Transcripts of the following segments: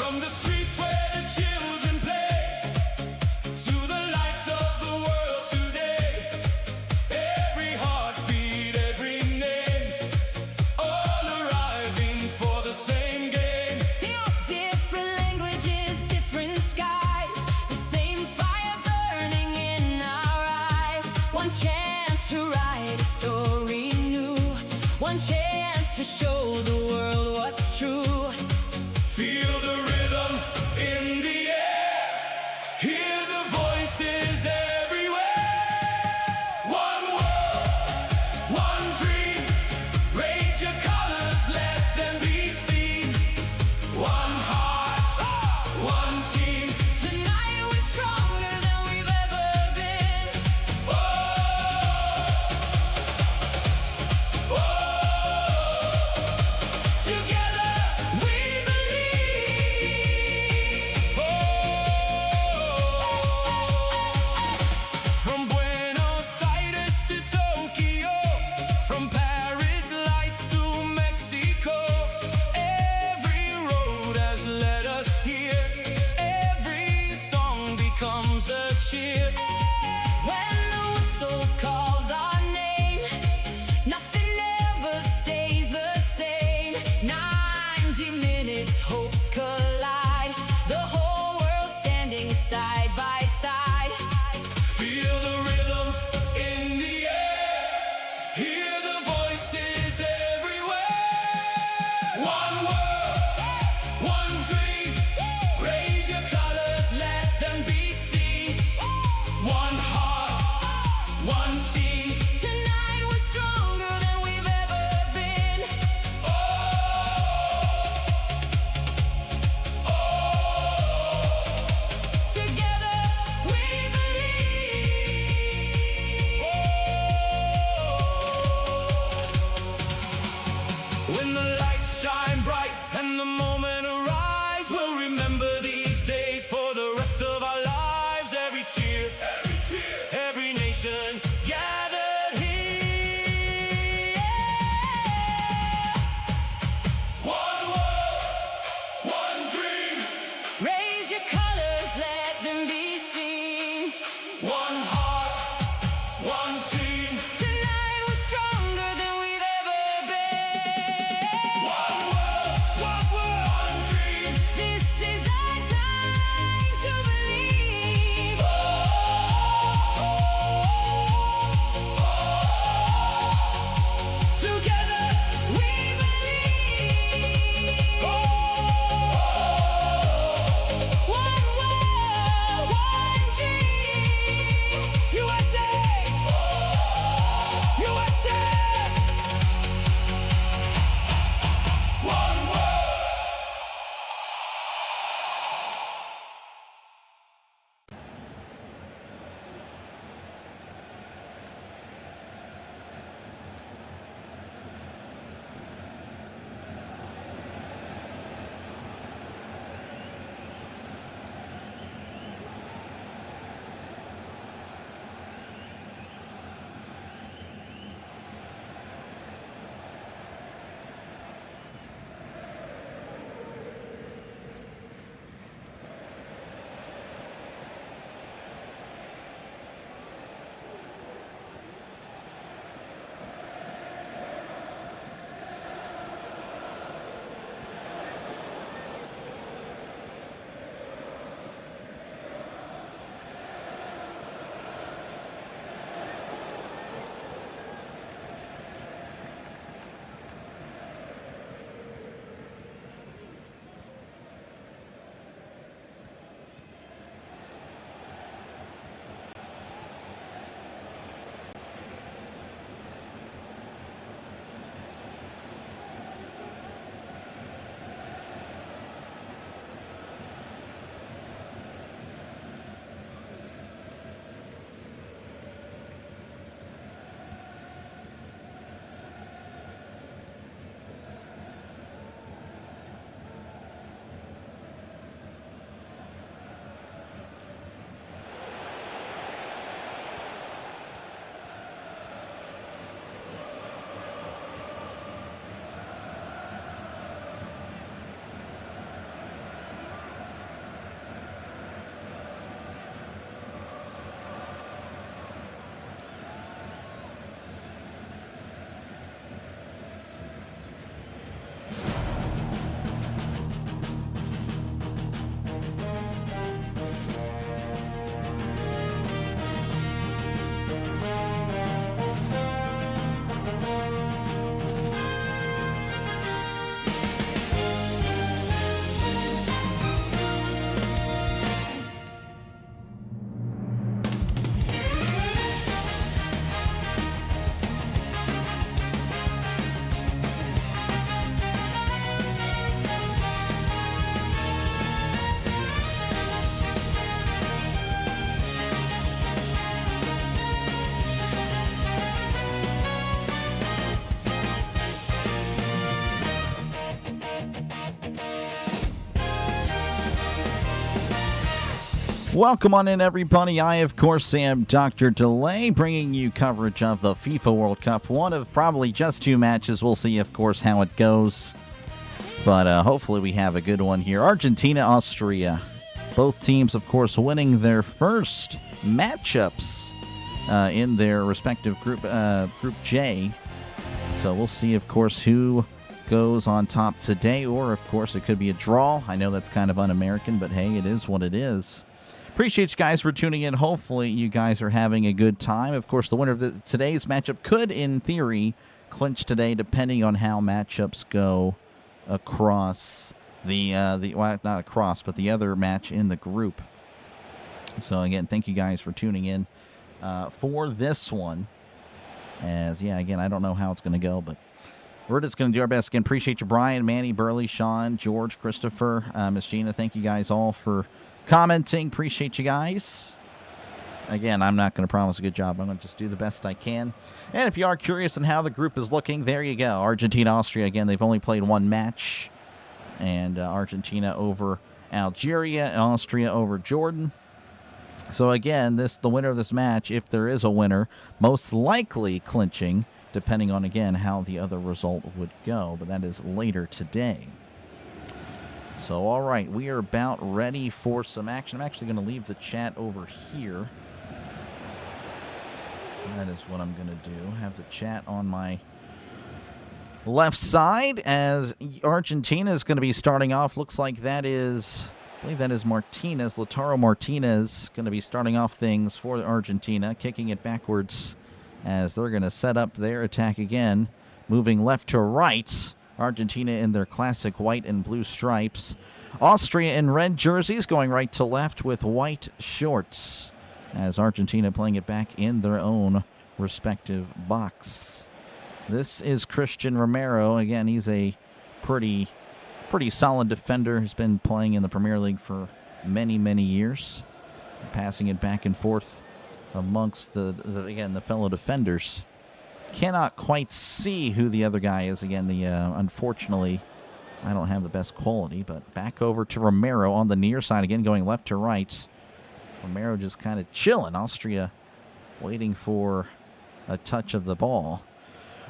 From the streets where the children play to the lights of the world today, every heartbeat, every name, all arriving for the same game. Different languages, different skies, the same fire burning in our eyes. One chance to write a story new, one chance to show the world what's true. Feel the rhythm in the air, hear the voices everywhere. One world, one dream, raise your colors, let them be seen. One heart, one team. Tonight we're stronger than we've ever been. Oh, oh, together we believe. Oh, from Buenos Aires to Tokyo, from Paris lights to Mexico, every road has led us here. Every song becomes a cheer. When the whistle calls our name, nothing ever stays the same. 90 minutes, hopes collide, the whole world standing side by side. Feel the rhythm in the air, hear the voices everywhere. One world, one dream, raise your colors, let them be seen. One heart, one team. Tonight we're stronger than we've ever been. Oh, oh, Together we believe. when the lights shine bright and the moment arrives, we'll remember these days for the rest of our lives. Every cheer, every nation gathered here. One world, one dream, Raise your colors, let them be seen. one heart, one team. Tonight we're stronger than we've ever been. One world, one dream. This is our time. Welcome on in, everybody. I, of course, am Dr. Delay, bringing you coverage of the FIFA World Cup. One of probably just 2 matches. We'll see, of course, how it goes. But hopefully we have a good one here. Argentina, Austria. Both teams, of course, winning their first matchups in their respective Group J. So we'll see, of course, who goes on top today. Or, of course, it could be a draw. I know that's kind of un-American, but hey, it is what it is. Appreciate you guys for tuning in. Hopefully you guys are having a good time. Of course, the winner of today's matchup could, in theory, clinch today, depending on how matchups go across well, not across, but the other match in the group. So, again, thank you guys for tuning in for this one. As, yeah, again, I don't know how it's going to go, but we're just going to do our best. Again, appreciate you, Brian, Manny, Burley, Sean, George, Christopher, Miss Gina. Thank you guys all for commenting. Appreciate you guys. Again, I'm not going to promise a good job. I'm going to just do the best I can. And if you are curious on how the group is looking, there you go. Argentina, Austria. Again, they've only played 1 match. And Argentina over Algeria and Austria over Jordan. So again, the winner of this match, if there is a winner, most likely clinching, depending on, again, how the other result would go. But that is later today. So, all right, we are about ready for some action. I'm actually going to leave the chat over here. That is what I'm going to do. Have the chat on my left side as Argentina is going to be starting off. Looks like that is, I believe that is Martinez, Lautaro Martinez, going to be starting off things for Argentina, kicking it backwards as they're going to set up their attack again, moving left to right. Argentina in their classic white and blue stripes. Austria in red jerseys going right to left with white shorts as Argentina playing it back in their own respective box. This is Christian Romero. Again, he's a pretty solid defender. He's been playing in the Premier League for many, many years. Passing it back and forth amongst the fellow defenders. Cannot quite see who the other guy is. Again, unfortunately, I don't have the best quality, but back over to Romero on the near side again, going left to right. Romero just kind of chilling. Austria waiting for a touch of the ball.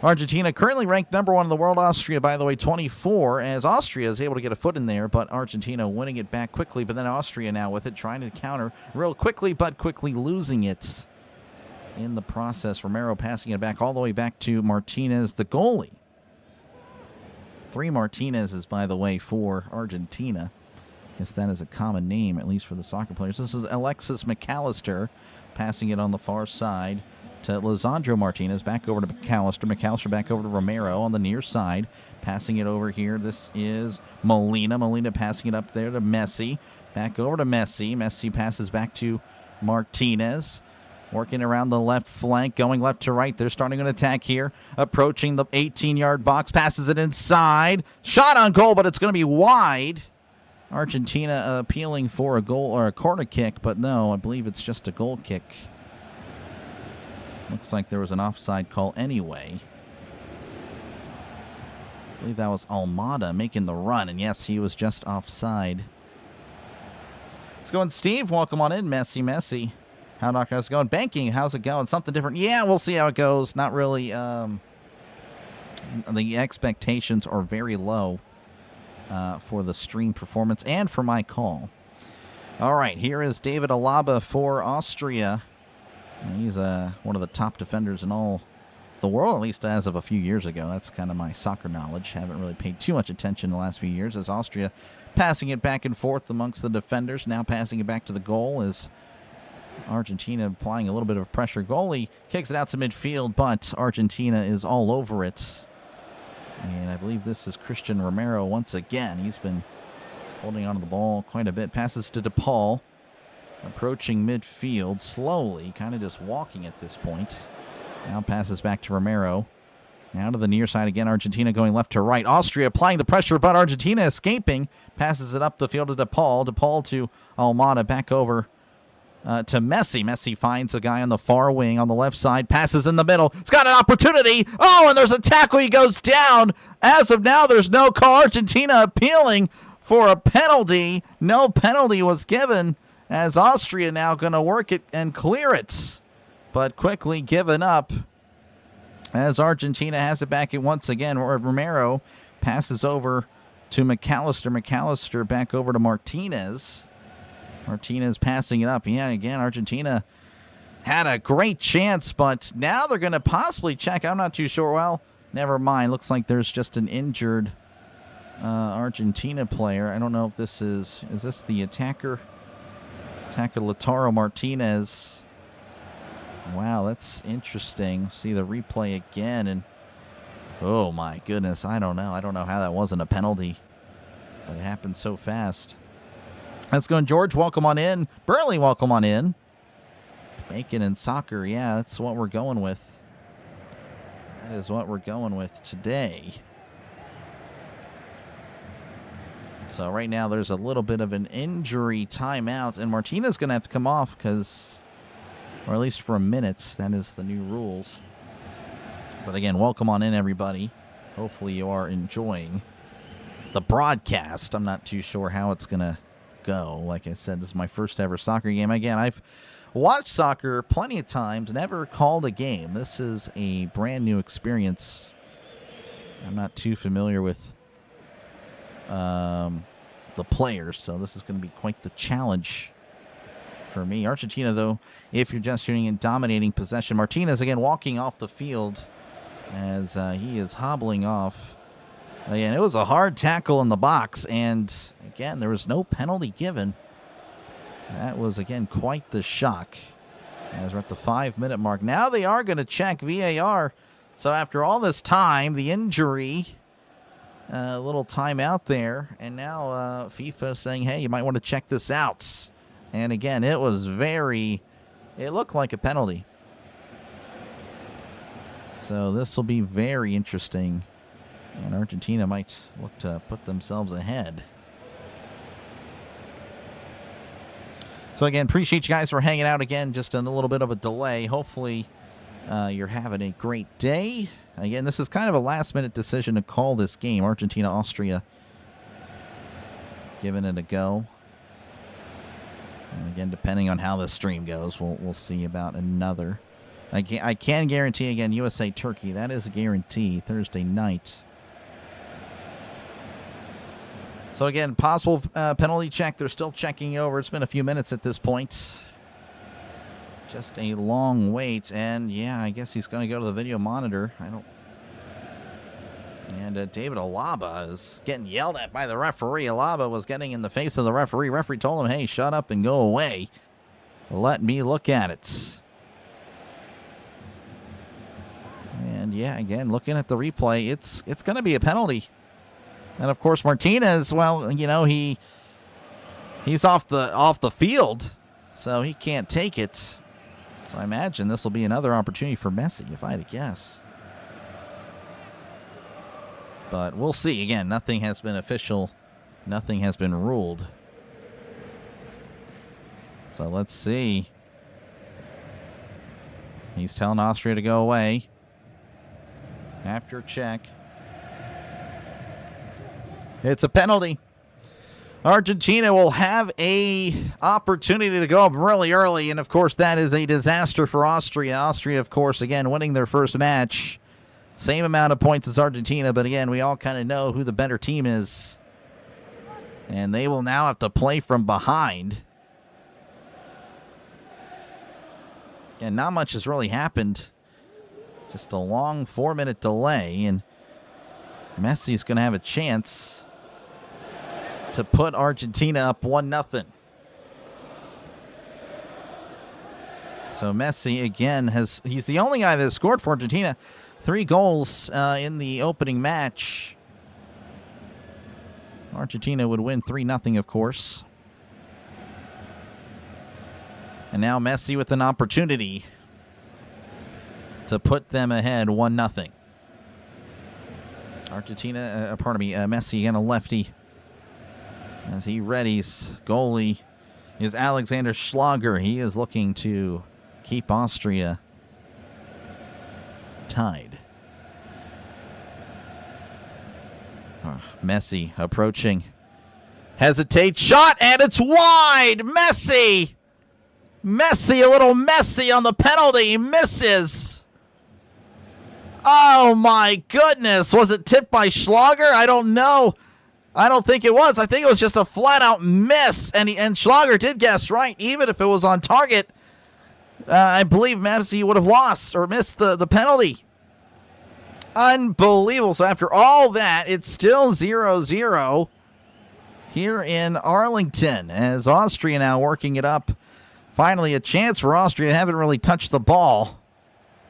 Argentina currently ranked number 1 in the world. Austria, by the way, 24, as Austria is able to get a foot in there, but Argentina winning it back quickly. But then Austria now with it, trying to counter real quickly, but quickly losing it in the process. Romero passing it back all the way back to Martinez, the goalie. 3 Martinez's, by the way, for Argentina. I guess that is a common name, at least for the soccer players. This is Alexis McAllister passing it on the far side to Lisandro Martinez. Back over to McAllister. McAllister back over to Romero on the near side. Passing it over here. This is Molina. Molina passing it up there to Messi. Back over to Messi. Messi passes back to Martinez. Working around the left flank, going left to right. They're starting an attack here. Approaching the 18-yard box. Passes it inside. Shot on goal, but it's going to be wide. Argentina appealing for a goal or a corner kick, but no, I believe it's just a goal kick. Looks like there was an offside call anyway. I believe that was Almada making the run, and yes, he was just offside. Let's go on, Steve. Welcome on in, Messi. How's it going? Banking, how's it going? Something different. Yeah, we'll see how it goes. Not really. The expectations are very low for the stream performance and for my call. All right, here is David Alaba for Austria. He's one of the top defenders in all the world, at least as of a few years ago. That's kind of my soccer knowledge. Haven't really paid too much attention in the last few years as Austria passing it back and forth amongst the defenders. Now passing it back to the goal is Argentina applying a little bit of pressure. Goalie kicks it out to midfield, but Argentina is all over it. And I believe this is Christian Romero once again. He's been holding onto the ball quite a bit. Passes to DePaul. Approaching midfield slowly, kind of just walking at this point. Now passes back to Romero. Now to the near side again. Argentina going left to right. Austria applying the pressure, but Argentina escaping. Passes it up the field to DePaul. DePaul to Almada. Back over to Messi. Messi finds a guy on the far wing on the left side. Passes in the middle. It's got an opportunity. Oh, and there's a tackle. He goes down. As of now, there's no call. Argentina appealing for a penalty. No penalty was given as Austria now going to work it and clear it, but quickly given up as Argentina has it back at once again. Romero passes over to McAllister. McAllister back over to Martinez. Martinez passing it up. Yeah, again, Argentina had a great chance, but now they're going to possibly check. I'm not too sure. Well, never mind. Looks like there's just an injured Argentina player. I don't know if this is this the attacker? Attacker Lautaro Martinez. Wow, that's interesting. See the replay again, and oh my goodness, I don't know. I don't know how that wasn't a penalty, but it happened so fast. Let's go, George. Welcome on in. Burley, welcome on in. Bacon and soccer. Yeah, that's what we're going with. That is what we're going with today. So right now there's a little bit of an injury timeout, and Martinez going to have to come off because, or at least for a minute, that is the new rules. But again, welcome on in, everybody. Hopefully you are enjoying the broadcast. I'm not too sure how it's going to go. Like I said, this is my first ever soccer game. Again, I've watched soccer plenty of times, never called a game. This is a brand new experience. I'm not too familiar with the players, so this is going to be quite the challenge for me. Argentina, though, if you're just tuning in, dominating possession. Martinez, again, walking off the field as he is hobbling off. Again, it was a hard tackle in the box, and again, there was no penalty given. That was, again, quite the shock as we're at the 5-minute mark. Now they are going to check VAR. So after all this time, the injury, a little timeout there, and now FIFA saying, hey, you might want to check this out. And again, it looked like a penalty. So this will be very interesting. And Argentina might look to put themselves ahead. So again, appreciate you guys for hanging out again. Just in a little bit of a delay. Hopefully you're having a great day. Again, this is kind of a last-minute decision to call this game. Argentina, Austria, giving it a go. And again, depending on how the stream goes, we'll see about another. I can guarantee, again, USA, Turkey. That is a guarantee. Thursday night. So again, possible penalty check. They're still checking over. It's been a few minutes at this point. Just a long wait, and yeah, I guess he's going to go to the video monitor. And David Alaba is getting yelled at by the referee. Alaba was getting in the face of the referee. Referee told him, hey, shut up and go away. Let me look at it. And yeah, again, looking at the replay, it's going to be a penalty. And of course, Martinez, well, you know, he's off the field, so he can't take it. So I imagine this will be another opportunity for Messi, if I had to guess. But we'll see. Again, nothing has been official. Nothing has been ruled. So let's see. He's telling Austria to go away. After check. It's a penalty. Argentina will have a opportunity to go up really early, and of course that is a disaster for Austria. Austria, of course, again, winning their first match. Same amount of points as Argentina, but again, we all kind of know who the better team is. And they will now have to play from behind. And not much has really happened. Just a long 4-minute delay, and Messi's going to have a chance to put Argentina up 1-0. So Messi, again, he's the only guy that has scored for Argentina. 3 goals in the opening match. Argentina would win 3-0, of course. And now Messi with an opportunity to put them ahead 1-0. Argentina, Messi again, a lefty. As he readies, goalie is Alexander Schlager. He is looking to keep Austria tied. Messi approaching Hesitate, shot, and it's wide. Messi, a little messy on the penalty, misses. Oh my goodness, was it tipped by Schlager? I don't know. I don't think it was. I think it was just a flat-out miss, and Schlager did guess right. Even if it was on target, I believe Messi would have lost or missed the penalty. Unbelievable. So after all that, it's still 0-0 here in Arlington as Austria now working it up. Finally a chance for Austria. Haven't really touched the ball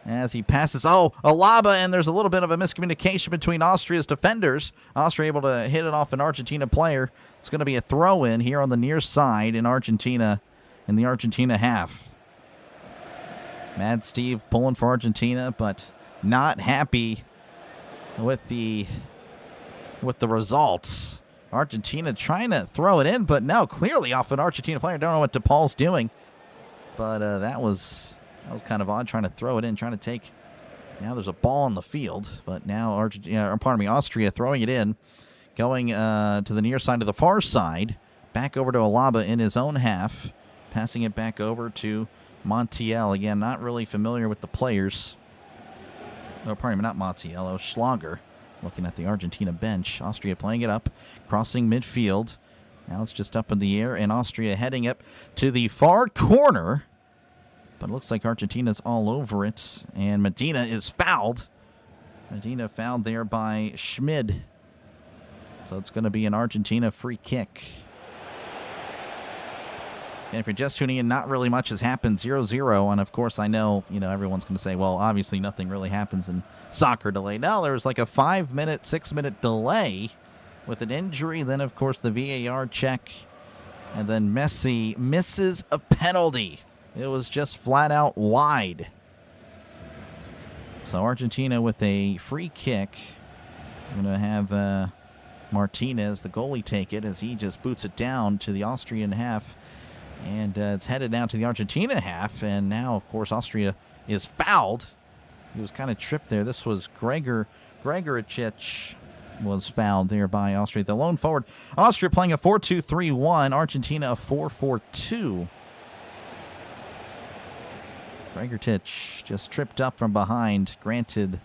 as he passes. Oh, Alaba, and there's a little bit of a miscommunication between Austria's defenders. Austria able to hit it off an Argentina player. It's going to be a throw-in here on the near side in Argentina, in the Argentina half. Mad Steve pulling for Argentina, but not happy with the results. Argentina trying to throw it in, but now clearly off an Argentina player. Don't know what DePaul's doing, but that was kind of odd, trying to throw it in, trying to take. Now there's a ball on the field, but now Austria throwing it in, going to the near side to the far side, back over to Alaba in his own half, passing it back over to Montiel. Again, not really familiar with the players. Oh, pardon me, not Montiel. Oh, Schlager. Looking at the Argentina bench. Austria playing it up, crossing midfield. Now it's just up in the air, and Austria heading up to the far corner. But it looks like Argentina's all over it, and Medina is fouled. Medina fouled there by Schmid. So it's going to be an Argentina free kick. And if you're just tuning in, not really much has happened. 0-0. And, of course, I know, everyone's going to say, well, obviously nothing really happens in soccer delay. No, there was like a 5-minute, 6-minute delay with an injury. Then, of course, the VAR check. And then Messi misses a penalty. It was just flat out wide. So Argentina with a free kick. I'm going to have Martinez, the goalie, take it as he just boots it down to the Austrian half. And it's headed down to the Argentina half. And now, of course, Austria is fouled. He was kind of tripped there. This was Gregoricic was fouled there by Austria. The lone forward. Austria playing a 4-2-3-1. Argentina a 4-4-2. Gregoricic just tripped up from behind. Granted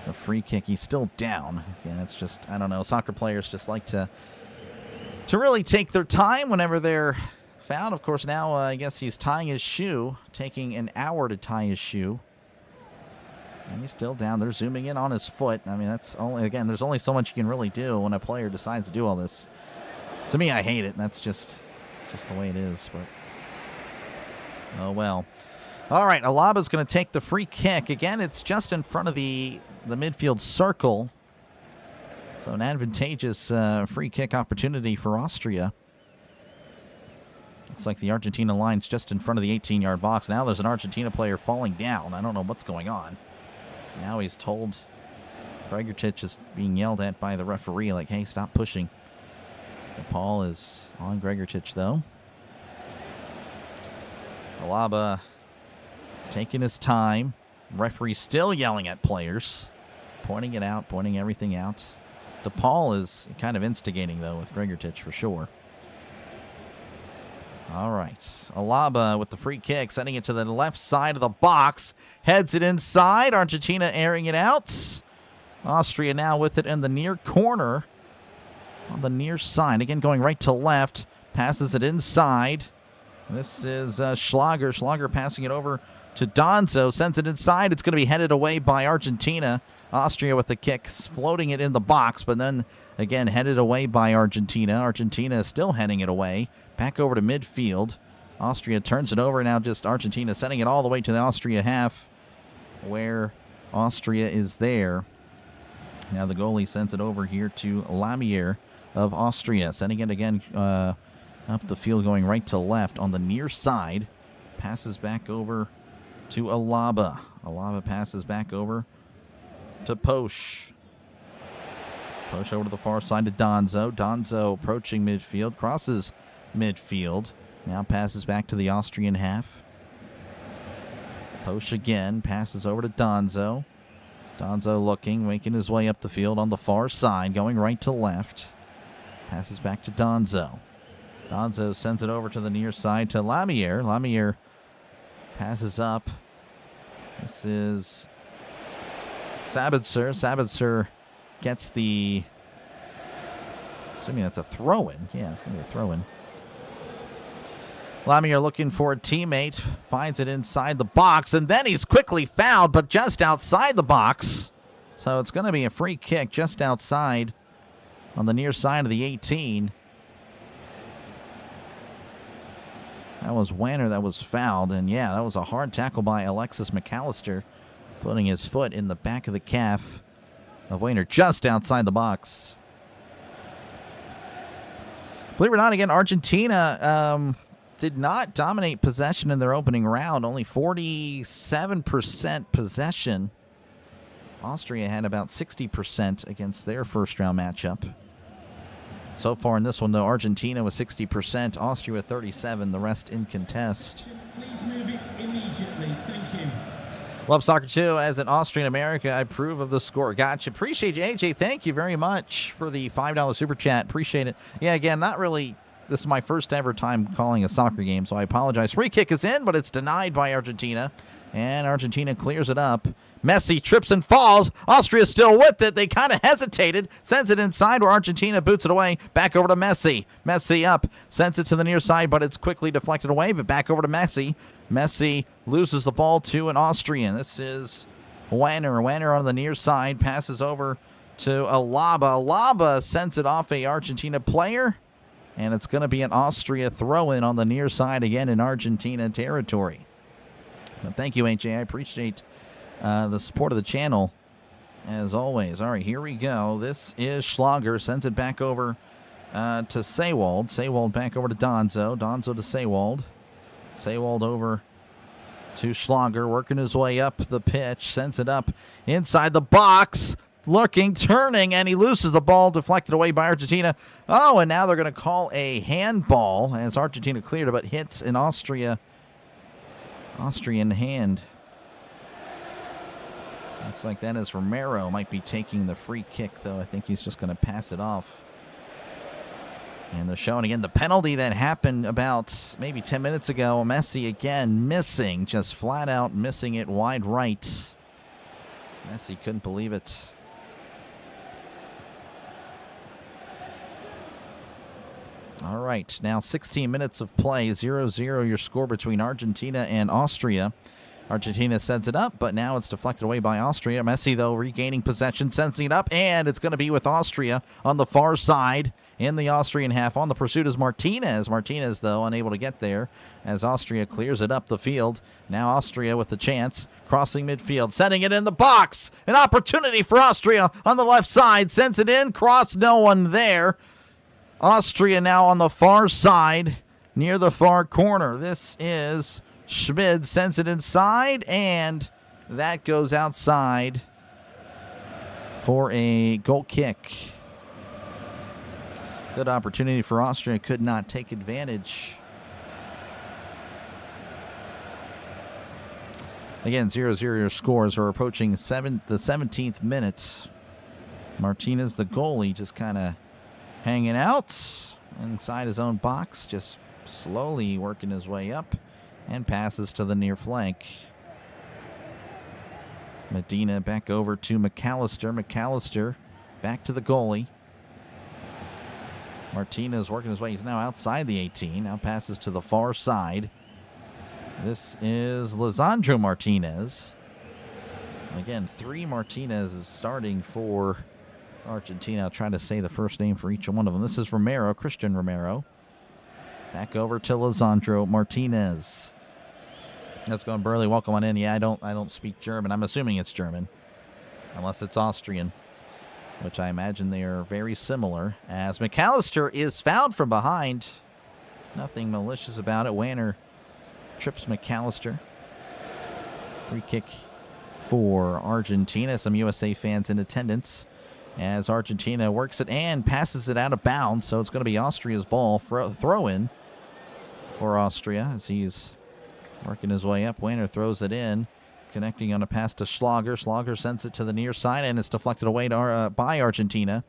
a free kick. He's still down. Again, it's just, I don't know. Soccer players just like to really take their time whenever they're fouled. Of course, now I guess he's tying his shoe, taking an hour to tie his shoe. And he's still down. They're zooming in on his foot. I mean, that's only, again, there's only so much you can really do when a player decides to do all this. To me, I hate it. And that's just the way it is. But oh well. All right, Alaba's going to take the free kick. Again, it's just in front of the midfield circle. So an advantageous free kick opportunity for Austria. Looks like the Argentina line's just in front of the 18-yard box. Now there's an Argentina player falling down. I don't know what's going on. Now he's told, Gregoricic is being yelled at by the referee, like, hey, stop pushing. DePaul is on Gregoricic, though. Alaba taking his time. Referee still yelling at players. Pointing it out, pointing everything out. DePaul is kind of instigating, though, with Gregoricic for sure. All right. Alaba with the free kick, sending it to the left side of the box. Heads it inside. Argentina airing it out. Austria now with it in the near corner. On the near side. Again, going right to left. Passes it inside. This is Schlager. Schlager passing it over to Donzo. Sends it inside. It's going to be headed away by Argentina. Austria with the kicks, floating it in the box, but then again headed away by Argentina. Argentina is still heading it away. Back over to midfield. Austria turns it over. Now just Argentina sending it all the way to the Austria half, where Austria is there. Now the goalie sends it over here to Lamier of Austria. Sending it again up the field, going right to left on the near side. Passes back over to Alaba. Alaba passes back over to Posch. Posch over to the far side to Donzo. Donzo approaching midfield, crosses midfield. Now passes back to the Austrian half. Posch again, passes over to Donzo. Donzo looking, making his way up the field on the far side, going right to left. Passes back to Donzo. Donzo sends it over to the near side to Lamier. Lamier passes up. This is Sabitzer. Sabitzer gets the... Assuming that's a throw-in. Yeah, it's going to be a throw-in. Lamier looking for a teammate. Finds it inside the box. And then he's quickly fouled, but just outside the box. So it's going to be a free kick just outside on the near side of the 18. That was Wanner that was fouled. And yeah, that was a hard tackle by Alexis McAllister, putting his foot in the back of the calf of Wanner just outside the box. Believe it or not, again, Argentina did not dominate possession in their opening round. Only 47% possession. Austria had about 60% against their first-round matchup. So far in this one, though, Argentina with 60%, Austria with 37%, the rest in contest. Please move it immediately. Thank you. Love soccer, too. As an Austrian American, I approve of the score. Gotcha. Appreciate you, AJ. Thank you very much for the $5 super chat. Appreciate it. Yeah, again, not really... This is my first ever time calling a soccer game, so I apologize. Free kick is in, but it's denied by Argentina. And Argentina clears it up. Messi trips and falls. Austria's still with it. They kind of hesitated. Sends it inside where Argentina boots it away. Back over to Messi. Messi up. Sends it to the near side, but it's quickly deflected away. But back over to Messi. Messi loses the ball to an Austrian. This is Wanner. Wanner on the near side. Passes over to Alaba. Alaba sends it off a Argentina player. And it's going to be an Austria throw-in on the near side again in Argentina territory. But thank you, AJ. I appreciate the support of the channel, as always. All right, here we go. This is Schlager. Sends it back over to Seywald. Seywald back over to Donzo. Donzo to Seywald. Seywald over to Schlager, working his way up the pitch. Sends it up inside the box. Looking, turning, and he loses the ball, deflected away by Argentina. Oh, and now they're going to call a handball as Argentina cleared it, but hits an Austrian hand. Looks like that is Romero might be taking the free kick, though. I think he's just going to pass it off. And they're showing again the penalty that happened about maybe 10 minutes ago. Messi again missing, just flat out missing it wide right. Messi couldn't believe it. All right, now 16 minutes of play, 0-0 your score between Argentina and Austria. Argentina sends it up, but now it's deflected away by Austria. Messi, though, regaining possession, sending it up, and it's going to be with Austria on the far side in the Austrian half. On the pursuit is Martinez. Martinez, though, unable to get there as Austria clears it up the field. Now Austria with the chance, crossing midfield, setting it in the box. An opportunity for Austria on the left side, sends it in, cross, no one there. Austria now on the far side, near the far corner. This is Schmid, sends it inside, and that goes outside for a goal kick. Good opportunity for Austria, could not take advantage. Again, 0-0 your scores are approaching the 17th minute. Martinez, the goalie, just kind of hanging out inside his own box, just slowly working his way up, and passes to the near flank. Medina back over to McAllister. McAllister back to the goalie. Martinez working his way. He's now outside the 18. Now passes to the far side. This is Lisandro Martinez. Again, 3 Martinez's starting for Argentina. I'll try to say the first name for each one of them. This is Romero, Christian Romero. Back over to Lisandro Martinez. Let's go, Burley. Welcome on in. Yeah, I don't speak German. I'm assuming it's German, unless it's Austrian, which I imagine they are very similar. As McAllister is fouled from behind. Nothing malicious about it. Wanner trips McAllister. Free kick for Argentina. Some USA fans in attendance as Argentina works it and passes it out of bounds. So it's going to be Austria's ball. Throw in for Austria as he's working his way up. Wanner throws it in, connecting on a pass to Schlager. Schlager sends it to the near side, and it's deflected away by Argentina.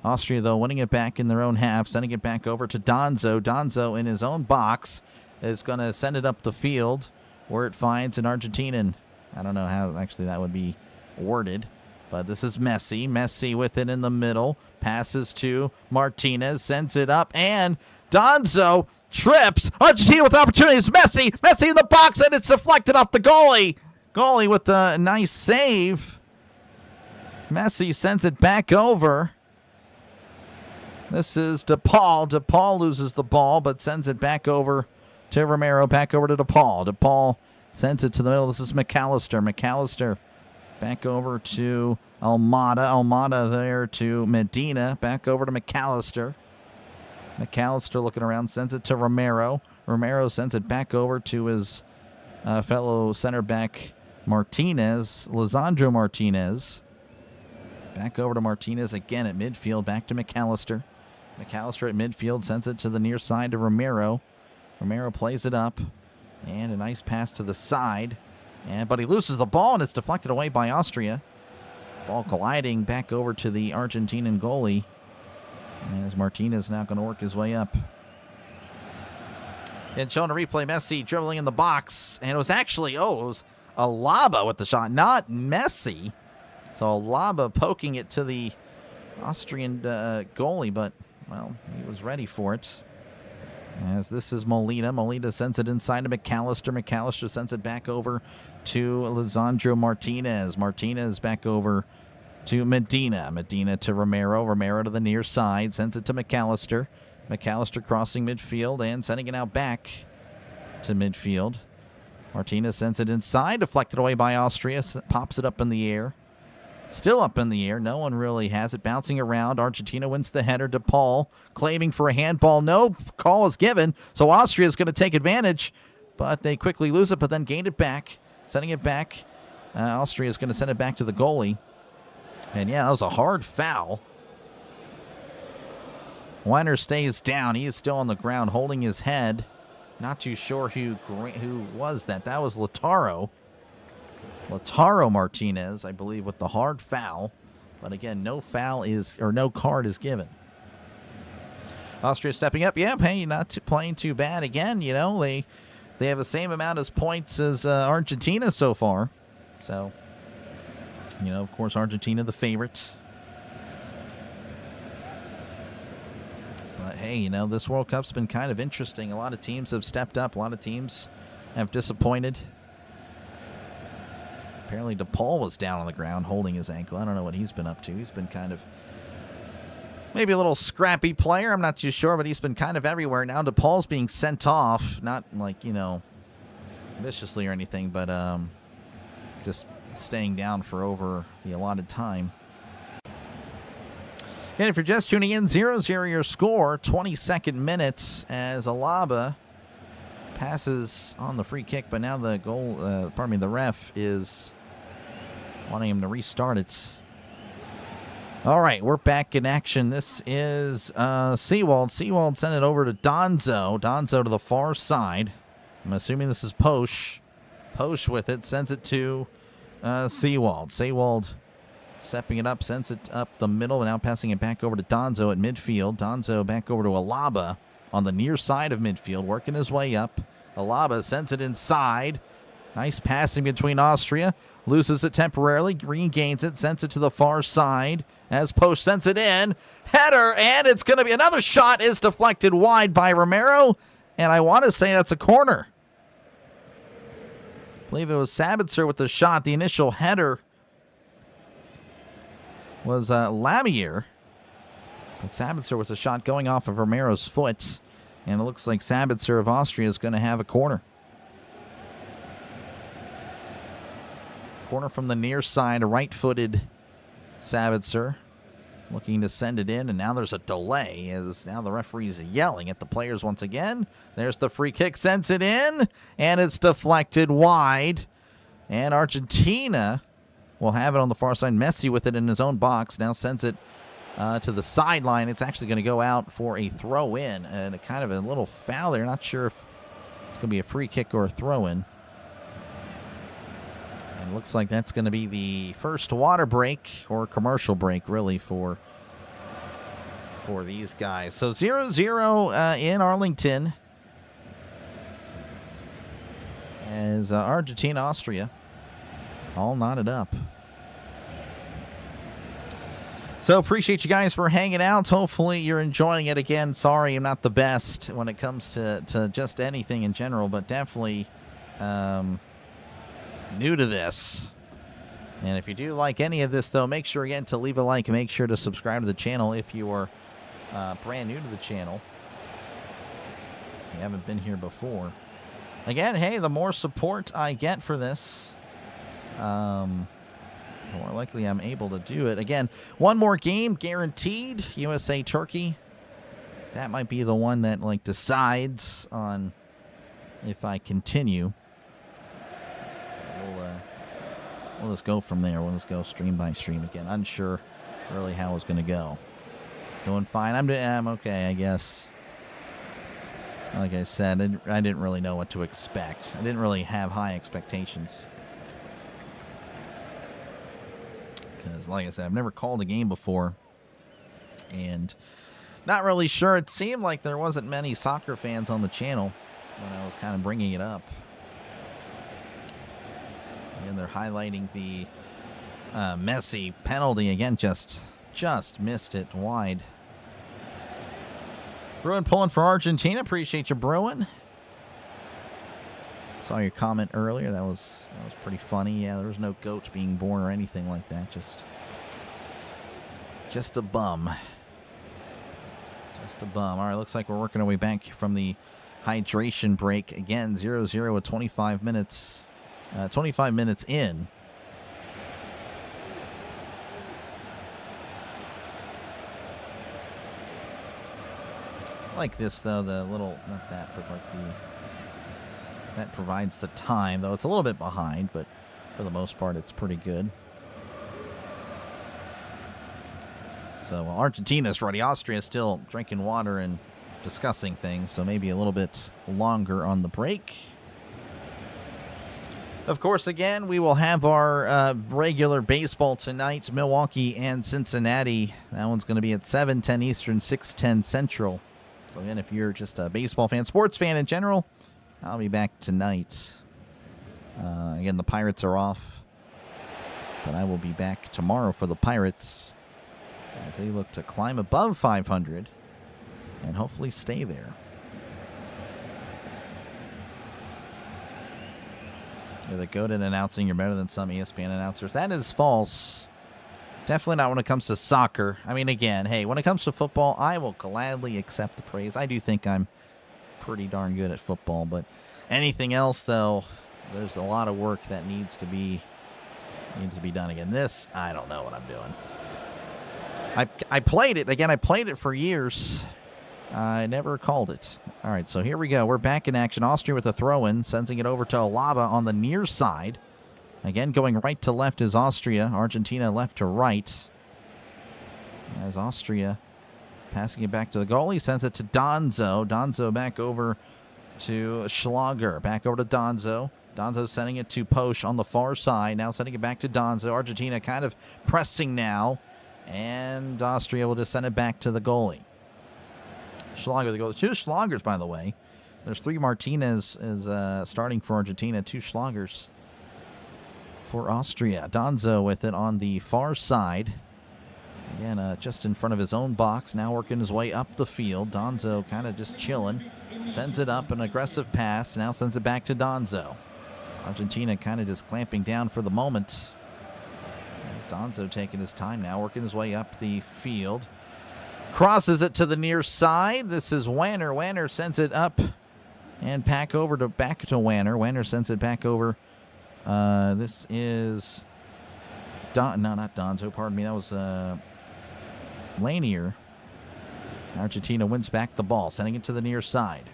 Austria, though, winning it back in their own half, sending it back over to Donzo. Donzo in his own box is going to send it up the field where it finds an Argentinian. I don't know how actually that would be worded, but this is Messi. Messi with it in the middle. Passes to Martinez, sends it up, and Donzo trips. Argentina with opportunities. Messi in the box, and it's deflected off the goalie. Goalie with a nice save. Messi sends it back over. This is DePaul. DePaul loses the ball, but sends it back over to Romero. Back over to DePaul. DePaul sends it to the middle. This is McAllister. McAllister back over to Almada. Almada there to Medina. Back over to McAllister. McAllister looking around, sends it to Romero. Romero sends it back over to his fellow center back Martinez. Lisandro Martinez. Back over to Martinez again at midfield. Back to McAllister. McAllister at midfield sends it to the near side to Romero. Romero plays it up. And a nice pass to the side. But he loses the ball, and it's deflected away by Austria. Ball gliding back over to the Argentinian goalie. As Martinez now going to work his way up. And shown a replay, Messi dribbling in the box. And it was actually, it was Alaba with the shot, not Messi. So Alaba poking it to the Austrian goalie, but, well, he was ready for it. As this is Molina. Molina sends it inside to McAllister. McAllister sends it back over to Lisandro Martinez. Martinez back over to Medina. Medina to Romero. Romero to the near side. Sends it to McAllister. McAllister crossing midfield and sending it out back to midfield. Martinez sends it inside. Deflected away by Austria. Pops it up in the air. Still up in the air. No one really has it. Bouncing around. Argentina wins the header. DePaul claiming for a handball. No call is given. So Austria is going to take advantage. But they quickly lose it, but then gained it back. Sending it back. Austria is going to send it back to the goalie. And yeah, that was a hard foul. Weiner stays down. He is still on the ground holding his head. Not too sure who was that. That was Lautaro. Lautaro Martinez, I believe, with the hard foul. But again, no card is given. Austria stepping up. Yep, hey, not playing too bad. Again, you know, they have the same amount of points as Argentina so far. So, you know, of course, Argentina the favorites. But hey, you know, this World Cup's been kind of interesting. A lot of teams have stepped up. A lot of teams have disappointed. Apparently DePaul was down on the ground holding his ankle. I don't know what he's been up to. He's been kind of maybe a little scrappy player. I'm not too sure, but he's been kind of everywhere. Now DePaul's being sent off. Not like, you know, viciously or anything, but just staying down for over the allotted time. And if you're just tuning in, 0-0 your score, 22nd minutes as Alaba passes on the free kick, but now the the ref is wanting him to restart it. All right, we're back in action. This is Seawald. Seawald sent it over to Donzo. Donzo to the far side. I'm assuming this is Posch. Posch with it, sends it to Seawald. Seawald stepping it up, sends it up the middle, and now passing it back over to Donzo at midfield. Donzo back over to Alaba on the near side of midfield, working his way up. Alaba sends it inside. Nice passing between Austria. Loses it temporarily, regains it, sends it to the far side as Posch sends it in. Header, and it's going to be another shot is deflected wide by Romero, and I want to say that's a corner. I believe it was Sabitzer with the shot. The initial header was Lamier. But Sabitzer with the shot going off of Romero's foot. And it looks like Sabitzer of Austria is going to have a corner. Corner from the near side, a right-footed Sabitzer looking to send it in, and now there's a delay as now the referee's yelling at the players once again. There's the free kick, sends it in, and it's deflected wide. And Argentina will have it on the far side. Messi with it in his own box, now sends it to the sideline. It's actually going to go out for a throw-in, and a kind of a little foul there. Not sure if it's going to be a free kick or a throw-in. And it looks like that's going to be the first water break, or commercial break, really, for for these guys. So 0-0 in Arlington as Argentina, Austria all knotted up. So appreciate you guys for hanging out. Hopefully you're enjoying it. Again, sorry I'm not the best when it comes to just anything in general, but definitely new to this. And if you do like any of this, though, make sure again to leave a like. Make sure to subscribe to the channel if you are brand new to the channel. If you haven't been here before. Again, hey, the more support I get for this, the more likely I'm able to do it. Again, one more game guaranteed. USA Turkey. That might be the one that like decides on if I continue. We'll just go from there. We'll just go stream by stream again. Unsure really how it's going to go. Going fine. I'm okay, I guess. Like I said, I didn't really know what to expect. I didn't really have high expectations. Because, like I said, I've never called a game before. And not really sure. It seemed like there wasn't many soccer fans on the channel when I was kind of bringing it up. And they're highlighting the Messi penalty again. Just missed it wide. Bruin pulling for Argentina. Appreciate you, Bruin. Saw your comment earlier. That was pretty funny. Yeah, there was no goat being born or anything like that. Just a bum. Just a bum. All right, looks like we're working our way back from the hydration break. Again, 0-0 with 25 minutes. 25 minutes in. I like this though, the little, not that, but like that provides the time, though it's a little bit behind, but for the most part it's pretty good. So Argentina's ready. Austria is still drinking water and discussing things, so maybe a little bit longer on the break. Of course, again, we will have our regular baseball tonight, Milwaukee and Cincinnati. That one's going to be at 7:10 Eastern, 6:10 Central. So, again, if you're just a baseball fan, sports fan in general, I'll be back tonight. Again, the Pirates are off, but I will be back tomorrow for the Pirates as they look to climb above 500 and hopefully stay there. You're the goat at announcing. You're better than some ESPN announcers. That is false. Definitely not when it comes to soccer. I mean, again, hey, when it comes to football, I will gladly accept the praise. I do think I'm pretty darn good at football, but anything else, though, there's a lot of work that needs to be done. Again, this, I don't know what I'm doing. I played it. Again, I played it for years. I never called it. All right, so here we go. We're back in action. Austria with a throw-in, sending it over to Alaba on the near side. Again, going right to left is Austria. Argentina left to right. As Austria passing it back to the goalie, sends it to Donzo. Donzo back over to Schlager. Back over to Donzo. Donzo sending it to Posch on the far side. Now sending it back to Donzo. Argentina kind of pressing now. And Austria will just send it back to the goalie. Schlager, the goalie. 2 Schlagers, by the way. There's 3 Martinez is starting for Argentina. 2 Schlagers for Austria. Donzo with it on the far side. Again, just in front of his own box. Now working his way up the field. Donzo kind of just chilling. Sends it up, an aggressive pass. Now sends it back to Donzo. Argentina kind of just clamping down for the moment. As Donzo taking his time now, working his way up the field. Crosses it to the near side. This is Wanner. Wanner sends it up and back to Wanner. Wanner sends it back over. This is not Donzo, pardon me. That was Lanier. Argentina wins back the ball, sending it to the near side.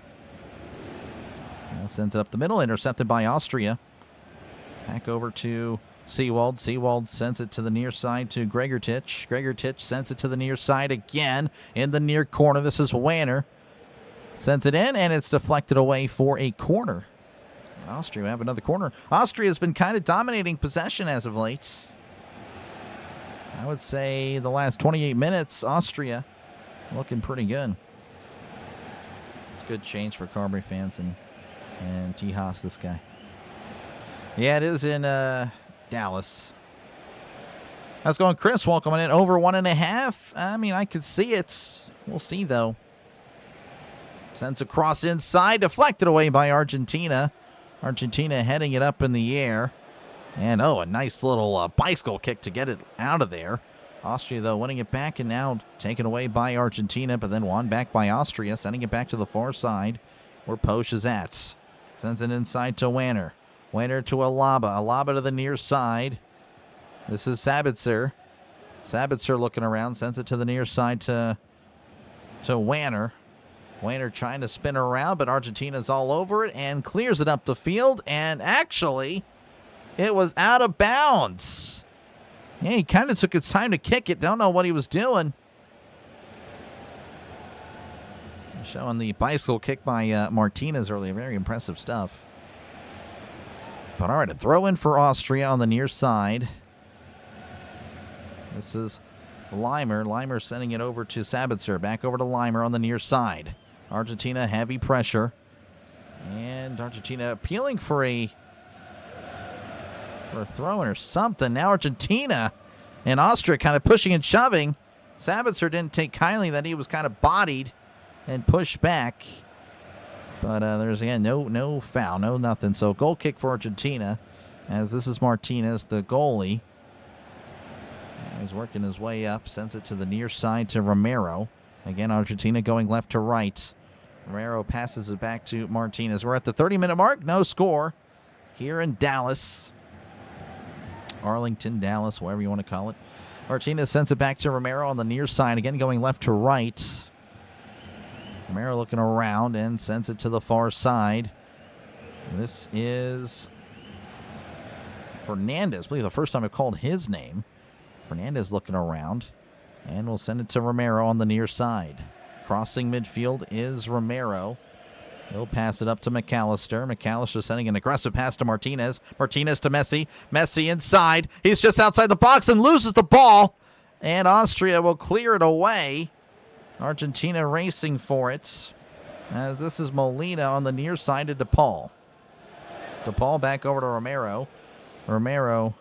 Now sends it up the middle, intercepted by Austria. Back over to Seawald. Seawald sends it to the near side to Gregortich. Gregortich sends it to the near side again in the near corner. This is Wanner. Sends it in, and it's deflected away for a corner. Austria have another corner. Austria has been kind of dominating possession as of late. I would say the last 28 minutes, Austria looking pretty good. It's good change for Carberry fans and T-Haas, this guy. Yeah, it is in Dallas. How's it going, Chris? Welcome in. Over 1.5. I mean, I could see it. We'll see, though. Sends a cross inside, deflected away by Argentina. Argentina heading it up in the air. And, oh, a nice little bicycle kick to get it out of there. Austria, though, winning it back and now taken away by Argentina, but then won back by Austria, sending it back to the far side where Posch is at. Sends it inside to Wanner. Wanner to Alaba. Alaba to the near side. This is Sabitzer. Sabitzer looking around, sends it to the near side to Wanner. Wanner trying to spin around, but Argentina's all over it and clears it up the field. And actually, it was out of bounds. Yeah, he kind of took his time to kick it. Don't know what he was doing. Showing the bicycle kick by Martinez earlier. Very impressive stuff. But all right, a throw in for Austria on the near side. This is Limer. Limer sending it over to Sabitzer. Back over to Limer on the near side. Argentina heavy pressure. And Argentina appealing for a throw in or something. Now Argentina and Austria kind of pushing and shoving. Sabitzer didn't take kindly that he was kind of bodied and pushed back. But there's, again, no foul, no nothing. So goal kick for Argentina, as this is Martinez, the goalie. He's working his way up, sends it to the near side to Romero. Again, Argentina going left to right. Romero passes it back to Martinez. We're at the 30-minute mark. No score here in Dallas. Arlington, Dallas, whatever you want to call it. Martinez sends it back to Romero on the near side. Again, going left to right. Romero looking around and sends it to the far side. This is Fernandez. I believe the first time I've called his name. Fernandez looking around. And we'll send it to Romero on the near side. Crossing midfield is Romero. He'll pass it up to McAllister. McAllister sending an aggressive pass to Martinez. Martinez to Messi. Messi inside. He's just outside the box and loses the ball. And Austria will clear it away. Argentina racing for it. This is Molina on the near side to DePaul. DePaul back over to Romero. Romero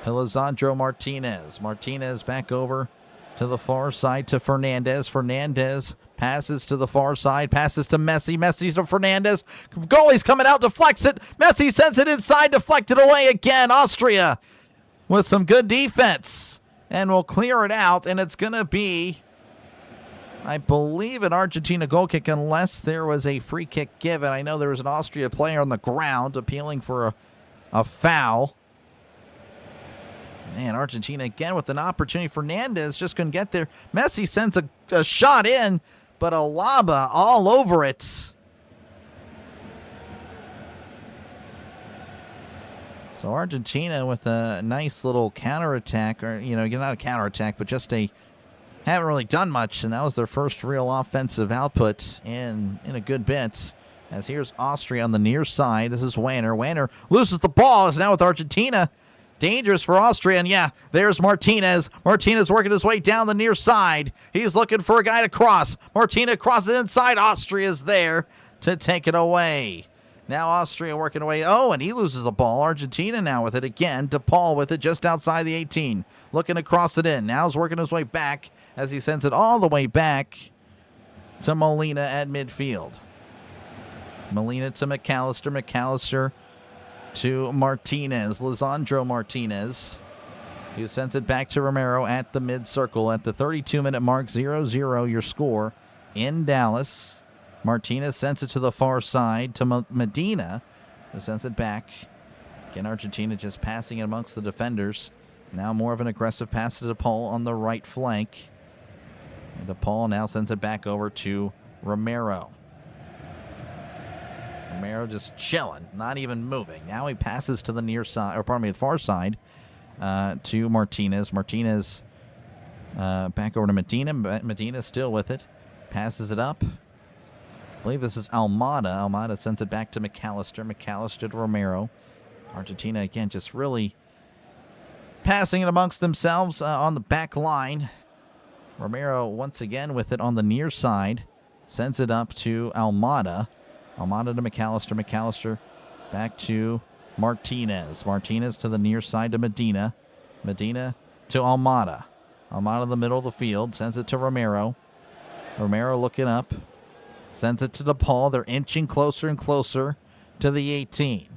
to Lisandro Martinez. Martinez back over to the far side to Fernandez. Fernandez passes to the far side. Passes to Messi. Messi's to Fernandez. Goalie's coming out. Deflects it. Messi sends it inside. Deflected away again. Austria with some good defense. And will clear it out. And it's going to be, I believe, an Argentina goal kick unless there was a free kick given. I know there was an Austria player on the ground appealing for a foul. Man, Argentina again with an opportunity. Fernandez just couldn't get there. Messi sends a shot in, but Alaba all over it. So Argentina with a nice little counterattack, or, not a counterattack, but just haven't really done much, and that was their first real offensive output in a good bit. As here's Austria on the near side. This is Wanner. Wanner loses the ball. Is now with Argentina. Dangerous for Austria, and yeah, there's Martinez. Martinez working his way down the near side. He's looking for a guy to cross. Martinez crosses inside. Austria's there to take it away. Now Austria working away. Oh, and he loses the ball. Argentina now with it again. DePaul with it just outside the 18. Looking to cross it in. Now he's working his way back as he sends it all the way back to Molina at midfield. Molina to McAllister. McAllister to Martinez. Lisandro Martinez, who sends it back to Romero at the mid-circle at the 32-minute mark. 0-0 your score in Dallas. Martinez sends it to the far side to Medina, who sends it back. Again, Argentina just passing it amongst the defenders. Now more of an aggressive pass to DePaul on the right flank. And DePaul now sends it back over to Romero. Romero just chilling, not even moving. Now he passes to the near side, the far side, to Martinez. Martinez back over to Medina. Medina still with it. Passes it up. I believe this is Almada. Almada sends it back to McAllister. McAllister to Romero. Argentina, again, just really passing it amongst themselves on the back line. Romero once again with it on the near side. Sends it up to Almada. Almada to McAllister. McAllister back to Martinez. Martinez to the near side to Medina. Medina to Almada. Almada in the middle of the field. Sends it to Romero. Romero looking up. Sends it to DePaul. They're inching closer and closer to the 18.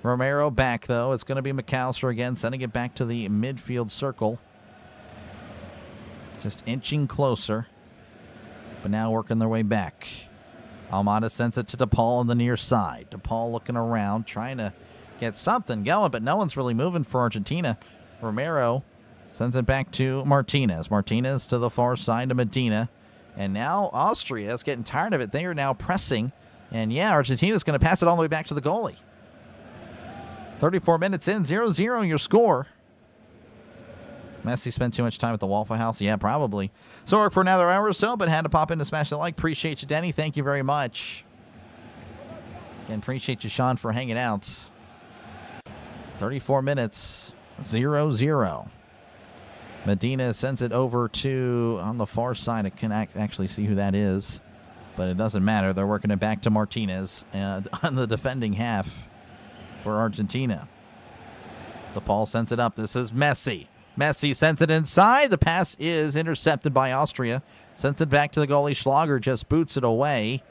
Romero back, though. It's going to be McAllister again, sending it back to the midfield circle. Just inching closer, but now working their way back. Almada sends it to DePaul on the near side. DePaul looking around, trying to get something going, but no one's really moving for Argentina. Romero sends it back to Martinez. Martinez to the far side to Medina. And now Austria is getting tired of it. They are now pressing. And yeah, Argentina's going to pass it all the way back to the goalie. 34 minutes in, 0-0 your score. Messi spent too much time at the Waffle House? Yeah, probably. So work for another hour or so, but had to pop in to smash the like. Appreciate you, Denny. Thank you very much. And appreciate you, Sean, for hanging out. 34 minutes, 0-0. Medina sends it over to, on the far side, I can actually see who that is, but it doesn't matter. They're working it back to Martinez on the defending half for Argentina. DePaul sends it up. This is Messi. Messi sends it inside. The pass is intercepted by Austria. Sends it back to the goalie. Schlager just boots it away.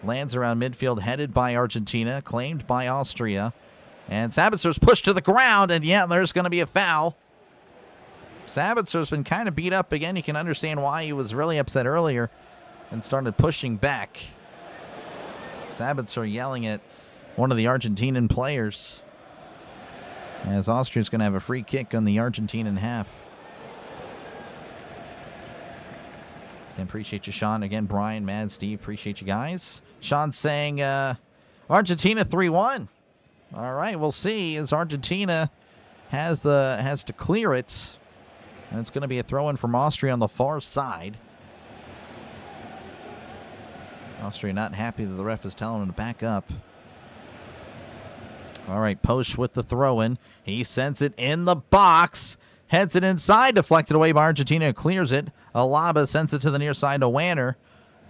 Lands around midfield, headed by Argentina, claimed by Austria. And Sabitzer's pushed to the ground, and yeah, there's going to be a foul. Sabitzer's been kind of beat up again. You can understand why he was really upset earlier and started pushing back. Sabitzer yelling at one of the Argentinian players, as Austria's going to have a free kick on the Argentinian half. And appreciate you, Sean. Again, Brian, Mad, Steve, appreciate you guys. Sean saying Argentina 3-1. All right, we'll see as Argentina has to clear it. And it's going to be a throw-in from Austria on the far side. Austria not happy that the ref is telling him to back up. All right, Posch with the throw-in. He sends it in the box. Heads it inside, deflected away by Argentina, clears it. Alaba sends it to the near side to Wanner.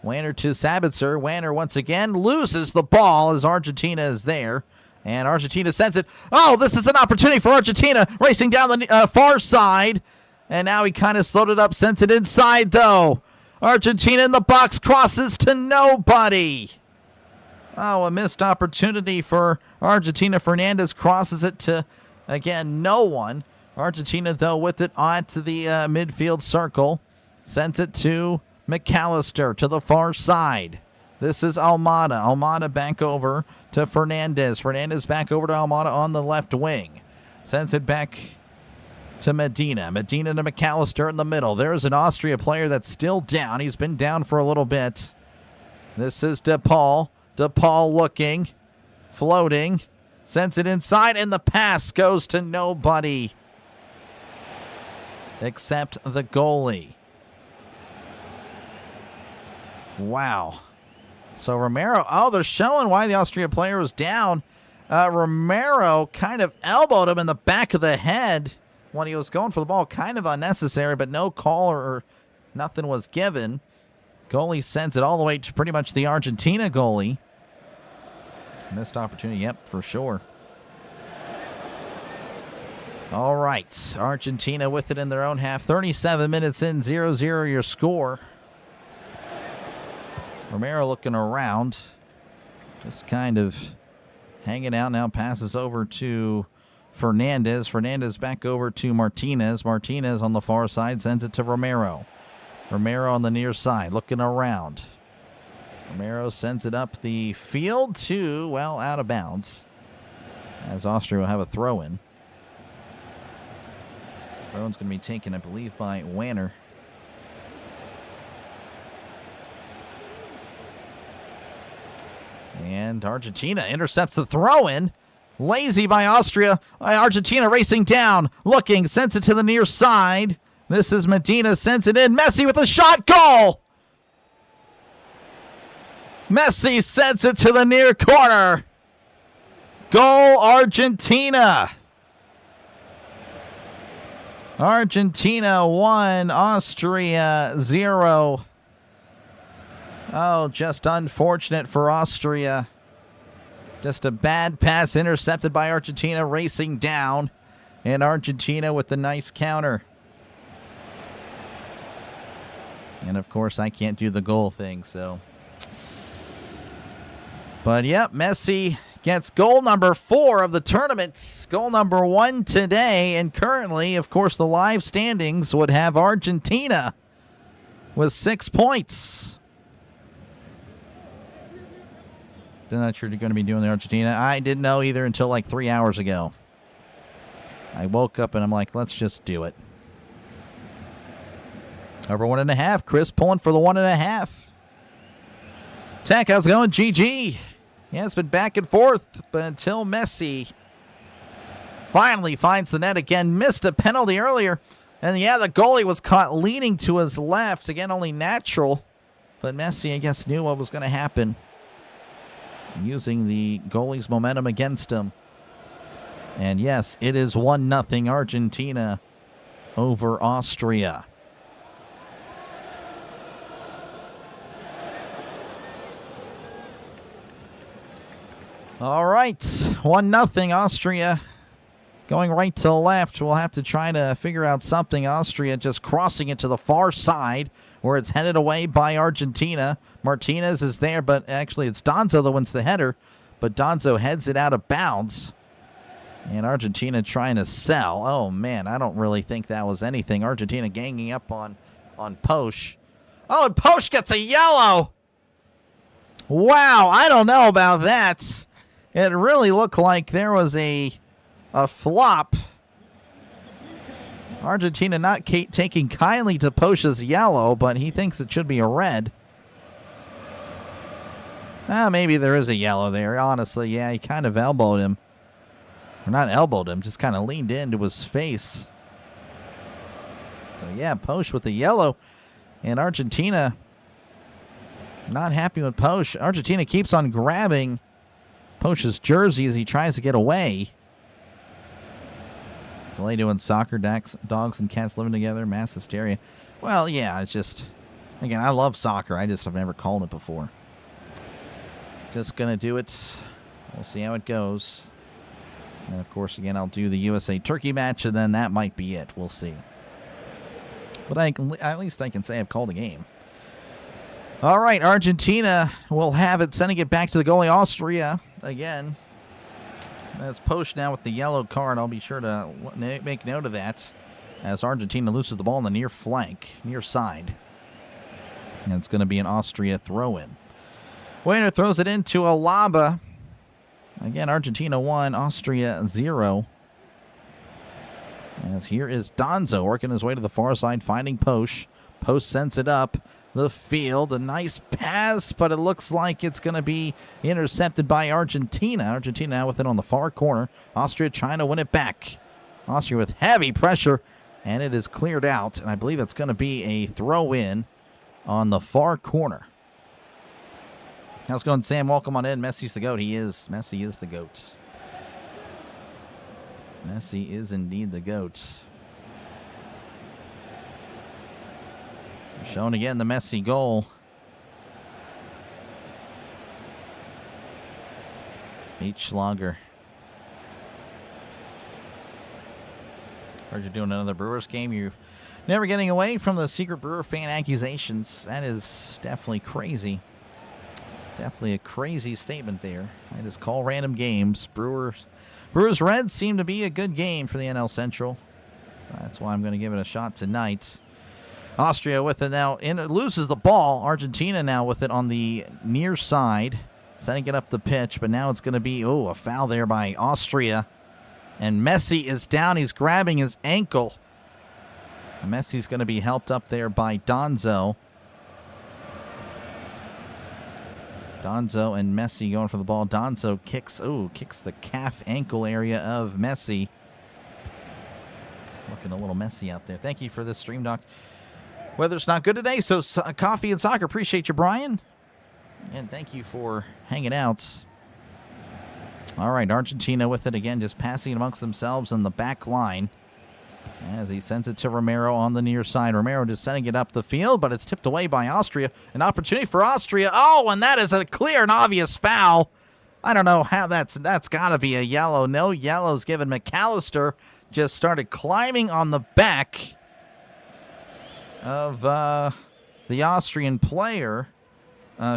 Wanner to Sabitzer. Wanner once again loses the ball as Argentina is there. And Argentina sends it. Oh, this is an opportunity for Argentina, racing down the far side. And now he kind of slowed it up, sends it inside, though. Argentina in the box, crosses to nobody. Oh, a missed opportunity for Argentina. Fernandez crosses it to, again, no one. Argentina, though, with it onto the midfield circle. Sends it to McAllister to the far side. This is Almada. Almada back over to Fernandez. Fernandez back over to Almada on the left wing. Sends it back to Medina. Medina to McAllister in the middle. There's an Austria player that's still down. He's been down for a little bit. This is DePaul. DePaul looking, floating, sends it inside, and the pass goes to nobody except the goalie. Wow. So Romero, oh, they're showing why the Austria player was down. Romero kind of elbowed him in the back of the head when he was going for the ball. Kind of unnecessary, but no call or nothing was given. Goalie sends it all the way to pretty much the Argentina goalie. Missed opportunity, yep, for sure. All right, Argentina with it in their own half. 37 minutes in, 0-0 your score. Romero looking around, just kind of hanging out now. Passes over to Fernandez. Fernandez back over to Martinez. Martinez on the far side sends it to Romero. Romero on the near side, looking around. Romero sends it up the field to, well, out of bounds, as Austria will have a throw-in. Throw-in's going to be taken, I believe, by Wanner. And Argentina intercepts the throw-in. Lazy by Austria. Argentina racing down, looking, sends it to the near side. This is Medina, sends it in. Messi with a shot, goal! Messi sends it to the near corner. Goal, Argentina. Argentina 1, Austria 0. Oh, just unfortunate for Austria. Just a bad pass intercepted by Argentina, racing down. And Argentina with the nice counter. And, of course, I can't do the goal thing, so. But, yep, Messi gets goal number 4 of the tournament. Goal number 1 today. And currently, of course, the live standings would have Argentina with 6 points. I'm not sure you're going to be doing the Argentina. I didn't know either until like 3 hours ago. I woke up and I'm like, let's just do it. Over 1.5. Chris pulling for the 1.5. Tech, how's it going? GG. Yeah, it's been back and forth, but until Messi finally finds the net again. Missed a penalty earlier. And yeah, the goalie was caught leaning to his left. Again, only natural. But Messi, I guess, knew what was going to happen. Using the goalie's momentum against him. And yes, it is 1-0 Argentina over Austria. All right, 1-0 Austria. Going right to left. We'll have to try to figure out something. Austria just crossing it to the far side where it's headed away by Argentina. Martinez is there, but actually it's Donzo that wins the header. But Donzo heads it out of bounds. And Argentina trying to sell. Oh, man, I don't really think that was anything. Argentina ganging up on Posch. Oh, and Posch gets a yellow. Wow, I don't know about that. It really looked like there was a flop. Argentina not taking kindly to Posch's yellow, but he thinks it should be a red. Maybe there is a yellow there. Honestly, yeah, he kind of elbowed him. Or not elbowed him, just kind of leaned into his face. So, yeah, Posch with the yellow. And Argentina not happy with Posch. Argentina keeps on grabbing Posch's jersey as he tries to get away. Delay doing soccer, dogs and cats living together, mass hysteria. Well, yeah, it's just, again, I love soccer. I just have never called it before. Just going to do it. We'll see how it goes. And, of course, again, I'll do the USA-Turkey match, and then that might be it. We'll see. But at least I can say I've called a game. All right, Argentina will have it, sending it back to the goalie. Austria, again. That's Posch now with the yellow card. I'll be sure to make note of that as Argentina loses the ball on the near flank, near side. And it's going to be an Austria throw-in. Wainer throws it into Alaba. Again, Argentina 1, Austria 0. As here is Donzo working his way to the far side, finding Posch. Posch sends it up the field. A nice pass, but it looks like it's going to be intercepted by Argentina. Argentina now with it on the far corner. Austria trying to win it back. Austria with heavy pressure, and it is cleared out. And I believe it's going to be a throw-in on the far corner. How's it going, Sam? Welcome on in. Messi's the GOAT. He is. Messi is the GOAT. Messi is indeed the GOAT. Shown again the Messi goal. H. Schlager. Heard you're doing another Brewers game. You're never getting away from the secret Brewer fan accusations. That is definitely crazy. Definitely a crazy statement there. I just call random games. Brewers Reds seem to be a good game for the NL Central. That's why I'm going to give it a shot tonight. Austria with it now. And it loses the ball. Argentina now with it on the near side. Setting it up the pitch. But now it's going to be, a foul there by Austria. And Messi is down. He's grabbing his ankle. And Messi's going to be helped up there by Donzo. Donzo and Messi going for the ball. Donzo kicks the calf ankle area of Messi. Looking a little messy out there. Thank you for this stream, Doc. Weather's not good today, so coffee and soccer. Appreciate you, Brian. And thank you for hanging out. All right, Argentina with it again, just passing amongst themselves in the back line. As he sends it to Romero on the near side. Romero just sending it up the field, but it's tipped away by Austria. An opportunity for Austria. Oh, and that is a clear and obvious foul. I don't know how that's got to be a yellow. No yellows given. McAllister just started climbing on the back of the Austrian player,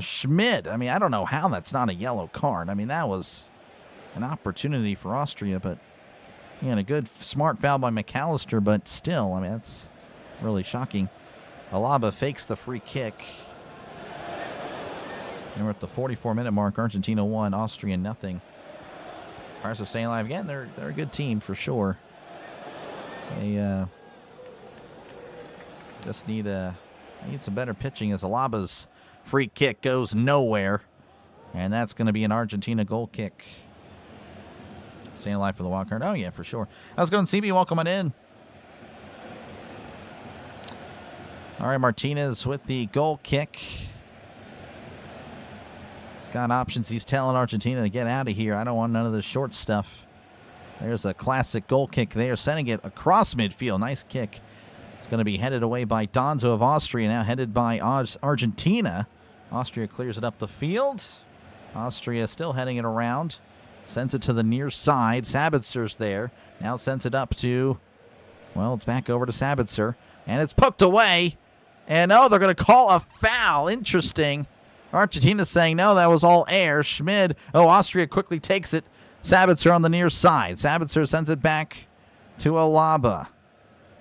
Schmid. I mean, I don't know how that's not a yellow card. I mean, that was an opportunity for Austria, but a good, smart foul by McAllister, but still, I mean, that's really shocking. Alaba fakes the free kick. And we're at the 44-minute mark. Argentina 1, Austria nothing. Pirates are staying alive again. They're a good team for sure. They just need some better pitching as Alaba's free kick goes nowhere. And that's going to be an Argentina goal kick. Staying alive for the wild card. Oh, yeah, for sure. How's it going, CB? Welcome on in. All right, Martinez with the goal kick. He's got options. He's telling Argentina to get out of here. I don't want none of this short stuff. There's a classic goal kick there, sending it across midfield. Nice kick. It's going to be headed away by Donzo of Austria, now headed by Argentina. Austria clears it up the field. Austria still heading it around. Sends it to the near side. Sabitzer's there. Now sends it up to, well, it's back over to Sabitzer. And it's poked away. And, oh, they're going to call a foul. Interesting. Argentina's saying, no, that was all air. Schmid, oh, Austria quickly takes it. Sabitzer on the near side. Sabitzer sends it back to Alaba.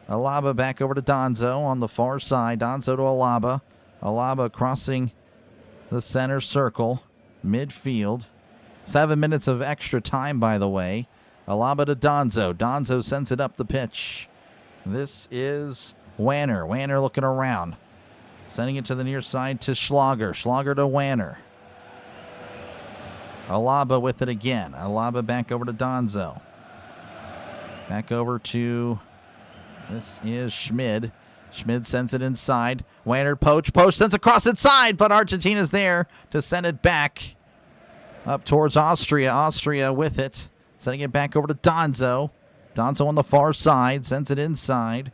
Alaba back over to Donzo on the far side. Donzo to Alaba. Alaba crossing the center circle. Midfield. 7 minutes of extra time, by the way. Alaba to Donzo. Donzo sends it up the pitch. This is Wanner. Wanner looking around. Sending it to the near side to Schlager. Schlager to Wanner. Alaba with it again. Alaba back over to Donzo. Back over to, this is Schmid. Schmid sends it inside. Wanner, Poach. Poach sends across inside, but Argentina's there to send it back up towards Austria. Austria with it. Sending it back over to Donzo. Donzo on the far side. Sends it inside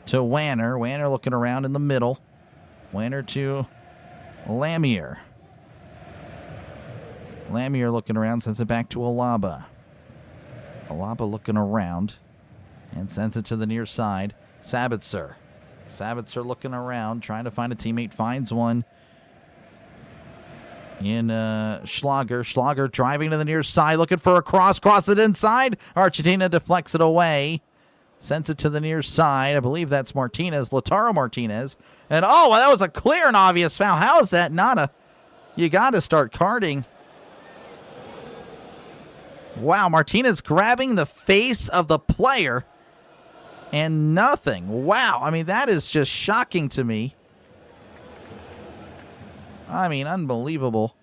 to Wanner. Wanner looking around in the middle. Wanner to Lamier. Lamier looking around. Sends it back to Alaba. Alaba looking around. And sends it to the near side. Sabitzer. Sabitzer looking around. Trying to find a teammate. Finds one in Schlager. Schlager driving to the near side, looking for a cross. Cross it inside. Argentina deflects it away. Sends it to the near side. I believe that's Martinez, Lautaro Martinez. And, oh, well, that was a clear and obvious foul. How is that not a... You got to start carding. Wow, Martinez grabbing the face of the player and nothing. Wow, I mean, that is just shocking to me. I mean, unbelievable.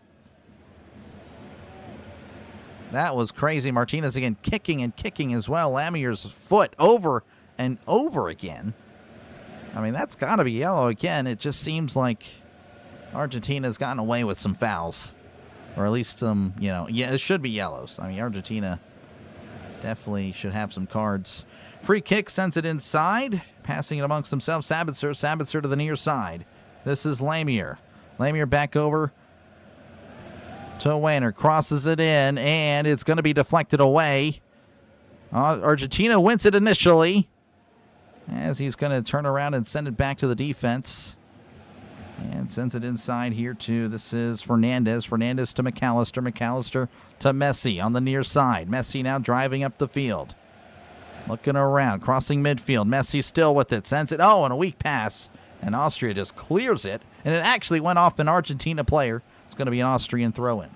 That was crazy. Martinez again kicking and kicking as well. Lamier's foot over and over again. I mean, that's got to be yellow again. It just seems like Argentina's gotten away with some fouls. Or at least some, yeah, it should be yellows. I mean, Argentina definitely should have some cards. Free kick, sends it inside. Passing it amongst themselves. Sabitzer. Sabitzer to the near side. This is Lamier. Lamier back over to Wanner. Crosses it in, and it's going to be deflected away. Argentina wins it initially, as he's going to turn around and send it back to the defense. And sends it inside here to, this is Fernandez. Fernandez to McAllister. McAllister to Messi on the near side. Messi now driving up the field. Looking around, crossing midfield. Messi still with it. Sends it, and a weak pass. And Austria just clears it. And it actually went off an Argentina player. It's going to be an Austrian throw-in.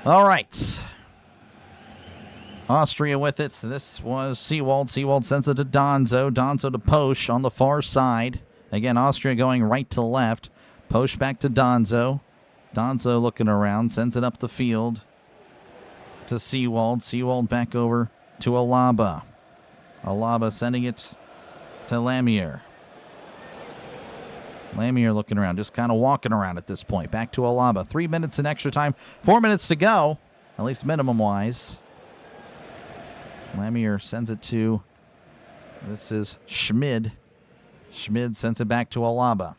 All right. Austria with it. So this was Seawald. Seawald sends it to Donzo. Donzo to Posch on the far side. Again, Austria going right to left. Posch back to Donzo. Donzo looking around. Sends it up the field to Seawald. Seawald back over to Alaba. Alaba sending it to Lamier. Lamier looking around, just kind of walking around at this point. Back to Alaba. 3 minutes in extra time. 4 minutes to go, at least minimum-wise. Lamier sends it to, this is Schmid. Schmid sends it back to Alaba.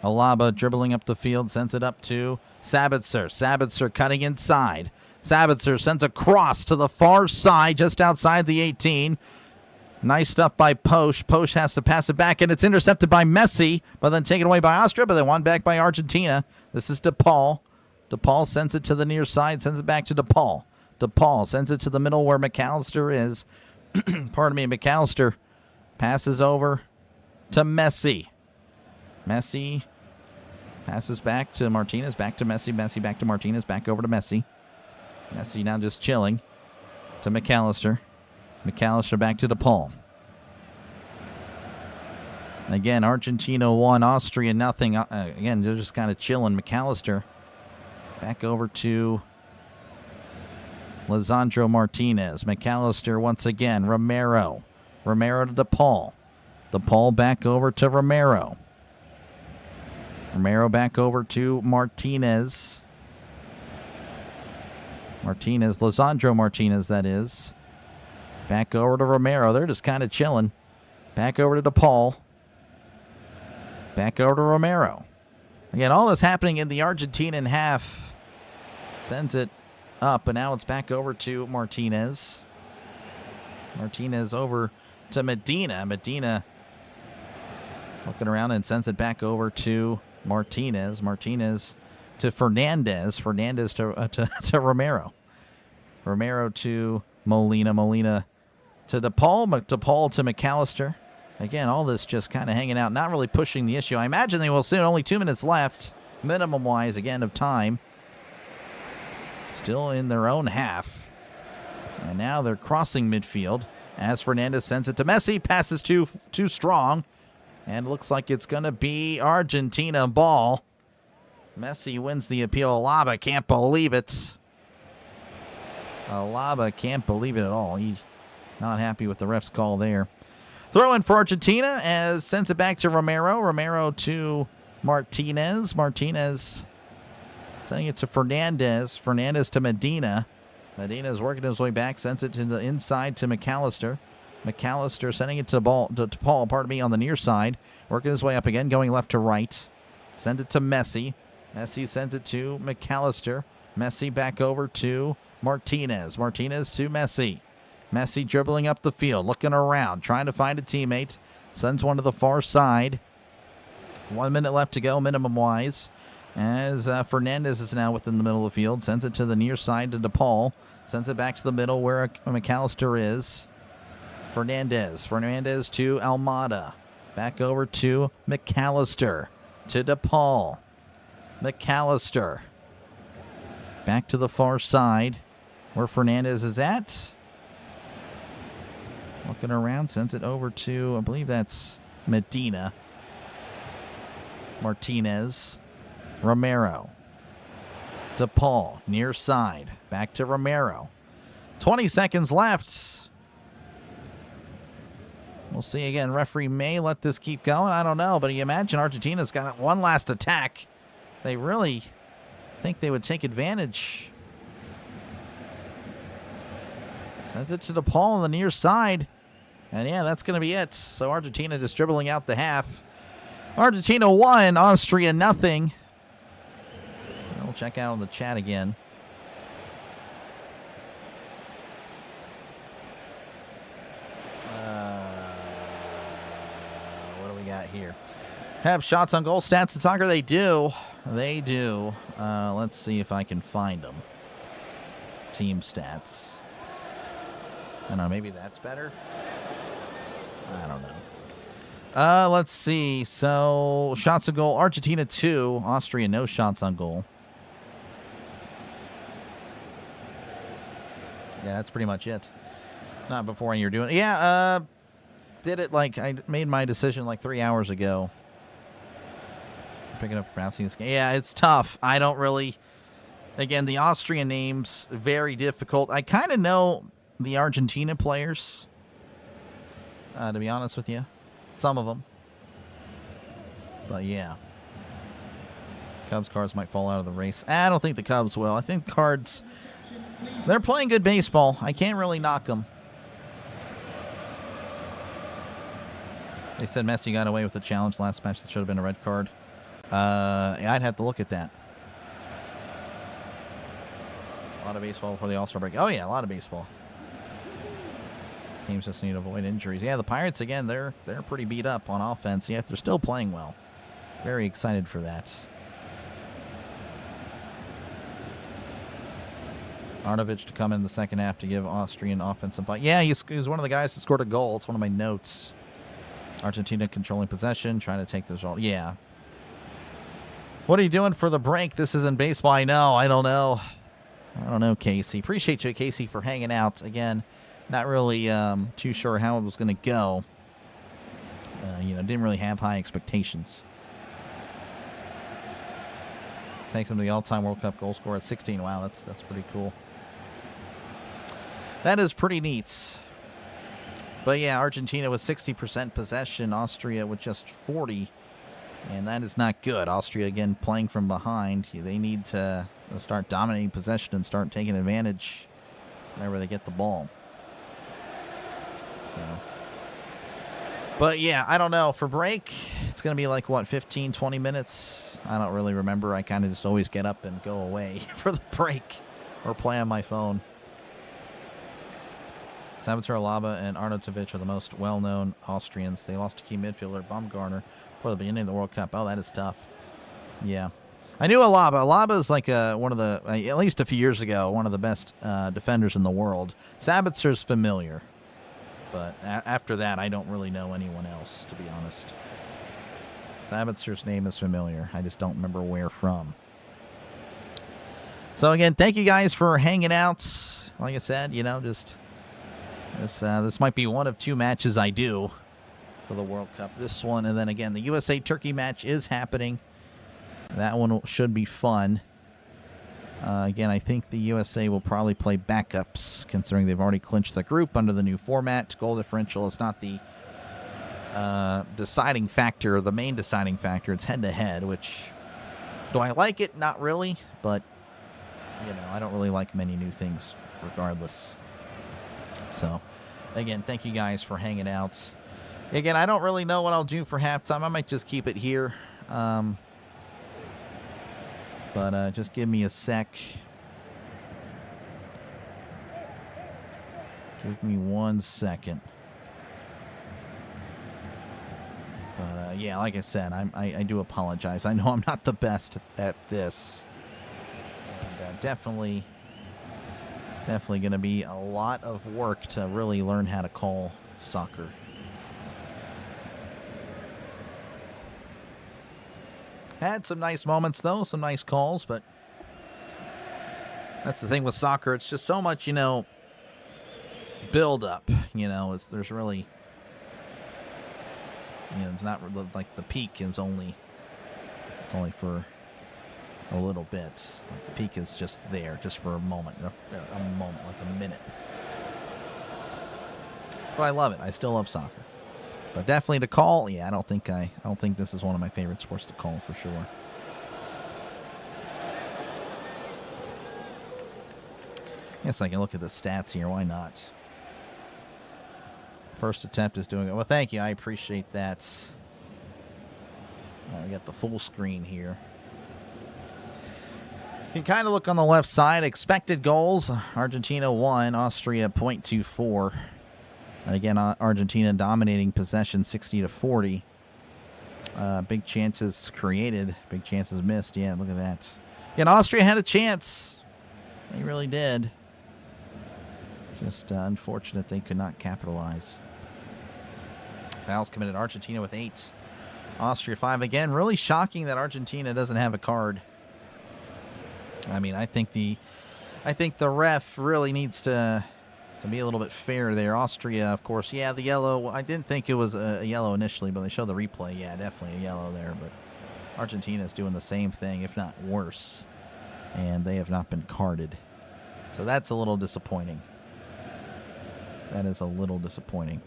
Alaba dribbling up the field, sends it up to Sabitzer. Sabitzer cutting inside. Sabitzer sends a cross to the far side, just outside the 18. Nice stuff by Posch. Posch has to pass it back, and it's intercepted by Messi, but then taken away by Austria, but then won back by Argentina. This is DePaul. DePaul sends it to the near side, sends it back to DePaul. DePaul sends it to the middle where McAllister is. Pardon me, McAllister passes over to Messi. Messi passes back to Martinez, back to Messi. Messi back to Martinez, back over to Messi. Messi now just chilling to McAllister. McAllister back to DePaul. Again, Argentina 1, Austria nothing. Again, they're just kind of chilling. McAllister back over to Lisandro Martinez. McAllister once again. Romero. Romero to DePaul. DePaul back over to Romero. Romero back over to Martinez. Martinez, Lisandro Martinez, that is. Back over to Romero. They're just kind of chilling. Back over to DePaul. Back over to Romero. Again, all this happening in the Argentinian half. Sends it up, and now it's back over to Martinez. Martinez over to Medina. Medina looking around and sends it back over to Martinez. Martinez to Fernandez. Fernandez to Romero. Romero to Molina. Molina to DePaul. DePaul to McAllister. Again, all this just kind of hanging out, not really pushing the issue. I imagine they will soon. Only 2 minutes left, minimum-wise, again, of time. Still in their own half. And now they're crossing midfield as Fernandez sends it to Messi. Passes too strong. And looks like it's going to be Argentina ball. Messi wins the appeal. Alaba can't believe it. Alaba can't believe it at all. He's not happy with the ref's call there. Throw in for Argentina as sends it back to Romero. Romero to Martinez. Martinez sending it to Fernandez. Fernandez to Medina. Medina is working his way back. Sends it to the inside to McAllister. McAllister sending it to Paul, on the near side. Working his way up again, going left to right. Send it to Messi. Messi sends it to McAllister. Messi back over to Martinez. Martinez to Messi. Messi dribbling up the field, looking around, trying to find a teammate. Sends one to the far side. 1 minute left to go, minimum-wise. As Fernandez is now within the middle of the field. Sends it to the near side to DePaul. Sends it back to the middle where McAllister is. Fernandez. Fernandez to Almada. Back over to McAllister. To DePaul. McAllister. Back to the far side where Fernandez is at. Looking around, sends it over to, I believe that's Medina. Martinez. Romero. DePaul, near side. Back to Romero. 20 seconds left. We'll see again. Referee may let this keep going. I don't know, but you imagine Argentina's got one last attack. They really think they would take advantage. Sends it to DePaul on the near side. And yeah, that's going to be it. So Argentina just dribbling out the half. Argentina 1, Austria nothing. We'll check out on the chat again. What do we got here? Have shots on goal stats in soccer? They do. They do. Let's see if I can find them. Team stats. I don't know, maybe that's better? I don't know. Let's see. So, shots on goal. Argentina 2. Austria no shots on goal. Yeah, that's pretty much it. Not before you're doing it. Yeah, did it like I made my decision like 3 hours ago. Picking up pronouncing this game. Yeah, it's tough. I don't really. Again, the Austrian names, very difficult. I kind of know the Argentina players, to be honest with you. Some of them. But yeah. Cubs cards might fall out of the race. I don't think the Cubs will. I think Cards, they're playing good baseball. I can't really knock them. They said Messi got away with the challenge last match that should have been a red card. I'd have to look at that. A lot of baseball before the All-Star break. Oh, yeah, a lot of baseball. Teams just need to avoid injuries. Yeah, the Pirates, again, they're pretty beat up on offense, yet they're still playing well. Very excited for that. Arnautovic to come in the second half to give Austrian offense some fight. Yeah, he's one of the guys that scored a goal. It's one of my notes. Argentina controlling possession, trying to take the result. Yeah. What are you doing for the break? This isn't baseball. I know. I don't know. I don't know, Casey. Appreciate you, Casey, for hanging out. Again, not really too sure how it was going to go. Didn't really have high expectations. Takes him to the all-time World Cup goal scorer at 16. Wow, that's pretty cool. That is pretty neat. But yeah, Argentina with 60% possession, Austria with just 40, and that is not good. Austria, again, playing from behind. They need to start dominating possession and start taking advantage whenever they get the ball. So, but yeah, I don't know. For break, it's going to be like, what, 15, 20 minutes? I don't really remember. I kind of just always get up and go away for the break or play on my phone. Sabitzer, Alaba, and Arnautovic are the most well-known Austrians. They lost to key midfielder Baumgartner before the beginning of the World Cup. Oh, that is tough. Yeah. I knew Alaba. Alaba is like one of the, at least a few years ago, one of the best defenders in the world. Sabitzer's familiar. But after that, I don't really know anyone else, to be honest. Sabitzer's name is familiar. I just don't remember where from. So, again, thank you guys for hanging out. Like I said, this might be one of two matches I do for the World Cup. This one, and then again, the USA-Turkey match is happening. That one should be fun. Again, I think the USA will probably play backups, considering they've already clinched the group under the new format. Goal differential is not the deciding factor, the main deciding factor. It's head-to-head, which, do I like it? Not really, but, I don't really like many new things regardless. So, again, thank you guys for hanging out. Again, I don't really know what I'll do for halftime. I might just keep it here. But just give me a sec. Give me 1 second. But, yeah, like I said, I do apologize. I know I'm not the best at this. And, definitely going to be a lot of work to really learn how to call soccer. Had some nice moments, though, some nice calls, but that's the thing with soccer. It's just so much, build up. There's really, it's not like the peak is only, it's only for a little bit. Like the peak is just there, just for a moment, like a minute. But I love it. I still love soccer. But definitely to call, yeah, I don't think this is one of my favorite sports to call for sure. Guess I can look at the stats here. Why not? First attempt is doing it. Well, thank you. I appreciate that. We got the full screen here. You can kind of look on the left side. Expected goals. Argentina 1, Austria 0.24. Again, Argentina dominating possession 60-40. Big chances created. Big chances missed. Yeah, look at that. Again, Austria had a chance. They really did. Just unfortunate they could not capitalize. Fouls committed. Argentina with 8. Austria 5. Again, really shocking that Argentina doesn't have a card. I mean, I think the ref really needs to be a little bit fair there. Austria, of course, yeah, the yellow. I didn't think it was a yellow initially, but they showed the replay. Yeah, definitely a yellow there. But Argentina is doing the same thing, if not worse, and they have not been carded. So that's a little disappointing. That is a little disappointing.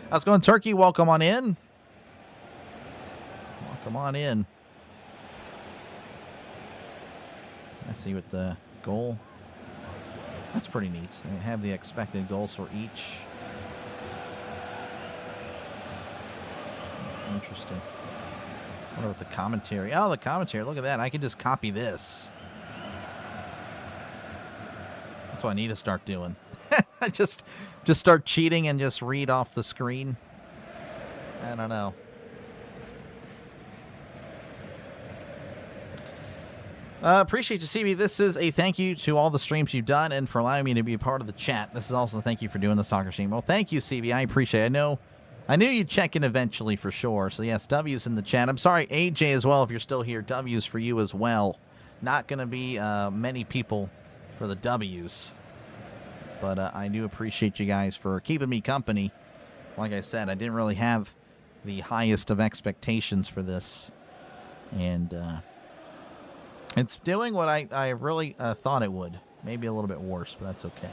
How's it going, Turkey? Welcome on in. Welcome on in. see what the goal. That's pretty neat. They have the expected goals for each. Interesting. I wonder what the commentary. Oh, the commentary. Look at that. I can just copy this. That's what I need to start doing. just start cheating and just read off the screen. I don't know. Appreciate you, CB. This is a thank you to all the streams you've done and for allowing me to be a part of the chat. This is also a thank you for doing the soccer stream. Well, thank you, CB. I appreciate it. I knew you'd check in eventually for sure. So, yes, W's in the chat. I'm sorry, AJ, as well, if you're still here. W's for you as well. Not going to be many people for the W's. But I do appreciate you guys for keeping me company. Like I said, I didn't really have the highest of expectations for this. And it's doing what I really thought it would. Maybe a little bit worse, but that's okay.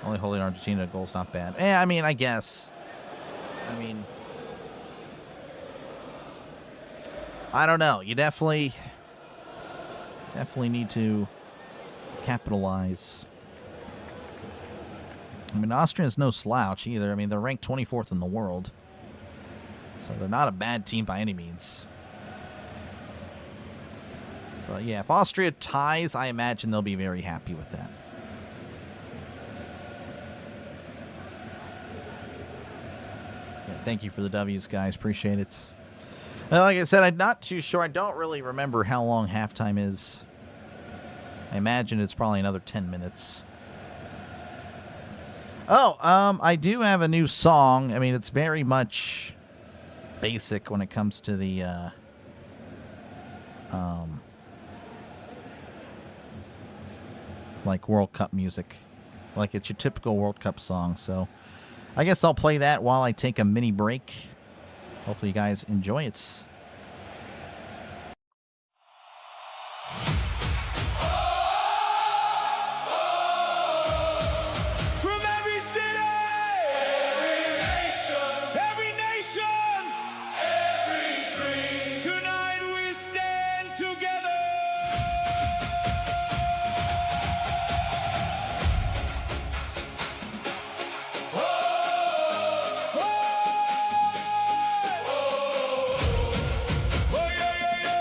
Only holding Argentina goal's not bad. I mean, I guess. I don't know. You definitely need to capitalize. I mean, Austria's no slouch either. I mean, they're ranked 24th in the world. So they're not a bad team by any means. But yeah, if Austria ties, I imagine they'll be very happy with that. Yeah, thank you for the W's, guys. Appreciate it. Like I said, I'm not too sure. I don't really remember how long halftime is. I imagine it's probably another 10 minutes. Oh, I do have a new song. I mean, it's very much basic when it comes to the like World Cup music. Like it's your typical World Cup song. So I guess I'll play that while I take a mini break. Hopefully you guys enjoy it. From every city, every nation, every dream. Tonight we stand together. Oh, yeah, yeah, yeah.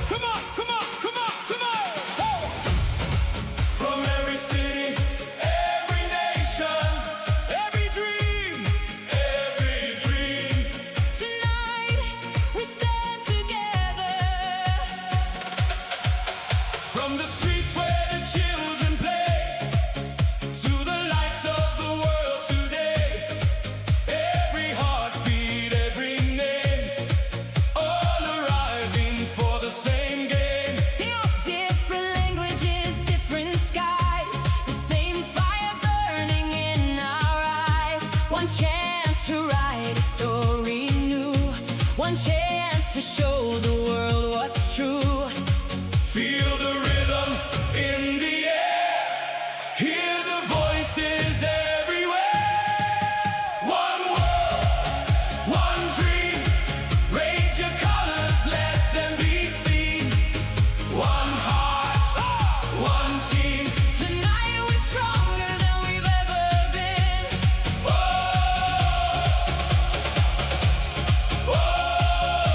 Come on, come on, come on, come on. From every city, every nation, every dream, every dream. Tonight we stand together. From the streets where the children play to the lights of the world today, every heartbeat, every name, all arriving for the same game. Different languages, different skies, the same fire burning in our eyes. One chance to write a story new, one chance to show the world what's true. Feel the rhythm in the air, hear the voices everywhere. One world, one dream, raise your colors, let them be seen. One heart, one team. Tonight we're stronger than we've ever been. Oh, oh,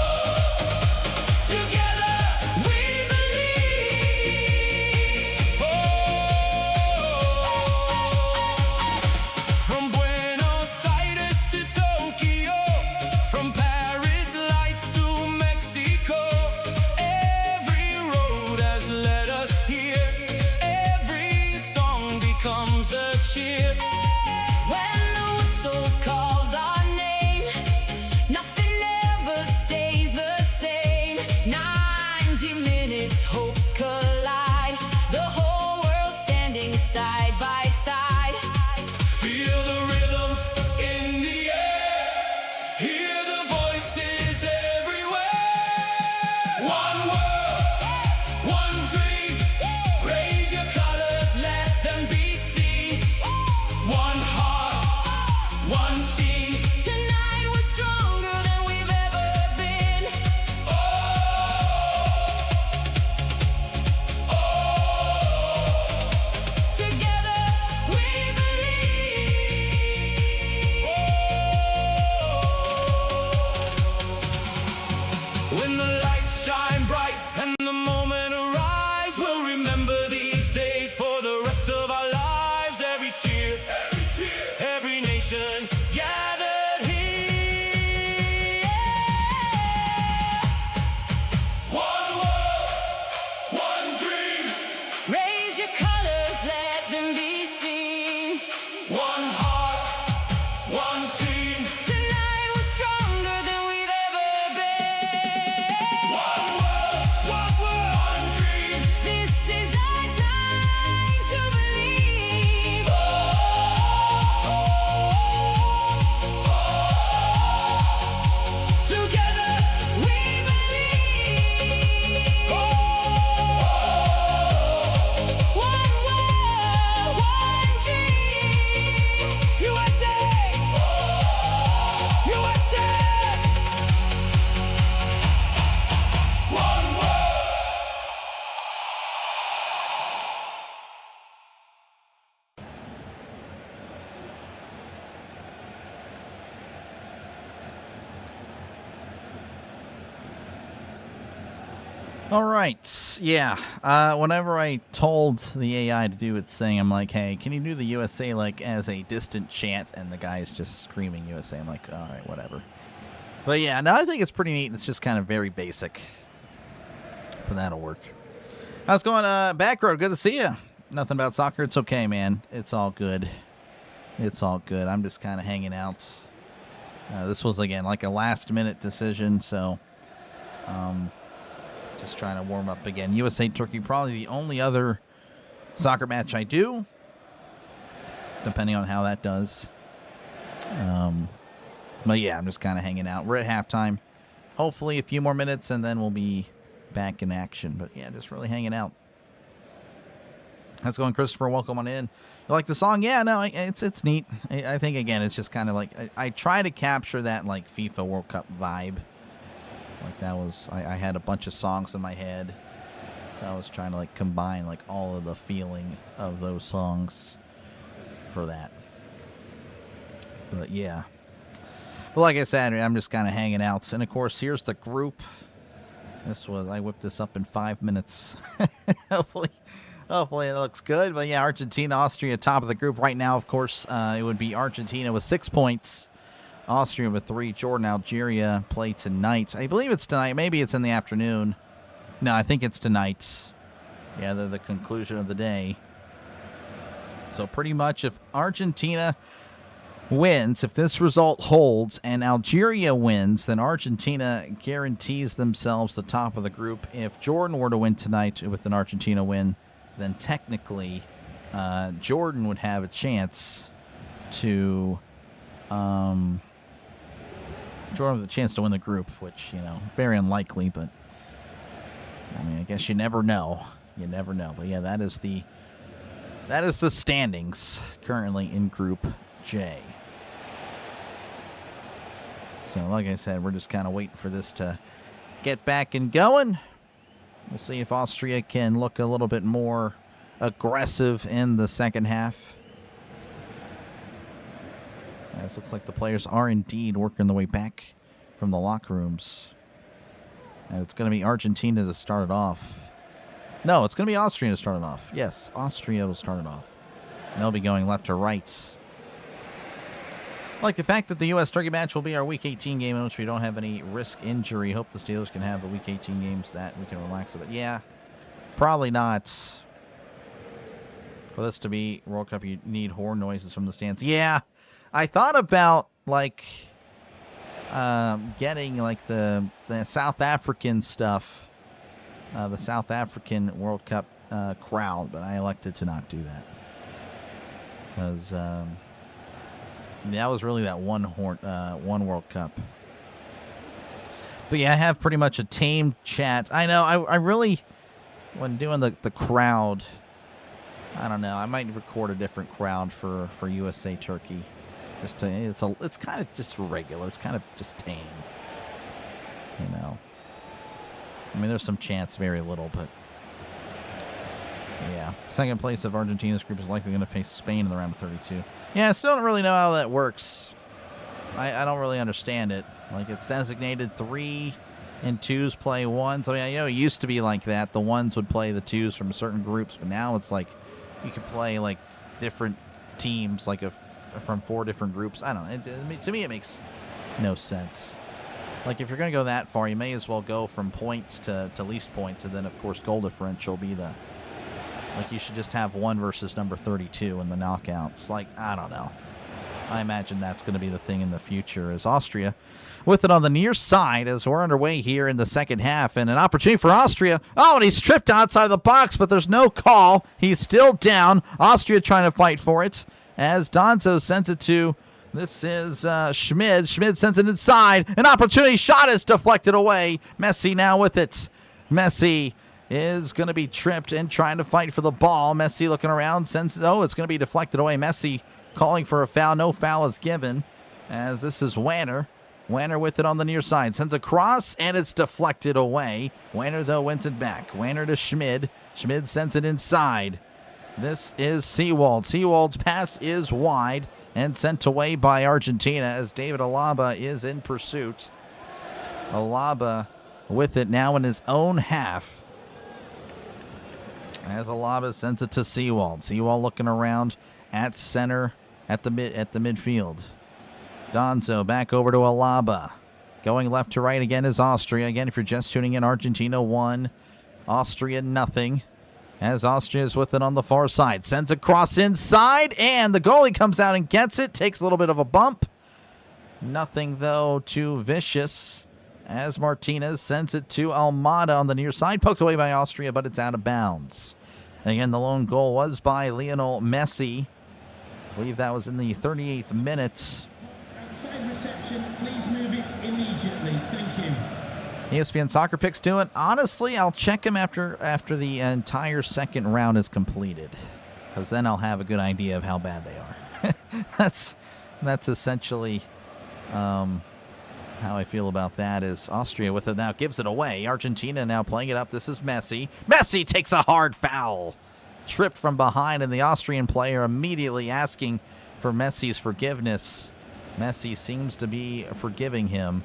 All right. Yeah. Whenever I told the AI to do its thing, I'm like, hey, can you do the USA like as a distant chant? And the guy's just screaming USA. I'm like, all right, whatever. But yeah, no, I think it's pretty neat. It's just kind of very basic. But that'll work. How's it going, Backroad? Good to see you. Nothing about soccer. It's okay, man. It's all good. It's all good. I'm just kind of hanging out. This was, again, like a last-minute decision, so just trying to warm up again. USA-Turkey, probably the only other soccer match I do, depending on how that does. But yeah, I'm just kind of hanging out. We're at halftime. Hopefully a few more minutes, and then we'll be back in action. But yeah, just really hanging out. How's it going, Christopher? Welcome on in. You like the song? Yeah, no, it's neat. I think, again, it's just kind of like, I try to capture that, like, FIFA World Cup vibe. Like, that was, I had a bunch of songs in my head. So I was trying to, like, combine, like, all of the feeling of those songs for that. But, yeah. But like I said, I'm just kind of hanging out. And, of course, here's the group. I whipped this up in 5 minutes. Hopefully it looks good. But, yeah, Argentina, Austria, top of the group. Right now, of course, it would be Argentina with 6 points. Austria with 3. Jordan, Algeria play tonight. I believe it's tonight. Maybe it's in the afternoon. No, I think it's tonight. Yeah, they're the conclusion of the day. So pretty much if Argentina wins, if this result holds, and Algeria wins, then Argentina guarantees themselves the top of the group. If Jordan were to win tonight with an Argentina win, then technically Jordan would have a chance to Jordan with a chance to win the group, which, you know, very unlikely, but I mean, I guess you never know. You never know. But yeah, that is the standings currently in Group J. So, like I said, we're just kind of waiting for this to get back and going. We'll see if Austria can look a little bit more aggressive in the second half. This looks like the players are indeed working their way back from the locker rooms. And it's going to be Argentina to start it off. No, it's going to be Austria to start it off. Yes, Austria will start it off. And they'll be going left to right. I like the fact that the U.S.-Turkey match will be our Week 18 game in which we don't have any risk injury. Hope the Steelers can have the Week 18 games that we can relax a bit. Yeah, probably not. For this to be World Cup, you need horn noises from the stands. Yeah, I thought about, like, getting, like, the South African stuff, the South African World Cup crowd, but I elected to not do that. Because that was really that one World Cup. But, yeah, I have pretty much a tame chat. I know, I really, when doing the crowd, I don't know, I might record a different crowd for USA Turkey. Just to, it's kind of just regular. It's kind of just tame. You know. I mean, there's some chance, very little, but yeah. Second place of Argentina's group is likely going to face Spain in the round of 32. Yeah, I still don't really know how that works. I don't really understand it. Like, it's designated 3 and 2s play 1s. I mean, you know, it used to be like that. The 1s would play the 2s from certain groups, but now it's like you could play like different teams, like from 4 different groups. I don't know. To me, it makes no sense. Like, if you're going to go that far, you may as well go from points to least points, and then, of course, goal differential be the... Like, you should just have 1 versus number 32 in the knockouts. Like, I don't know. I imagine that's going to be the thing in the future, as Austria with it on the near side as we're underway here in the second half. And an opportunity for Austria. Oh, and he's tripped outside the box, but there's no call. He's still down. Austria trying to fight for it as Donzo sends it to... This is Schmid. Schmid sends it inside. An opportunity shot is deflected away. Messi now with it. Messi is going to be tripped and trying to fight for the ball. Messi looking around. Sends, oh, it's going to be deflected away. Messi calling for a foul. No foul is given as this is Wanner. Wanner with it on the near side. Sends a cross, and it's deflected away. Wanner, though, wins it back. Wanner to Schmid. Schmid sends it inside. This is Seawald. Seawald's pass is wide and sent away by Argentina as David Alaba is in pursuit. Alaba with it now in his own half. As Alaba sends it to Seawald. Seawald looking around at center at the midfield. Donzo back over to Alaba. Going left to right again is Austria. Again, if you're just tuning in, Argentina 1, Austria nothing. As Austria is with it on the far side. Sends a cross inside, and the goalie comes out and gets it. Takes a little bit of a bump. Nothing, though, too vicious. As Martinez sends it to Almada on the near side. Poked away by Austria, but it's out of bounds. Again, the lone goal was by Lionel Messi. I believe that was in the 38th minute. Outside reception, please move it immediately. Thank you. ESPN Soccer Picks doing. Honestly, I'll check him after the entire second round is completed, because then I'll have a good idea of how bad they are. that's essentially how I feel about that. Is Austria with it now, gives it away. Argentina now playing it up. This is Messi. Messi takes a hard foul. Tripped from behind, and the Austrian player immediately asking for Messi's forgiveness. Messi seems to be forgiving him.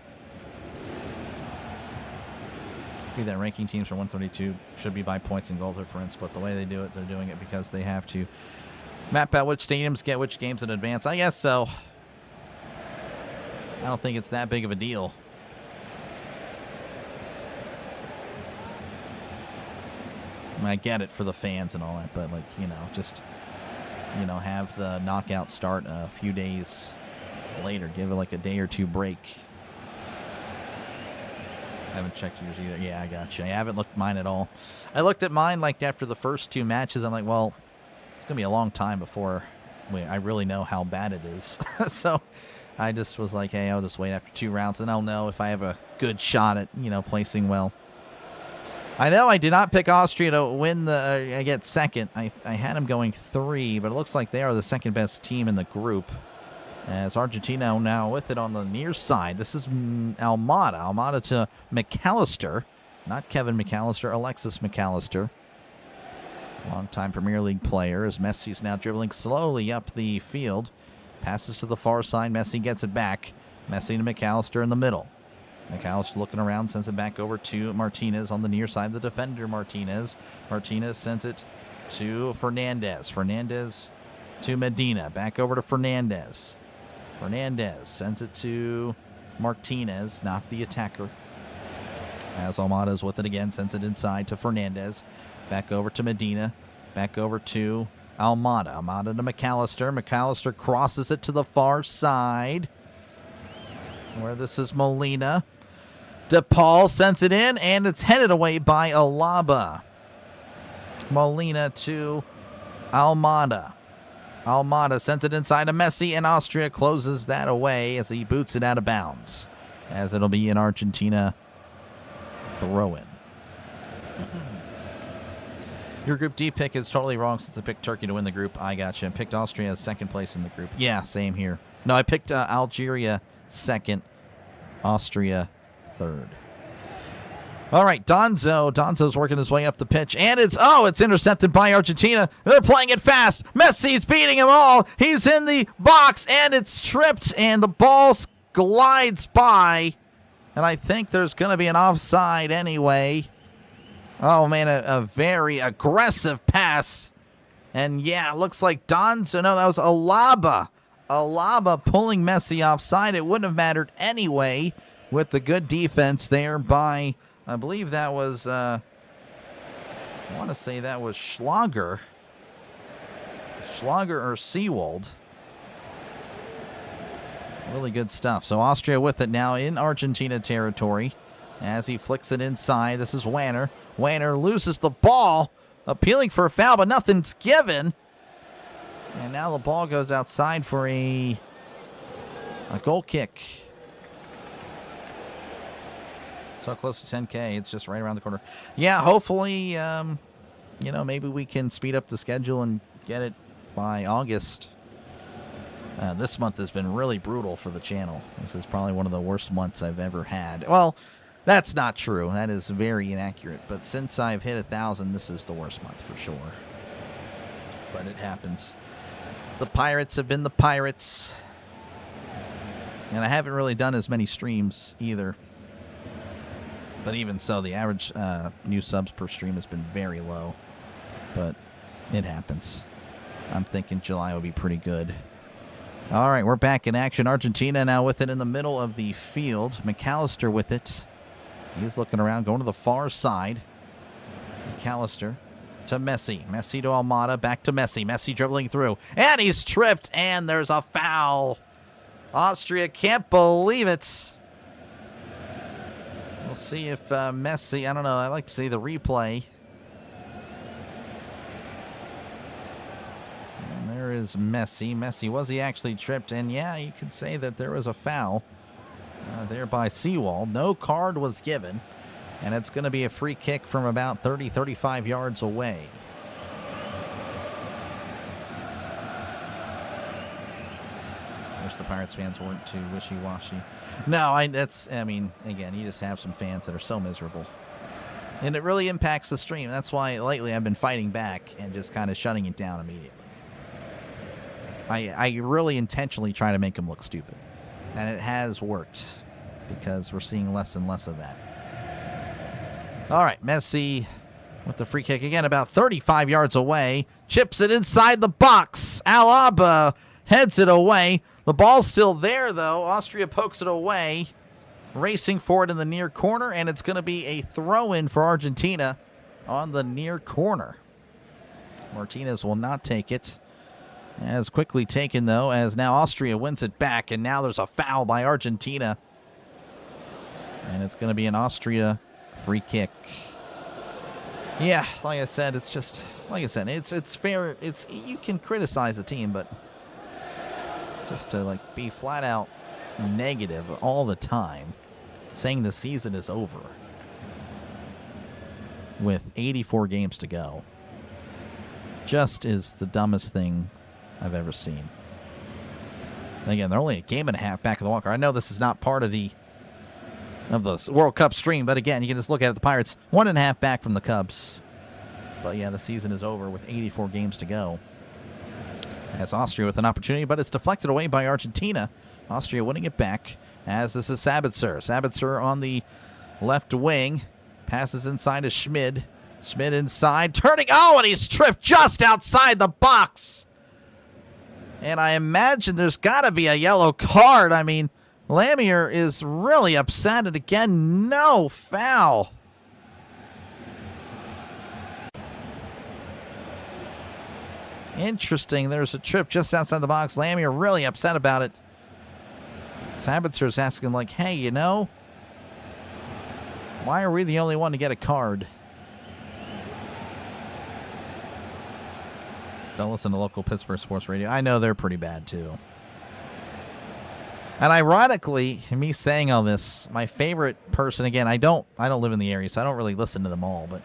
That ranking teams from 132 should be by points and goal difference, but the way they do it, they're doing it because they have to map out which stadiums get which games in advance. I guess so. I don't think it's that big of a deal. I get it for the fans and all that, but just have the knockout start a few days later. Give it like a day or two break. I haven't checked yours either. Yeah, I got you. I haven't looked mine at all. I looked at mine like after the first two matches. I'm like, well, it's going to be a long time before I really know how bad it is. So I just was like, hey, I'll just wait after 2 rounds, and I'll know if I have a good shot at, placing well. I know I did not pick Austria to win I get second. I had them going 3, but it looks like they are the second best team in the group. As Argentina now with it on the near side. This is Almada. Almada to McAllister. Not Kevin McAllister, Alexis McAllister. Longtime Premier League player, as Messi's now dribbling slowly up the field. Passes to the far side. Messi gets it back. Messi to McAllister in the middle. McAllister looking around, sends it back over to Martinez on the near side. The defender, Martinez. Martinez sends it to Fernandez. Fernandez to Medina. Back over to Fernandez. Fernandez sends it to Martinez, not the attacker. As Almada's with it again, sends it inside to Fernandez. Back over to Medina. Back over to Almada. Almada to McAllister. McAllister crosses it to the far side, where this is Molina. DePaul sends it in, and it's headed away by Alaba. Molina to Almada. Almada sends it inside to Messi, and Austria closes that away as he boots it out of bounds, as it'll be an Argentina throw-in. Your Group D pick is totally wrong since I picked Turkey to win the group. I gotcha. Picked Austria as second place in the group. Yeah, same here. No, I picked Algeria second, Austria third. All right, Donzo's working his way up the pitch, and it's intercepted by Argentina. They're playing it fast. Messi's beating them all. He's in the box, and it's tripped, and the ball glides by, and I think there's going to be an offside anyway. Oh, man, a very aggressive pass, and yeah, it looks like Donzo. No, that was Alaba. Alaba pulling Messi offside. It wouldn't have mattered anyway with the good defense there by, I believe that was, I want to say that was Schlager. Schlager or Seawald. Really good stuff. So Austria with it now in Argentina territory as he flicks it inside. This is Wanner. Wanner loses the ball, appealing for a foul, but nothing's given. And now the ball goes outside for a goal kick. So close to 10K. It's just right around the corner. Yeah, hopefully, maybe we can speed up the schedule and get it by August. This month has been really brutal for the channel. This is probably one of the worst months I've ever had. Well, that's not true. That is very inaccurate. But since I've hit 1,000, this is the worst month for sure. But it happens. The Pirates have been the Pirates. And I haven't really done as many streams either. But even so, the average new subs per stream has been very low. But it happens. I'm thinking July will be pretty good. All right, we're back in action. Argentina now with it in the middle of the field. McAllister with it. He's looking around, going to the far side. McAllister to Messi. Messi to Almada. Back to Messi. Messi dribbling through. And he's tripped. And there's a foul. Austria can't believe it. We'll see if Messi... I don't know. I like to see the replay. And there is Messi. Messi, was he actually tripped? And yeah, you could say that there was a foul there by Seawall. No card was given. And it's going to be a free kick from about 30, 35 yards away. I wish the Pirates fans weren't too wishy-washy. No, I mean, again, you just have some fans that are so miserable. And it really impacts the stream. That's why lately I've been fighting back and just kind of shutting it down immediately. I really intentionally try to make them look stupid. And it has worked because we're seeing less and less of that. All right, Messi with the free kick again, about 35 yards away. Chips it inside the box. Alaba heads it away. The ball's still there, though. Austria pokes it away. Racing for it in the near corner, and it's going to be a throw-in for Argentina on the near corner. Martinez will not take it. As quickly taken, though, as now Austria wins it back, and now there's a foul by Argentina. And it's going to be an Austria free kick. Yeah, like I said, it's just, like I said, it's fair. You can criticize the team, but just to like be flat out negative all the time, saying the season is over with 84 games to go, just is the dumbest thing I've ever seen. Again, they're only a game and a half back of the Walker. I know this is not part of the World Cup stream, but again, you can just look at it. The Pirates 1.5 back from the Cubs. But yeah, the season is over with 84 games to go. As Austria with an opportunity, but it's deflected away by Argentina. Austria winning it back, as this is Sabitzer. Sabitzer on the left wing. Passes inside to Schmid. Schmid inside, turning. Oh, and he's tripped just outside the box. And I imagine there's got to be a yellow card. I mean, Lamier is really upset. And again, no foul. Interesting. There's a trip just outside the box. Lamier really upset about it. Sabitzer's asking, like, hey, you know, why are we the only one to get a card? Don't listen to local Pittsburgh sports radio. I know they're pretty bad, too. And ironically, me saying all this, my favorite person, again, I don't live in the area, so I don't really listen to them all, but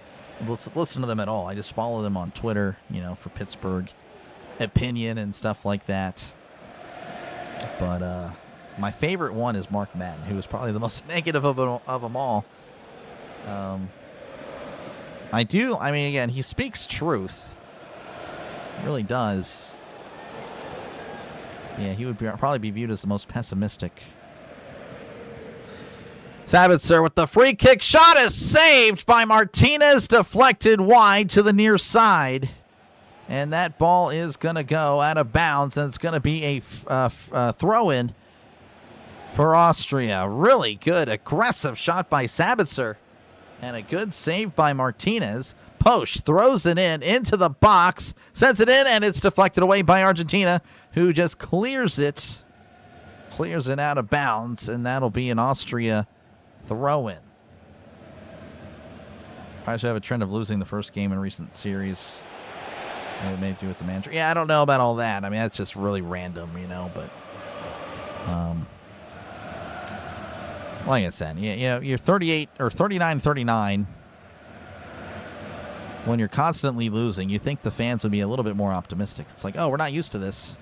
listen to them at all. I just follow them on Twitter, you know, for Pittsburgh opinion and stuff like that. But my favorite one is Mark Madden, who is probably the most negative of them all. I mean, again, he speaks truth. He really does. Yeah, he would probably be viewed as the most pessimistic. Sabitzer with the free kick. Shot is saved by Martinez. Deflected wide to the near side. And that ball is going to go out of bounds. And it's going to be a throw-in for Austria. Really good, aggressive shot by Sabitzer. And a good save by Martinez. Posch throws it into the box, sends it in, and it's deflected away by Argentina, who just clears it out of bounds, and that'll be an Austria throw-in. Pirates have a trend of losing the first game in recent series. It may do with the manager. Yeah, I don't know about all that. I mean, that's just really random, you know, but like I said, you know, you're 38 or 39-39. When you're constantly losing, you think the fans would be a little bit more optimistic. It's like, oh, we're not used to this.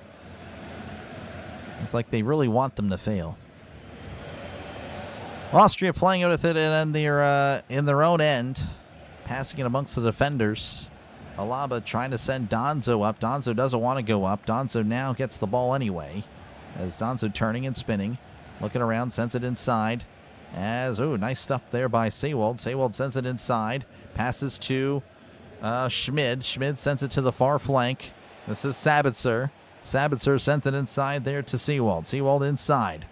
It's like they really want them to fail. Austria playing with it in their own end, passing it amongst the defenders. Alaba trying to send Donzo up. Donzo doesn't want to go up. Donzo now gets the ball anyway, as Donzo turning and spinning, looking around, sends it inside. Nice stuff there by Seewald. Seewald sends it inside. Passes to Schmid. Schmid sends it to the far flank. This is Sabitzer. Sabitzer sends it inside there to Seewald. Seewald inside.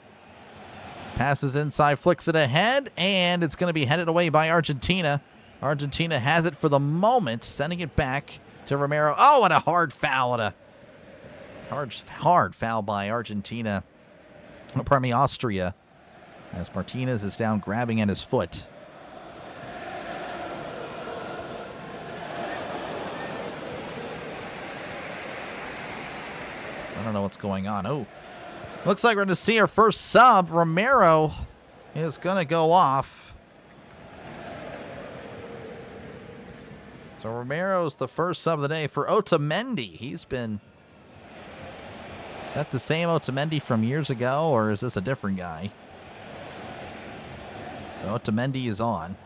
Passes inside, flicks it ahead, and it's going to be headed away by Argentina. Argentina has it for the moment, sending it back to Romero. Oh, and a hard foul. And a hard foul by Argentina. Pardon me, Austria. As Martinez is down grabbing at his foot. I don't know what's going on. Oh, looks like we're going to see our first sub. Romero is going to go off. So Romero's the first sub of the day for Otamendi. He's been... Is that the same Otamendi from years ago, or is this a different guy? So Otamendi is on.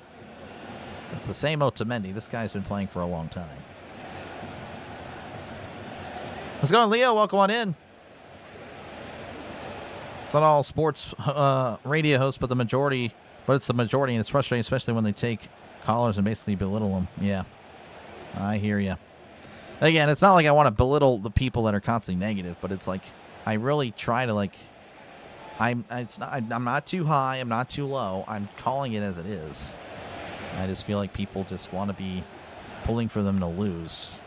It's the same Otamendi. This guy's been playing for a long time. Let's go, Leo. Welcome on in. It's not all sports radio hosts, but it's the majority, and it's frustrating, especially when they take callers and basically belittle them. Yeah, I hear you. Again, it's not like I want to belittle the people that are constantly negative, but it's like I really try to I'm not too high, I'm not too low. I'm calling it as it is. I just feel like people just want to be pulling for them to lose.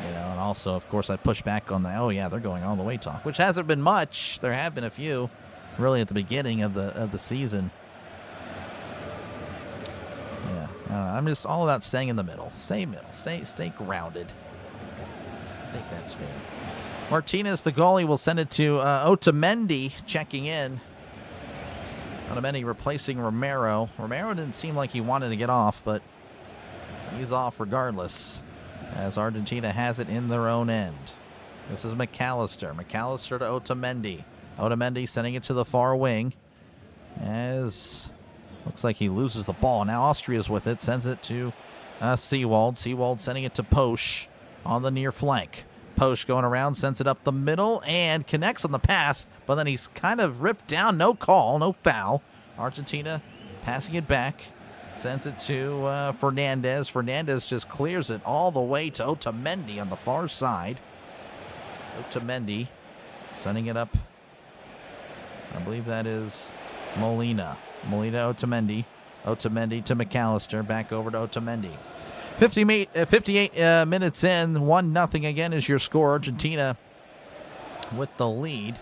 And also, of course, I push back on the, oh yeah, they're going all the way talk, which hasn't been much. There have been a few, really, at the beginning of the season. Yeah, I'm just all about staying in the middle. Stay middle. Stay grounded. I think that's fair. Martinez, the goalie, will send it to Otamendi, checking in. Otamendi replacing Romero. Romero didn't seem like he wanted to get off, but he's off regardless, as Argentina has it in their own end. This is McAllister. McAllister to Otamendi. Otamendi sending it to the far wing, as looks like he loses the ball. Now Austria's with it. Sends it to Seewald. Seewald sending it to Posch on the near flank. Posch going around, sends it up the middle, and connects on the pass, but then he's kind of ripped down. No call, no foul. Argentina passing it back. Sends it to Fernandez. Fernandez just clears it all the way to Otamendi on the far side. Otamendi sending it up. I believe that is Molina. Molina, Otamendi. Otamendi to McAllister. Back over to Otamendi. 58 minutes in. 1-0 again is your score. Argentina with the lead,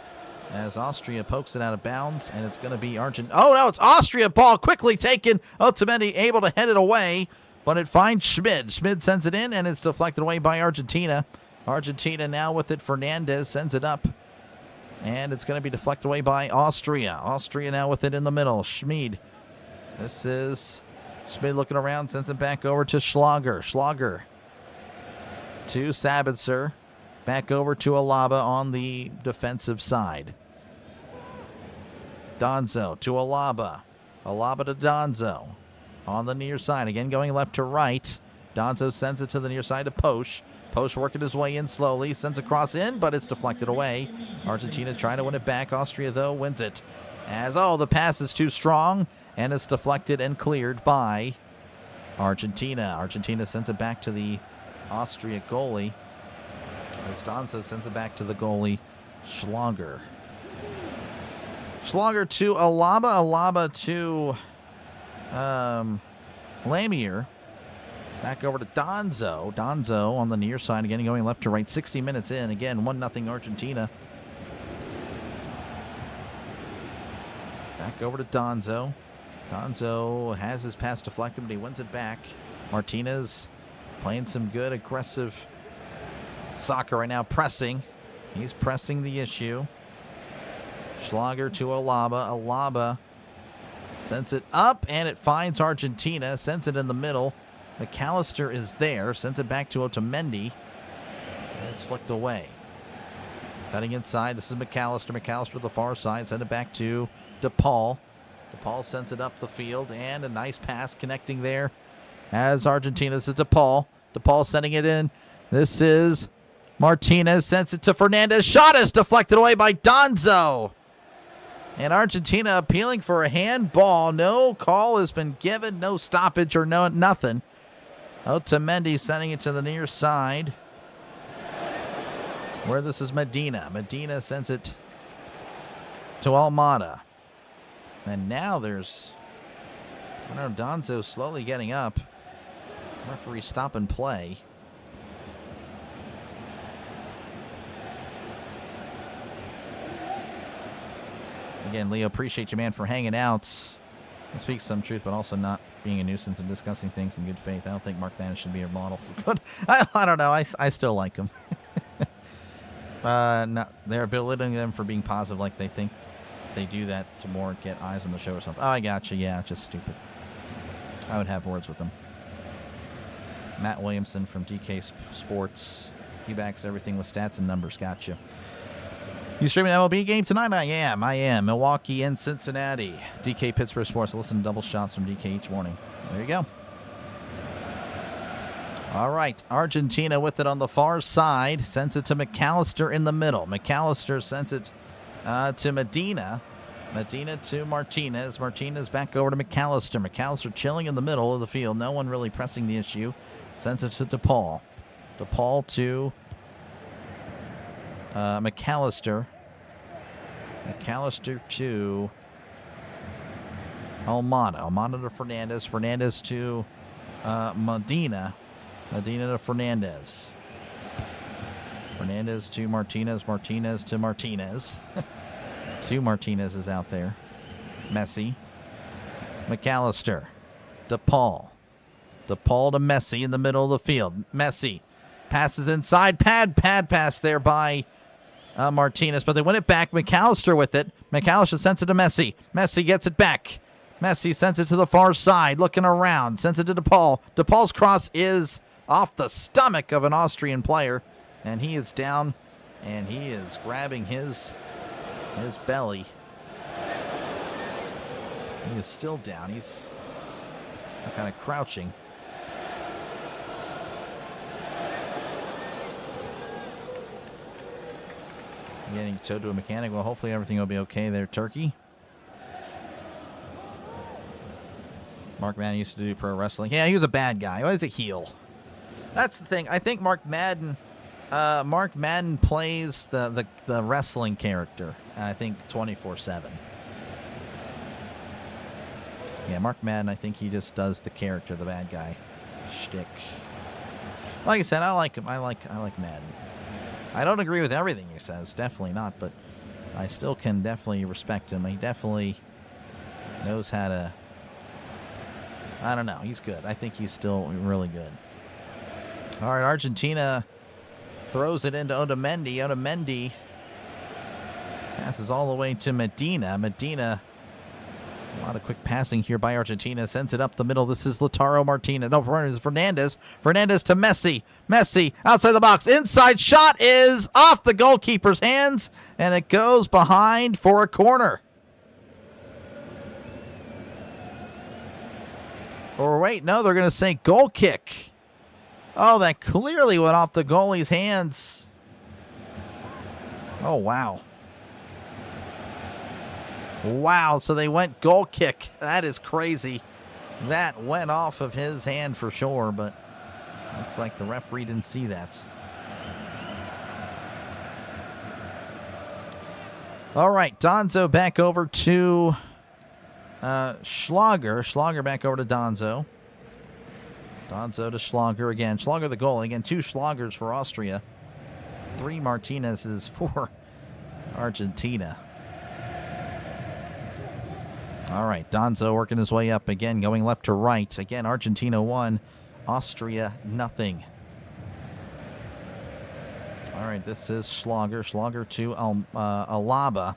as Austria pokes it out of bounds, and it's going to be Argentina. Oh, no, it's Austria ball quickly taken. Otamendi able to head it away, but it finds Schmid. Schmid sends it in, and it's deflected away by Argentina. Argentina now with it. Fernandez sends it up, and it's going to be deflected away by Austria. Austria now with it in the middle. Schmid. This is Schmid looking around, sends it back over to Schlager. Schlager to Sabitzer. Back over to Alaba on the defensive side. Donzo to Alaba. Alaba to Donzo on the near side. Again, going left to right. Donzo sends it to the near side to Posch. Posch working his way in slowly. Sends a cross in, but it's deflected away. Argentina trying to win it back. Austria, though, wins it. The pass is too strong, and it's deflected and cleared by Argentina. Argentina sends it back to the Austria goalie. Donzo sends it back to the goalie, Schlager. Schlager to Alaba. Alaba to Lamier. Back over to Donzo. Donzo on the near side again, going left to right. 60 minutes in. Again, 1-0 Argentina. Back over to Donzo. Donzo has his pass deflected, but he wins it back. Martinez playing some good aggressive soccer right now, pressing. He's pressing the issue. Schlager to Alaba. Alaba sends it up, and it finds Argentina. Sends it in the middle. McAllister is there. Sends it back to Otamendi. And it's flicked away. Cutting inside. This is McAllister. McAllister to the far side. Send it back to DePaul. DePaul sends it up the field, and a nice pass connecting there as Argentina. This is DePaul. DePaul sending it in. This is Martinez. Sends it to Fernandez. Shot is deflected away by Donzo. And Argentina appealing for a handball. No call has been given. No stoppage or nothing. Otamendi sending it to the near side. Where this is Medina. Medina sends it to Almada. And now there's... I don't know, Donzo slowly getting up. Referee stop and play. Again, Leo, appreciate you, man, for hanging out. It speaks some truth, but also not being a nuisance and discussing things in good faith. I don't think Mark Bannon should be a model for good. I don't know. I still like him. They're belittling them for being positive, like they think they do that to more get eyes on the show or something. Oh, I gotcha. Yeah, just stupid. I would have words with them. Matt Williamson from DK Sports. He backs everything with stats and numbers. Gotcha. You streaming an MLB game tonight? I am. Milwaukee and Cincinnati. DK Pittsburgh Sports. Listen to double shots from DK each morning. There you go. All right. Argentina with it on the far side. Sends it to McAllister in the middle. McAllister sends it to Medina. Medina to Martinez. Martinez back over to McAllister. McAllister chilling in the middle of the field. No one really pressing the issue. Sends it to DePaul. DePaul to McAllister. McAllister to Almada. Almada to Fernandez. Fernandez to Medina. Medina to Fernandez. Fernandez to Martinez. Martinez to Martinez. Two Martinez's out there. Messi. McAllister. DePaul. DePaul to Messi in the middle of the field. Messi passes inside. Pad pass there by Martinez, but they win it back. McAllister with it. McAllister sends it to Messi. Messi gets it back. Messi sends it to the far side, looking around. Sends it to DePaul. DePaul's cross is off the stomach of an Austrian player, and he is down, and he is grabbing his belly. He is still down. He's kind of crouching. Getting towed to a mechanic. Well, hopefully everything will be okay there, Turkey. Mark Madden used to do pro wrestling. Yeah, he was a bad guy. He was a heel. That's the thing. I think Mark Madden plays the wrestling character. I think 24/7. Yeah, Mark Madden. I think he just does the character, the bad guy shtick. Like I said, I like him. I like Madden. I don't agree with everything he says, definitely not, but I still can definitely respect him. He definitely knows how to, I don't know, he's good. I think he's still really good. All right, Argentina throws it into Otamendi. Otamendi passes all the way to Medina. Medina, a lot of quick passing here by Argentina. Sends it up the middle. This is Lautaro Martinez. No, Fernandez. Fernandez to Messi. Messi outside the box. Inside shot is off the goalkeeper's hands, and it goes behind for a corner. Or wait, no, they're going to say goal kick. Oh, that clearly went off the goalie's hands. Oh, wow. Wow, so they went goal kick. That is crazy. That went off of his hand for sure, but looks like the referee didn't see that. All right, Donzo back over to Schlager. Schlager back over to Donzo. Donzo to Schlager again. Schlager the goal. Again, 2 Schlagers for Austria. 3 Martinez's for Argentina. All right, Donzo working his way up again, going left to right. Again, Argentina 1, Austria nothing. All right, this is Schlager. Schlager to Alaba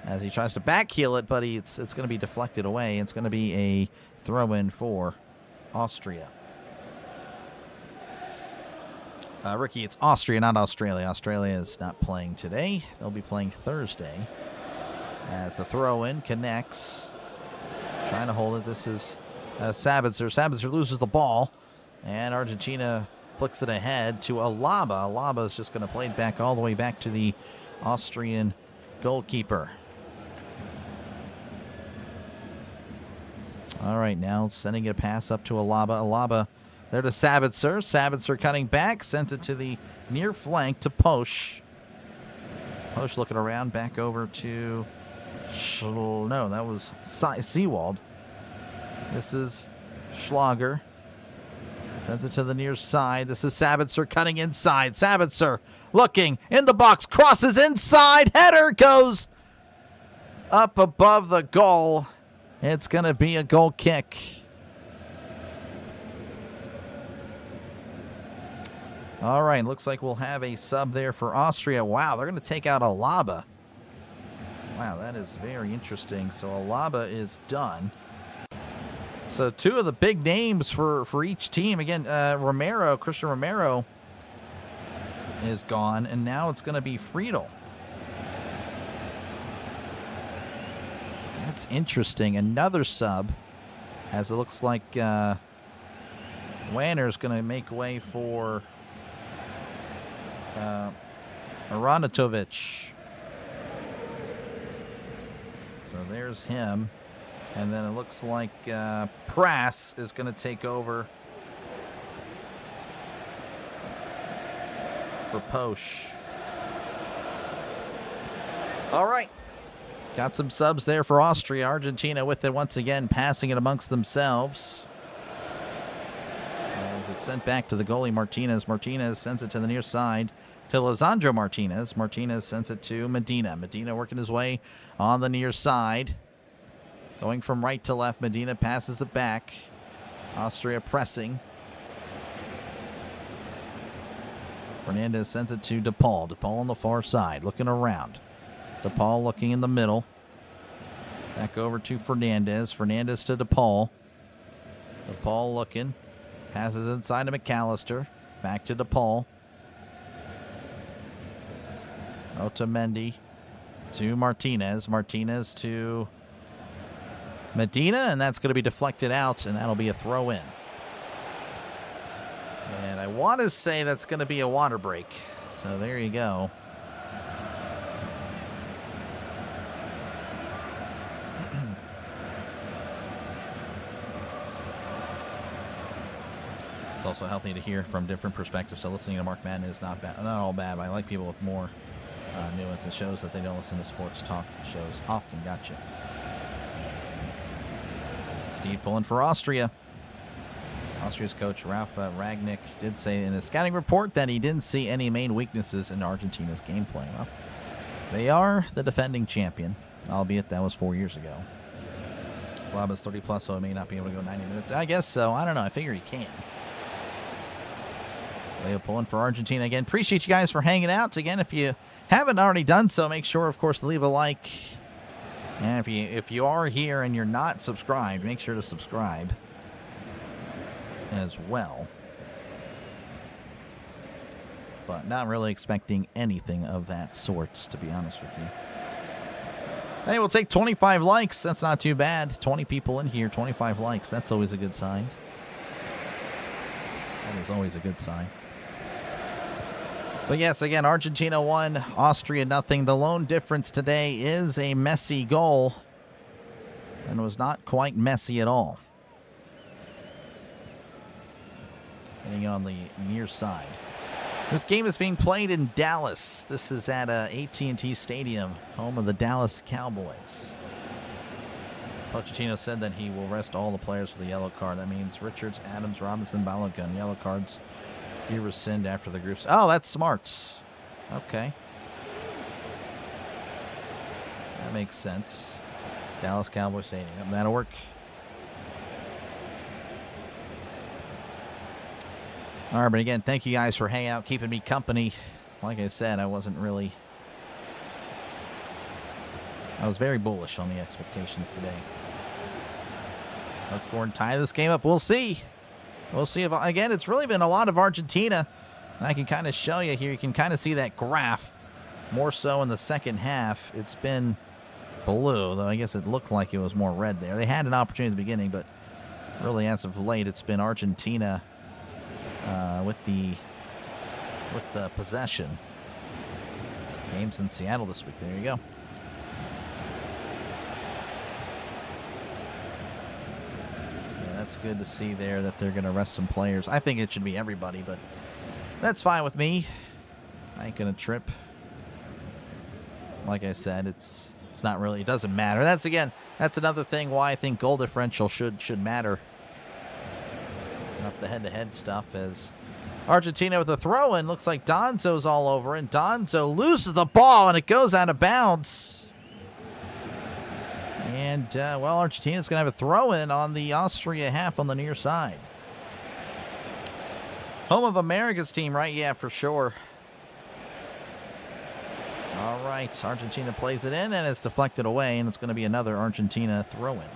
as he tries to backheel it, but it's going to be deflected away. It's going to be a throw-in for Austria. Ricky, it's Austria, not Australia. Australia is not playing today. They'll be playing Thursday. As the throw-in connects. Trying to hold it. This is Sabitzer. Sabitzer loses the ball, and Argentina flicks it ahead to Alaba. Alaba is just going to play it back all the way back to the Austrian goalkeeper. All right, now sending a pass up to Alaba. Alaba there to Sabitzer. Sabitzer cutting back, sends it to the near flank to Posch. Posch looking around, back over to... No, that was Seawald. This is Schlager. Sends it to the near side. This is Sabitzer cutting inside. Sabitzer looking in the box. Crosses inside. Header goes up above the goal. It's going to be a goal kick. All right, looks like we'll have a sub there for Austria. Wow, they're going to take out Alaba. Wow, that is very interesting. So Alaba is done. So two of the big names for each team. Again, Christian Romero is gone, and now it's going to be Friedel. That's interesting. Another sub, as it looks like Wanner's going to make way for Aronatovic. So there's him. And then it looks like Prass is going to take over for Posch. All right. Got some subs there for Austria. Argentina with it once again, passing it amongst themselves. As it's sent back to the goalie, Martinez. Martinez sends it to the near side to Lisandro Martinez. Martinez sends it to Medina. Medina working his way on the near side. Going from right to left, Medina passes it back. Austria pressing. Fernandez sends it to DePaul. DePaul on the far side, looking around. DePaul looking in the middle. Back over to Fernandez. Fernandez to DePaul. DePaul looking. Passes inside to McAllister. Back to DePaul. Otamendi to Martinez. Martinez to Medina, and that's going to be deflected out, and that'll be a throw in. And I want to say that's going to be a water break. So there you go. It's also healthy to hear from different perspectives. So listening to Mark Madden is not bad, not all bad, but I like people with more nuance. It shows that they don't listen to sports talk shows often. Gotcha. Steve pulling for Austria. Austria's coach Ralf Ragnick did say in his scouting report that he didn't see any main weaknesses in Argentina's gameplay. Well, they are the defending champion, albeit that was 4 years ago. Bob is 30 plus, so he may not be able to go 90 minutes. I guess so. I don't know. I figure he can. Leo pulling for Argentina again. Appreciate you guys for hanging out. Again, if you haven't already done so, make sure, of course, to leave a like. And if you are here and you're not subscribed, make sure to subscribe as well. But not really expecting anything of that sort, to be honest with you. Hey, we'll take 25 likes. That's not too bad. 20 people in here, 25 likes. That's always a good sign. That is always a good sign. But yes, again, Argentina 1, Austria nothing. The lone difference today is a Messi goal. And it was not quite Messi at all. Hitting it on the near side. This game is being played in Dallas. This is at AT&T Stadium, home of the Dallas Cowboys. Pochettino said that he will rest all the players with a yellow card. That means Richards, Adams, Robinson, Balogun. Yellow cards do rescind after the groups. Oh, that's smart. Okay. That makes sense. Dallas Cowboys Stadium. That'll work. All right, but again, thank you guys for hanging out, keeping me company. Like I said, I was very bullish on the expectations today. Let's go and tie this game up. We'll see. We'll see if, again, it's really been a lot of Argentina. And I can kind of show you here. You can kind of see that graph. More so in the second half. It's been blue, though I guess it looked like it was more red there. They had an opportunity at the beginning, but really as of late, it's been Argentina with the possession. Games in Seattle this week. There you go. that's good to see there that they're going to rest some players. I think it should be everybody, but that's fine with me. I ain't going to trip. Like I said, it's not really, it doesn't matter. That's another thing why I think goal differential should matter. Not the head-to-head stuff, as Argentina with a throw-in. Looks like Donzo's all over, and Donzo loses the ball, and it goes out of bounds. And, well, Argentina's going to have a throw-in on the Austria half on the near side. Home of America's team, right? Yeah, for sure. All right, Argentina plays it in, and it's deflected away, and it's going to be another Argentina throw-in.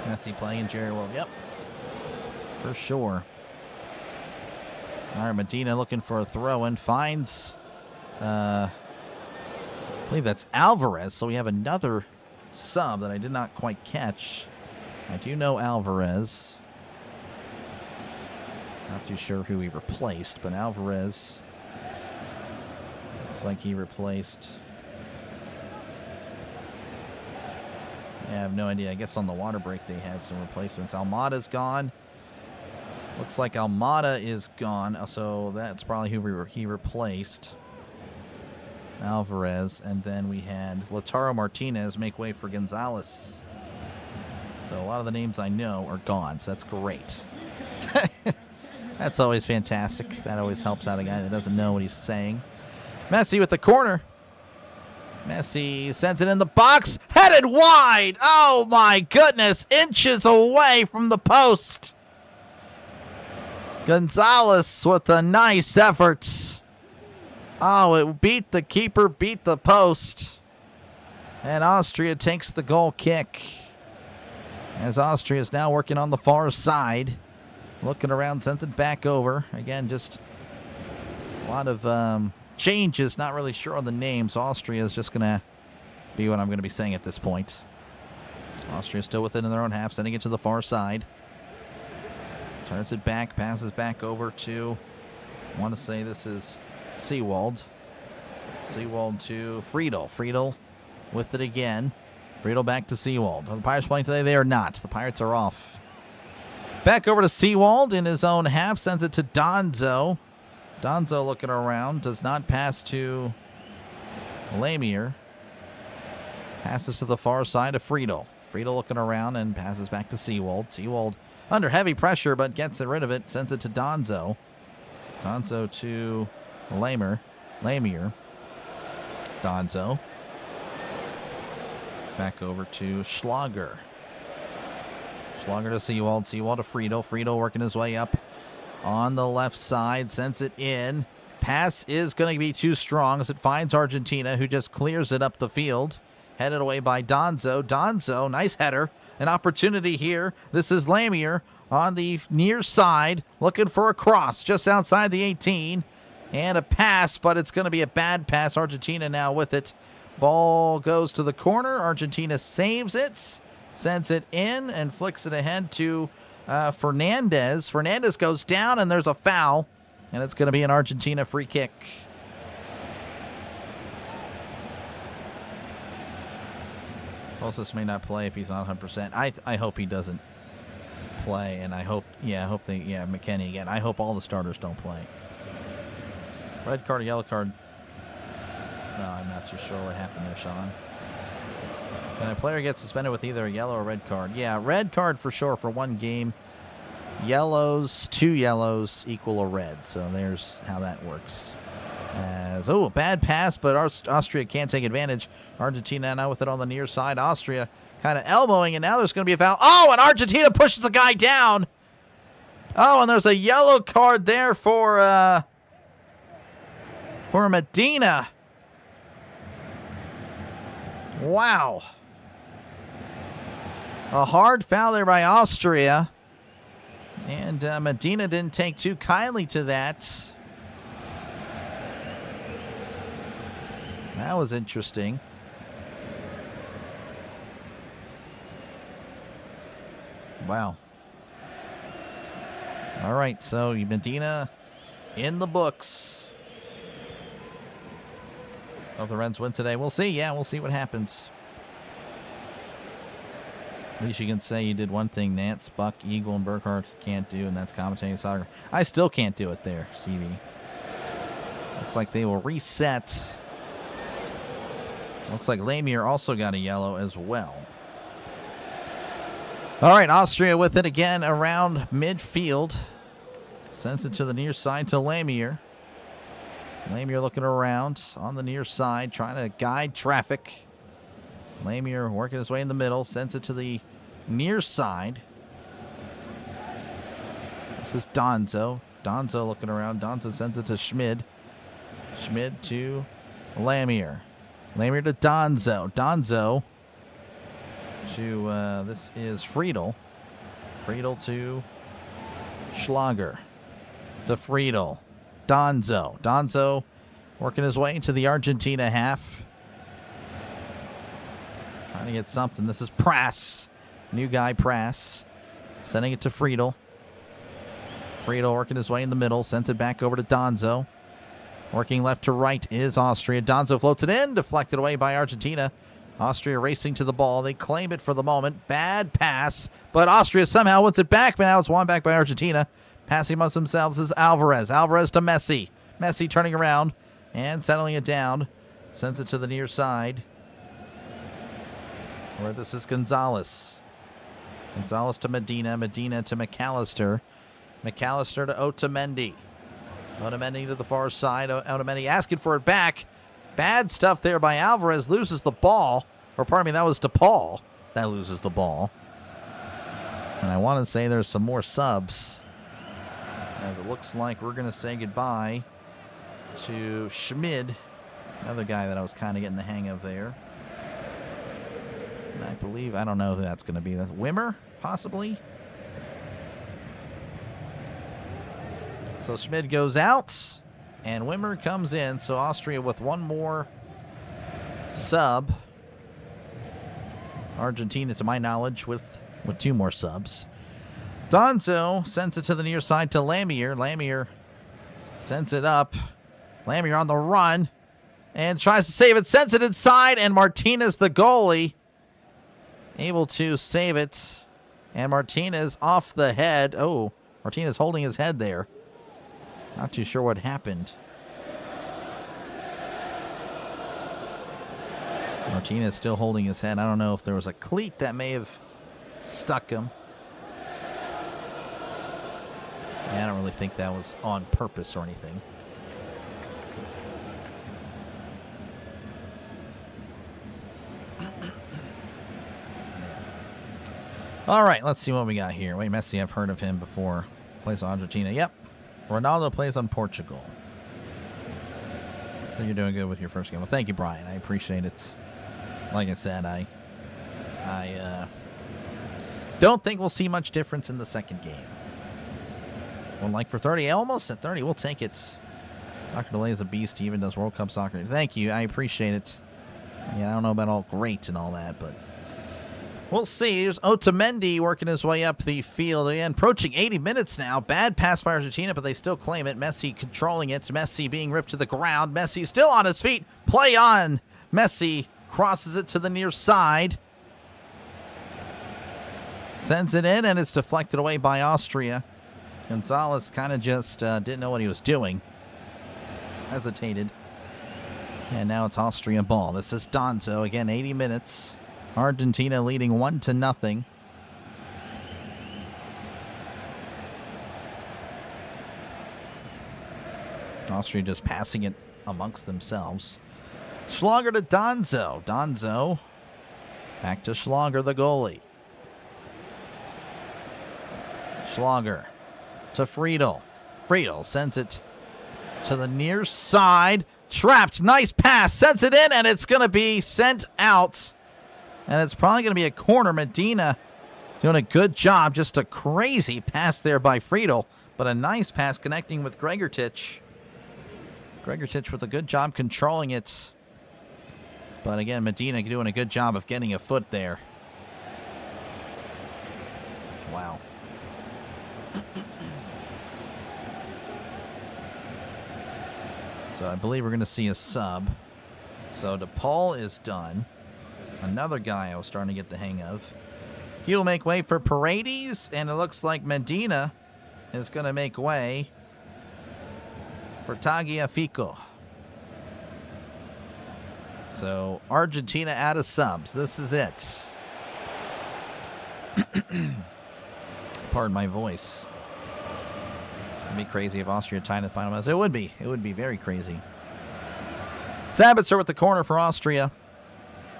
Messi playing in Jerry World. Yep, for sure. All right, Medina looking for a throw-in. Finds, I believe that's Alvarez, so we have another sub that I did not quite catch. I do know Alvarez. Not too sure who he replaced, but Alvarez looks like he replaced. Yeah, I have no idea. I guess on the water break they had some replacements. Almada's gone. Looks like Almada is gone, so that's probably who he replaced. Alvarez, and then we had Lautaro Martinez make way for Gonzalez. So a lot of the names I know are gone, so that's great. That's always fantastic. That always helps out a guy that doesn't know what he's saying. Messi with the corner. Messi sends it in the box. Headed wide. Oh, my goodness. Inches away from the post. Gonzalez with a nice effort. Oh, it beat the keeper, beat the post. And Austria takes the goal kick. As Austria is now working on the far side. Looking around, sends it back over. Again, just a lot of changes. Not really sure on the names. Austria is just going to be what I'm going to be saying at this point. Austria still within their own half, sending it to the far side. Turns it back, passes back over to, I want to say this is Seawald. Seawald to Friedel. Friedel with it again. Friedel back to Seawald. Are the Pirates playing today? They are not. The Pirates are off. Back over to Seawald in his own half. Sends it to Donzo. Donzo looking around. Does not pass to Lamier. Passes to the far side of Friedel. Friedel looking around and passes back to Seawald. Seawald under heavy pressure, but gets rid of it. Sends it to Donzo. Donzo to Lamier. Donzo. Back over to Schlager. Schlager to Seawald. Seawald to Friedel. Friedel working his way up on the left side. Sends it in. Pass is going to be too strong as it finds Argentina, who just clears it up the field. Headed away by Donzo. Donzo, nice header. An opportunity here. This is Lamier on the near side, looking for a cross just outside the 18. And a pass, but it's going to be a bad pass. Argentina now with it. Ball goes to the corner. Argentina saves it, sends it in, and flicks it ahead to Fernandez. Fernandez goes down, and there's a foul. And it's going to be an Argentina free kick. Closest may not play if he's not 100%. I hope he doesn't play, and I hope McKennie again. I hope all the starters don't play. Red card or yellow card? No, I'm not too sure what happened there, Sean. And a player gets suspended with either a yellow or red card. Yeah, red card for sure for one game. Yellows, 2 yellows equal a red. So there's how that works. A bad pass, but Austria can't take advantage. Argentina now with it on the near side. Austria kind of elbowing, and now there's going to be a foul. Oh, and Argentina pushes the guy down. Oh, and there's a yellow card there for Medina. Wow. A hard foul there by Austria. And Medina didn't take too kindly to that. That was interesting. Wow. All right, so Medina in the books. If the Reds win today, we'll see. Yeah, we'll see what happens. At least you can say you did one thing Nance, Buck, Eagle, and Burkhardt can't do, and that's commentating soccer. I still can't do it there, CV. Looks like they will reset. Looks like Lamier also got a yellow as well. All right, Austria with it again around midfield. Sends it to the near side to Lamier. Lamier looking around on the near side, trying to guide traffic. Lamier working his way in the middle, sends it to the near side. This is Donzo. Donzo looking around. Donzo sends it to Schmid. Schmid to Lamier. Lamier to Donzo. Donzo to, this is Friedel. Friedel to Schlager. To Friedel. Donzo. Donzo working his way into the Argentina half. Trying to get something. This is Prass. New guy, Prass. Sending it to Friedel. Friedel working his way in the middle. Sends it back over to Donzo. Working left to right is Austria. Donzo floats it in. Deflected away by Argentina. Austria racing to the ball. They claim it for the moment. Bad pass. But Austria somehow wins it back. But now it's won back by Argentina. Passing amongst themselves is Alvarez. Alvarez to Messi. Messi turning around and settling it down. Sends it to the near side. Where this is Gonzalez. Gonzalez to Medina. Medina to McAllister. McAllister to Otamendi. Otamendi to the far side. Otamendi asking for it back. Bad stuff there by Alvarez. Loses the ball. Or pardon me, that was DePaul that loses the ball. And I want to say there's some more subs. As it looks like we're going to say goodbye to Schmid. Another guy that I was kind of getting the hang of there. And I believe, I don't know who that's going to be. That's Wimmer, possibly. So Schmid goes out, and Wimmer comes in. So Austria with one more sub. Argentina, to my knowledge, with two more subs. Donzo sends it to the near side to Lamier. Lamier sends it up. Lamier on the run and tries to save it. Sends it inside, and Martinez, the goalie, able to save it. And Martinez off the head. Oh, Martinez holding his head there. Not too sure what happened. Martinez still holding his head. I don't know if there was a cleat that may have stuck him. Yeah, I don't really think that was on purpose or anything. All right, let's see what we got here. Wait, Messi, I've heard of him before. Plays on Argentina. Yep. Ronaldo plays on Portugal. I think you're doing good with your first game. Well, thank you, Brian. I appreciate it. Like I said, I don't think we'll see much difference in the second game. Well, like for 30, almost at 30, we'll take it. Dr. DeLay is a beast. He even does World Cup soccer. Thank you. I appreciate it. Yeah, I don't know about all great and all that, but we'll see. Here's Otamendi working his way up the field. Again, approaching 80 minutes now. Bad pass by Argentina, but they still claim it. Messi controlling it. Messi being ripped to the ground. Messi still on his feet. Play on. Messi crosses it to the near side. Sends it in, and it's deflected away by Austria. Gonzalez kind of just didn't know what he was doing. Hesitated. And now it's Austrian ball. This is Donzo. Again, 80 minutes. Argentina leading 1-0. Austria just passing it amongst themselves. Schlager to Donzo. Donzo back to Schlager, the goalie. Schlager to Friedel. Friedel sends it to the near side. Trapped. Nice pass. Sends it in, and it's going to be sent out. And it's probably going to be a corner. Medina doing a good job. Just a crazy pass there by Friedel, but a nice pass connecting with Gregortich. Gregortich with a good job controlling it. But again, Medina doing a good job of getting a foot there. Wow. So I believe we're going to see a sub. So DePaul is done. Another guy I was starting to get the hang of. He'll make way for Paredes, and it looks like Medina is going to make way for Tagliafico. So Argentina out of subs. This is it. Pardon my voice. It'd be crazy if Austria tied in the final match. It would be. It would be very crazy. Sabitzer with the corner for Austria.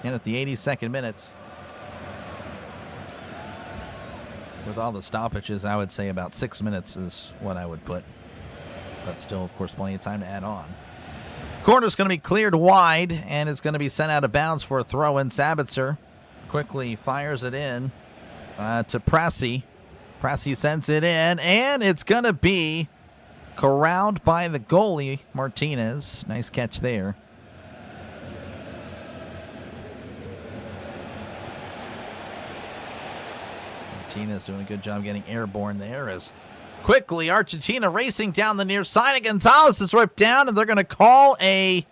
And at the 82nd minute. With all the stoppages, I would say about 6 minutes is what I would put. But still, of course, plenty of time to add on. Corner's going to be cleared wide, and it's going to be sent out of bounds for a throw-in. Sabitzer quickly fires it in to Prassi. Prassi sends it in, and it's going to be corralled by the goalie, Martinez. Nice catch there. Martinez doing a good job getting airborne there as quickly Argentina racing down the near side. And Gonzalez is ripped down, and they're going to call a...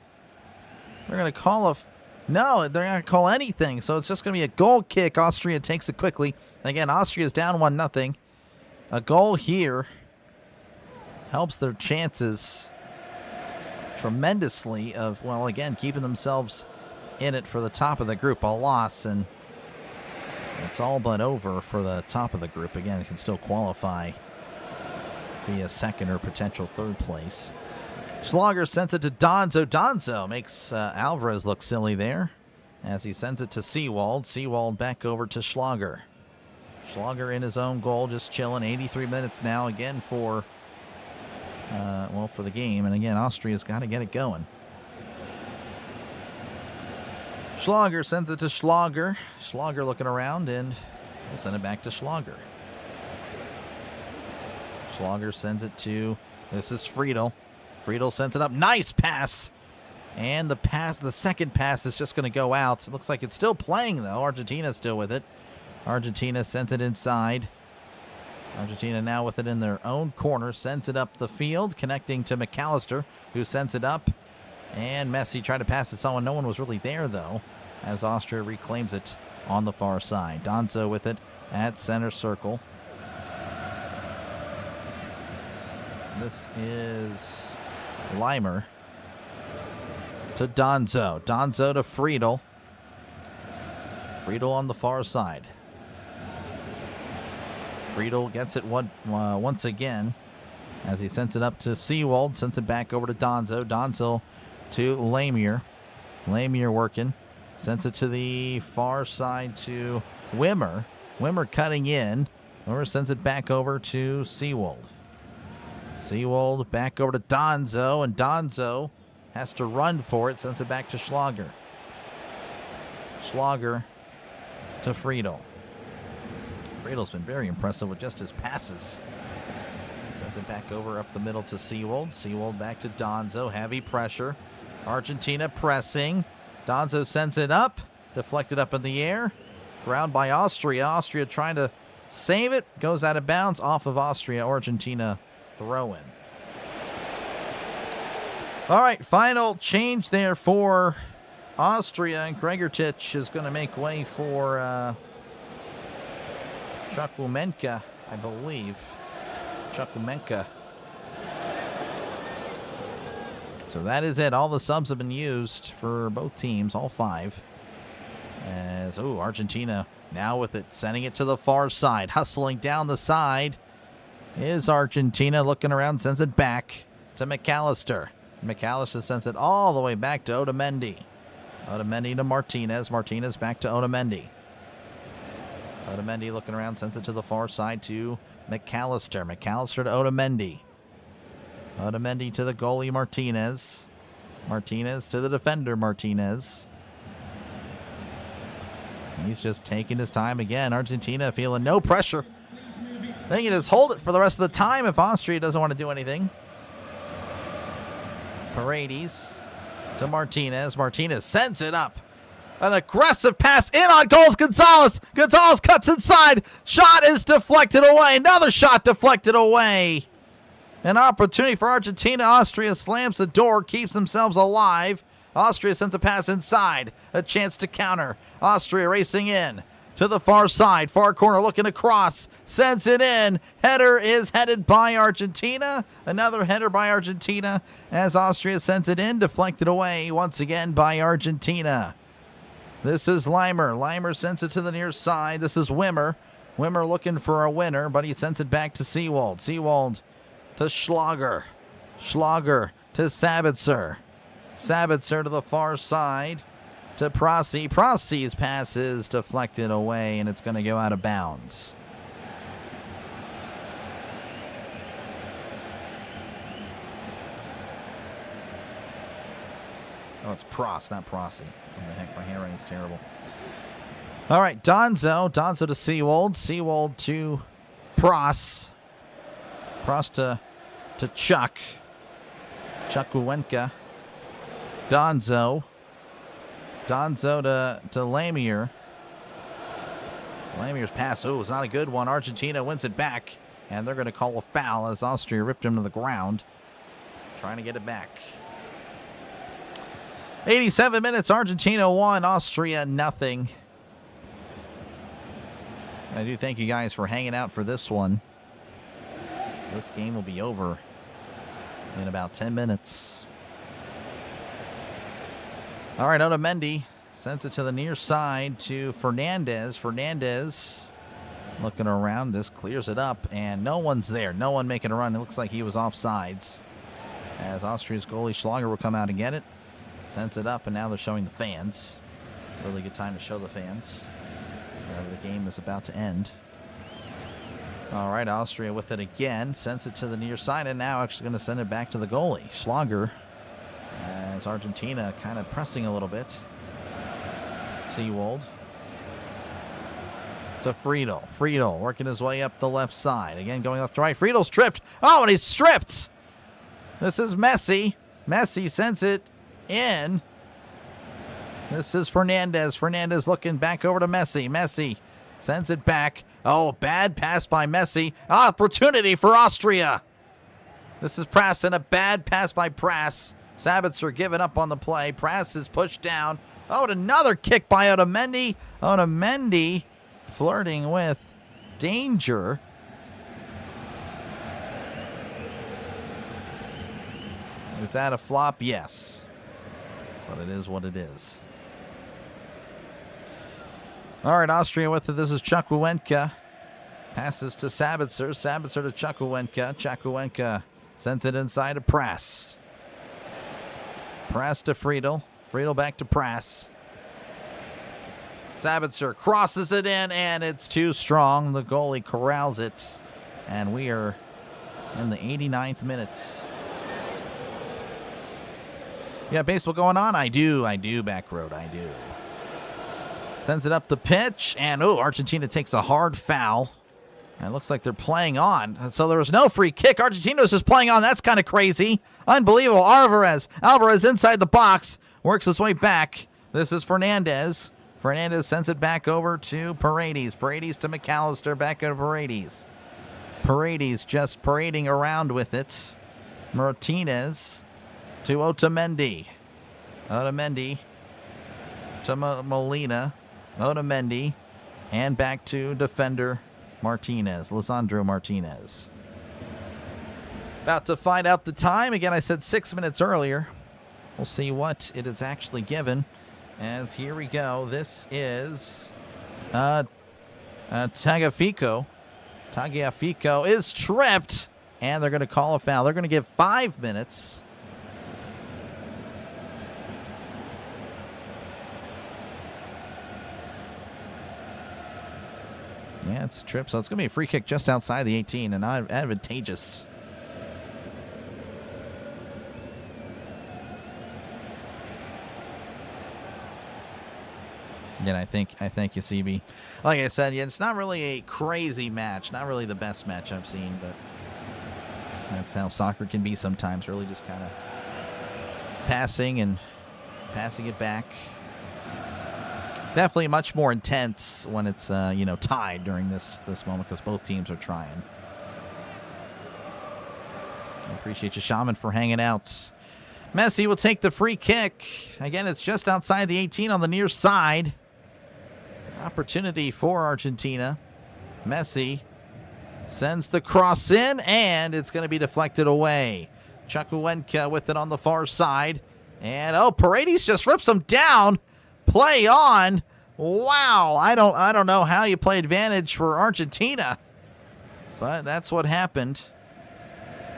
No, they're not going to call anything. So it's just going to be a goal kick. Austria takes it quickly. Again, Austria's down 1-0. A goal here helps their chances tremendously of, well, again, keeping themselves in it for the top of the group. A loss, and it's all but over for the top of the group. Again, it can still qualify via second or potential third place. Schlager sends it to Donzo. Donzo makes Alvarez look silly there as he sends it to Seawald. Seawald back over to Schlager. Schlager in his own goal, just chilling. 83 minutes now again for, for the game. And again, Austria's got to get it going. Schlager sends it to Schlager. Schlager looking around, and we'll send it back to Schlager. Schlager sends it to, this is Friedel. Friedel sends it up. Nice pass. And the second pass is just going to go out. It looks like it's still playing, though. Argentina's still with it. Argentina sends it inside. Argentina now with it in their own corner. Sends it up the field, connecting to McAllister, who sends it up. And Messi tried to pass it to someone. No one was really there, though, as Austria reclaims it on the far side. Donzo with it at center circle. This is Limer to Donzo. Donzo to Friedel. Friedel on the far side. Friedel gets it once again as he sends it up to Seawald. Sends it back over to Donzo. Donzo to Lamier. Lamier working. Sends it to the far side to Wimmer. Wimmer cutting in. Wimmer sends it back over to Seawald. Seawald back over to Donzo, and Donzo has to run for it. Sends it back to Schlager. Schlager to Friedel. Friedel's been very impressive with just his passes. Sends it back over up the middle to Seawald. Seawald back to Donzo. Heavy pressure. Argentina pressing. Donzo sends it up. Deflected up in the air. Ground by Austria. Austria trying to save it. Goes out of bounds off of Austria. Argentina throw in. All right, final change there for Austria. Gregortic is going to make way for Chukwuemeka, I believe. Chukwuemeka. So that is it. All the subs have been used for both teams, all five. As, Argentina now with it, sending it to the far side. Hustling down the side is Argentina. Looking around, sends it back to McAllister. McAllister sends it all the way back to Otamendi. Otamendi to Martinez. Martinez back to Otamendi. Otamendi looking around, sends it to the far side to McAllister. McAllister to Otamendi. Otamendi to the goalie, Martinez. Martinez to the defender, Martinez. He's just taking his time again. Argentina feeling no pressure. They can just hold it for the rest of the time if Austria doesn't want to do anything. Paredes to Martinez. Martinez sends it up. An aggressive pass in on goals. Gonzalez. Gonzalez cuts inside. Shot is deflected away. Another shot deflected away. An opportunity for Argentina. Austria slams the door, keeps themselves alive. Austria sends a pass inside. A chance to counter. Austria racing in. to the far side. Far corner looking across. Sends it in. Header is headed by Argentina. Another header by Argentina as Austria sends it in. Deflected away once again by Argentina. This is Limer. Limer sends it to the near side. This is Wimmer. Wimmer looking for a winner, but he sends it back to Seewald. Seewald to Schlager. Schlager to Sabitzer. Sabitzer to the far side to Prossi. Prossi's pass is deflected away, and it's going to go out of bounds. Oh, it's Pross, not Prossi. What the heck, my handwriting's terrible. All right, Donzo. Donzo to Seewald. Seewald to Pross. Pross to Chuck. Chukwuemeka. Donzo. Donzo to Lamier. Lamier's pass, it's not a good one. Argentina wins it back, and they're going to call a foul as Austria ripped him to the ground. Trying to get it back. 87 minutes, Argentina 1, Austria nothing. I do thank you guys for hanging out for this one. This game will be over in about 10 minutes. All right, Otamendi sends it to the near side to Fernandez. Fernandez looking around, this clears it up, and no one's there. No one making a run. It looks like he was offsides. As Austria's goalie Schlager will come out and get it. Sends it up, and now they're showing the fans. Really good time to show the fans. The game is about to end. All right, Austria with it again. Sends it to the near side, and now actually going to send it back to the goalie, Schlager. As Argentina kind of pressing a little bit. Seewald. To Friedel. Friedel working his way up the left side. Again, going left to right. Friedel's tripped. Oh, and he's stripped. This is Messi. Messi sends it in. This is Fernandez. Fernandez looking back over to Messi. Messi sends it back. Oh, bad pass by Messi. Opportunity for Austria. This is Prass, and a bad pass by Prass. Sabitzer giving up on the play. Prass is pushed down. Oh, and another kick by Otamendi. Otamendi flirting with danger. Is that a flop? Yes. But it is what it is. All right, Austria with it. This is Chukwuemeka. Passes to Sabitzer. Sabitzer to Chukwuemeka. Chukwuemeka sends it inside to Prass. Prass to Friedel. Friedel back to Prass. Sabitzer crosses it in, and it's too strong. The goalie corrals it, and we are in the 89th minute. Yeah, baseball going on? I do, back road, I do. Sends it up the pitch, and Argentina takes a hard foul. And it looks like they're playing on. So there was no free kick. Argentina was just playing on. That's kind of crazy. Unbelievable. Alvarez inside the box. Works his way back. This is Fernandez. Fernandez sends it back over to Paredes. Paredes to McAllister. Back to Paredes. Paredes just parading around with it. Martinez to Otamendi. Otamendi to Molina. Otamendi. And back to defender Martinez. Lisandro Martinez. About to find out the time. Again, I said 6 minutes earlier. We'll see what it is actually given. As here we go. This is Tagliafico. Tagliafico is tripped. And they're going to call a foul. They're going to give 5 minutes. Yeah, it's a trip. So it's going to be a free kick just outside the 18 and advantageous. Again, I think Yacibi. Like I said, yeah, it's not really a crazy match. Not really the best match I've seen, but that's how soccer can be sometimes. Really just kind of passing and passing it back. Definitely much more intense when it's tied during this moment because both teams are trying. I appreciate you, Shaman, for hanging out. Messi will take the free kick. Again, it's just outside the 18 on the near side. Opportunity for Argentina. Messi sends the cross in, and it's going to be deflected away. Chukwuemeka with it on the far side. And, oh, Paredes just rips him down. Play on. Wow, I don't know how you play advantage for Argentina, but that's what happened.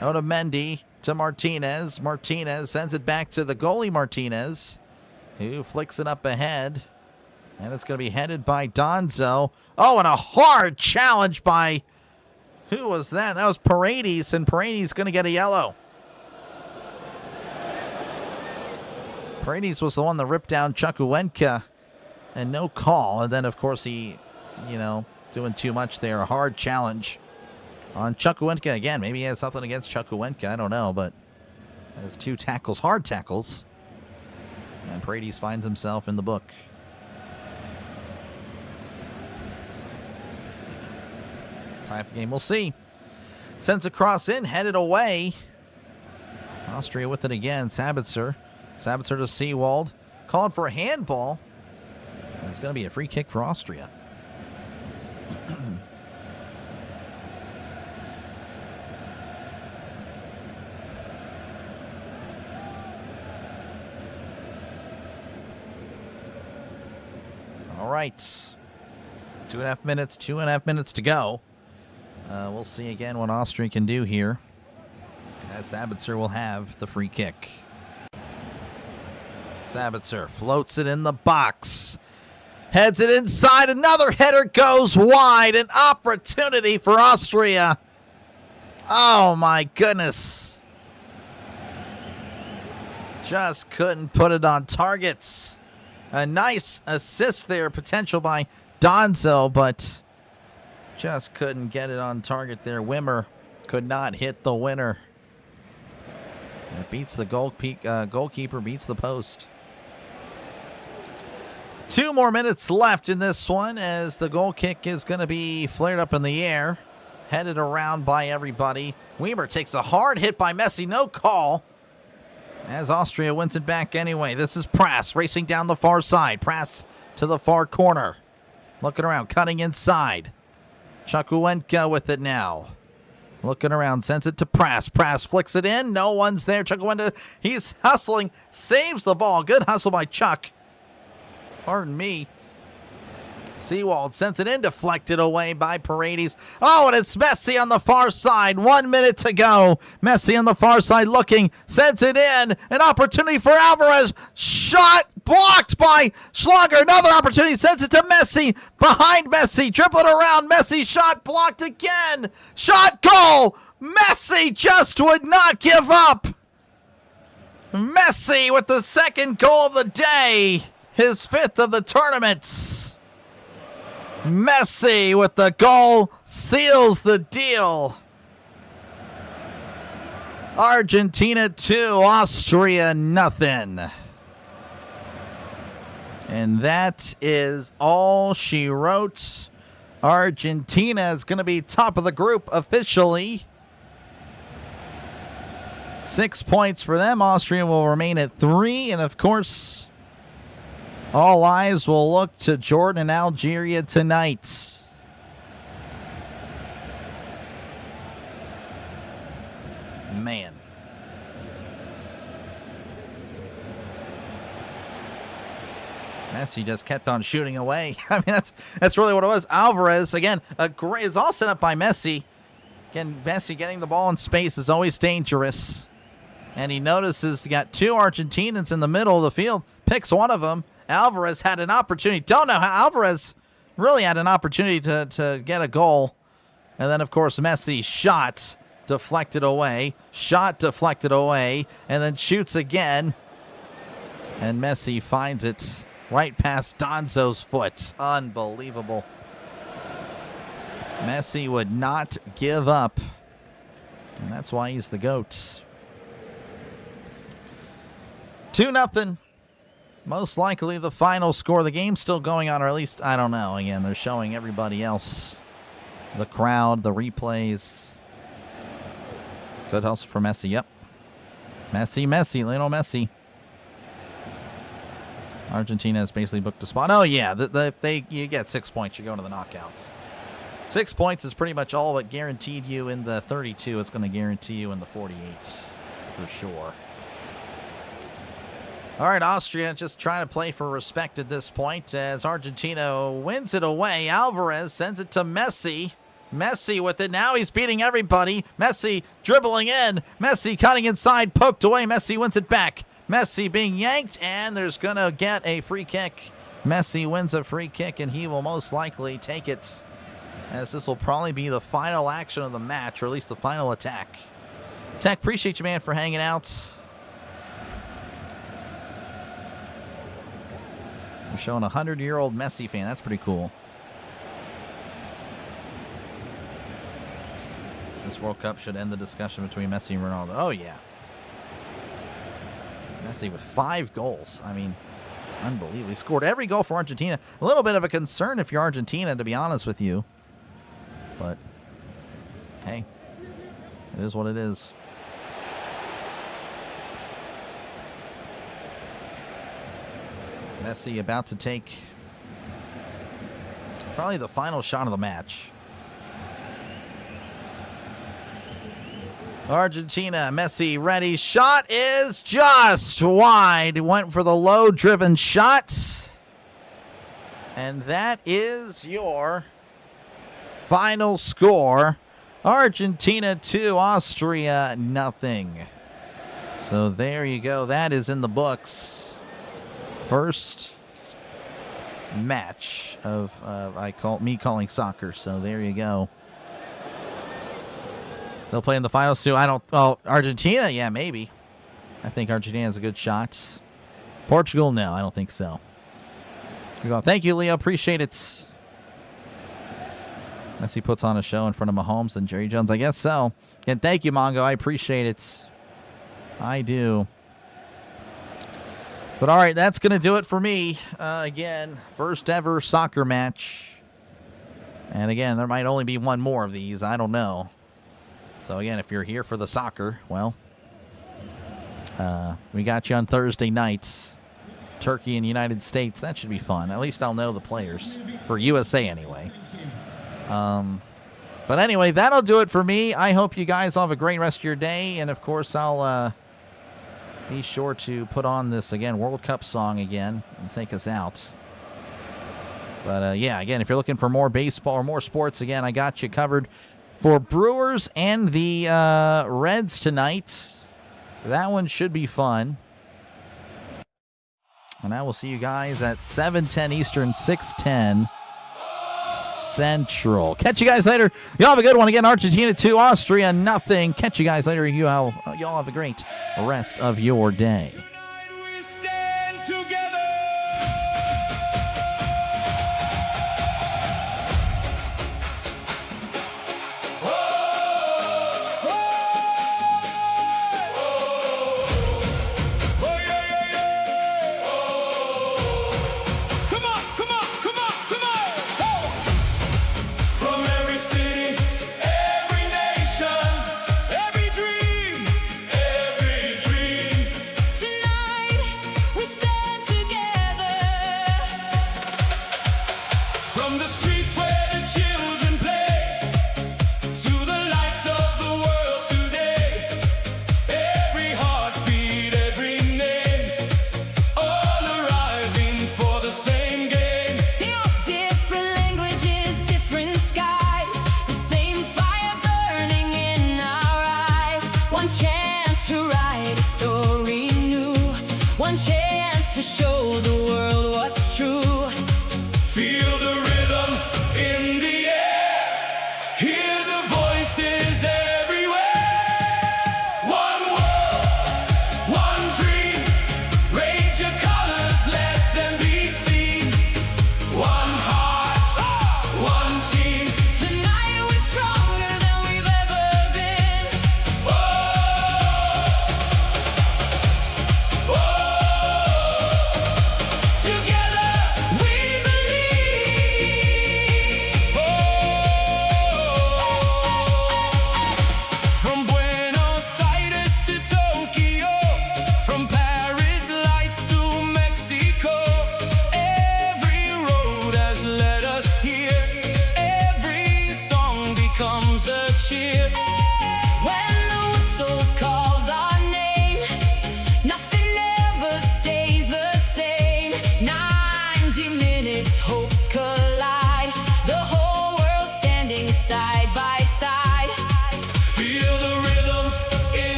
Otamendi to Martinez. Martinez sends it back to the goalie Martinez, who flicks it up ahead. And it's going to be headed by Donzo. Oh, and a hard challenge by... Who was that? That was Paredes, and Paredes going to get a yellow. Paredes was the one that ripped down Chukwuemeka, and no call. And then, of course, he, doing too much there. A hard challenge on Chukwuemeka again. Maybe he has something against Chukwuemeka. I don't know, but has 2 tackles, hard tackles. And Paredes finds himself in the book. Tie up the game, we'll see. Sends a cross in, headed away. Austria with it again. Sabitzer to Seawald. Calling for a handball. And it's going to be a free kick for Austria. All right. 2.5 minutes to go. We'll see again what Austria can do here, as Sabitzer will have the free kick. Sabitzer floats it in the box. Heads it inside. Another header goes wide. An opportunity for Austria. Oh, my goodness. Just couldn't put it on targets. A nice assist there, potential by Donzo, but just couldn't get it on target there. Wimmer could not hit the winner. It beats the goalkeeper, beats the post. 2 more minutes left in this one, as the goal kick is going to be flared up in the air, headed around by everybody. Weimer takes a hard hit by Messi, no call, as Austria wins it back anyway. This is Prass racing down the far side. Prass to the far corner, looking around, cutting inside. Chukwuemeka with it now. Looking around, sends it to Prass. Prass flicks it in. No one's there. Chukwuemeka, he's hustling, saves the ball. Good hustle by Chuck. Pardon me. Seawald sends it in, deflected away by Paredes. Oh, and it's Messi on the far side. 1 minute to go. Messi on the far side looking, sends it in. An opportunity for Alvarez. Shot blocked by Schlager. Another opportunity, sends it to Messi. Behind Messi, dribbling around. Messi shot blocked again. Shot, goal. Messi just would not give up. Messi with the second goal of the day. His 5th of the tournament. Messi with the goal seals the deal. Argentina 2, Austria nothing. And that is all she wrote. Argentina is going to be top of the group officially. 6 points for them. Austria will remain at 3. And of course, all eyes will look to Jordan and Algeria tonight. Man. Messi just kept on shooting away. I mean, that's really what it was. Alvarez, again, it's all set up by Messi. Again, Messi getting the ball in space is always dangerous. And he notices he got 2 Argentinians in the middle of the field, picks one of them. Alvarez had an opportunity. Don't know how Alvarez really had an opportunity to get a goal. And then, of course, Messi shot, deflected away. Shot, deflected away. And then shoots again. And Messi finds it right past Donzo's foot. Unbelievable. Messi would not give up. And that's why he's the GOAT. 2-0. Most likely the final score. The game's still going on, or at least, I don't know. Again, they're showing everybody else. The crowd, the replays. Good hustle for Messi, yep. Messi, Lionel Messi. Argentina has basically booked a spot. Oh, yeah. You get 6 points, you're going to the knockouts. 6 points is pretty much all but guaranteed you in the 32. It's going to guarantee you in the 48 for sure. All right, Austria just trying to play for respect at this point as Argentina wins it away. Alvarez sends it to Messi. Messi with it. Now he's beating everybody. Messi dribbling in. Messi cutting inside, poked away. Messi wins it back. Messi being yanked, and there's going to get a free kick. Messi wins a free kick, and he will most likely take it, as this will probably be the final action of the match, or at least the final attack. Tech, appreciate you, man, for hanging out. We're showing a 100-year-old Messi fan. That's pretty cool. This World Cup should end the discussion between Messi and Ronaldo. Oh, yeah. Messi with 5 goals. I mean, unbelievable. He scored every goal for Argentina. A little bit of a concern if you're Argentina, to be honest with you. But, hey, it is what it is. Messi about to take probably the final shot of the match. Argentina, Messi ready. Shot is just wide. Went for the low-driven shot. And that is your final score. Argentina 2, Austria nothing. So there you go. That is in the books. First match of me calling soccer. So there you go. They'll play in the finals too. Argentina, yeah, maybe. I think Argentina has a good shot. Portugal, no, I don't think so. Thank you, Leo. Appreciate it. Messi puts on a show in front of Mahomes and Jerry Jones. I guess so. And thank you, Mongo. I appreciate it. I do. But all right, that's going to do it for me. Again, first ever soccer match. And again, there might only be one more of these. I don't know. So again, if you're here for the soccer, well, we got you on Thursday nights. Turkey and United States. That should be fun. At least I'll know the players. For USA anyway. But anyway, that'll do it for me. I hope you guys all have a great rest of your day. And of course, I'll be sure to put on this, again, World Cup song again and take us out. But yeah, again, if you're looking for more baseball or more sports, again, I got you covered for Brewers and the Reds tonight. That one should be fun. And I will see you guys at 7:10 Eastern, 6:10 Central. Catch you guys later. Y'all have a good one. Again, Argentina 2, Austria nothing. Catch you guys later. Y'all have a great rest of your day. Tonight we stand together. From the streets where the children play to the lights of the world today, every heartbeat, every name, all arriving for the same game. Different languages, different skies, the same fire burning in our eyes. One chance to write a story new, one chance to show the world.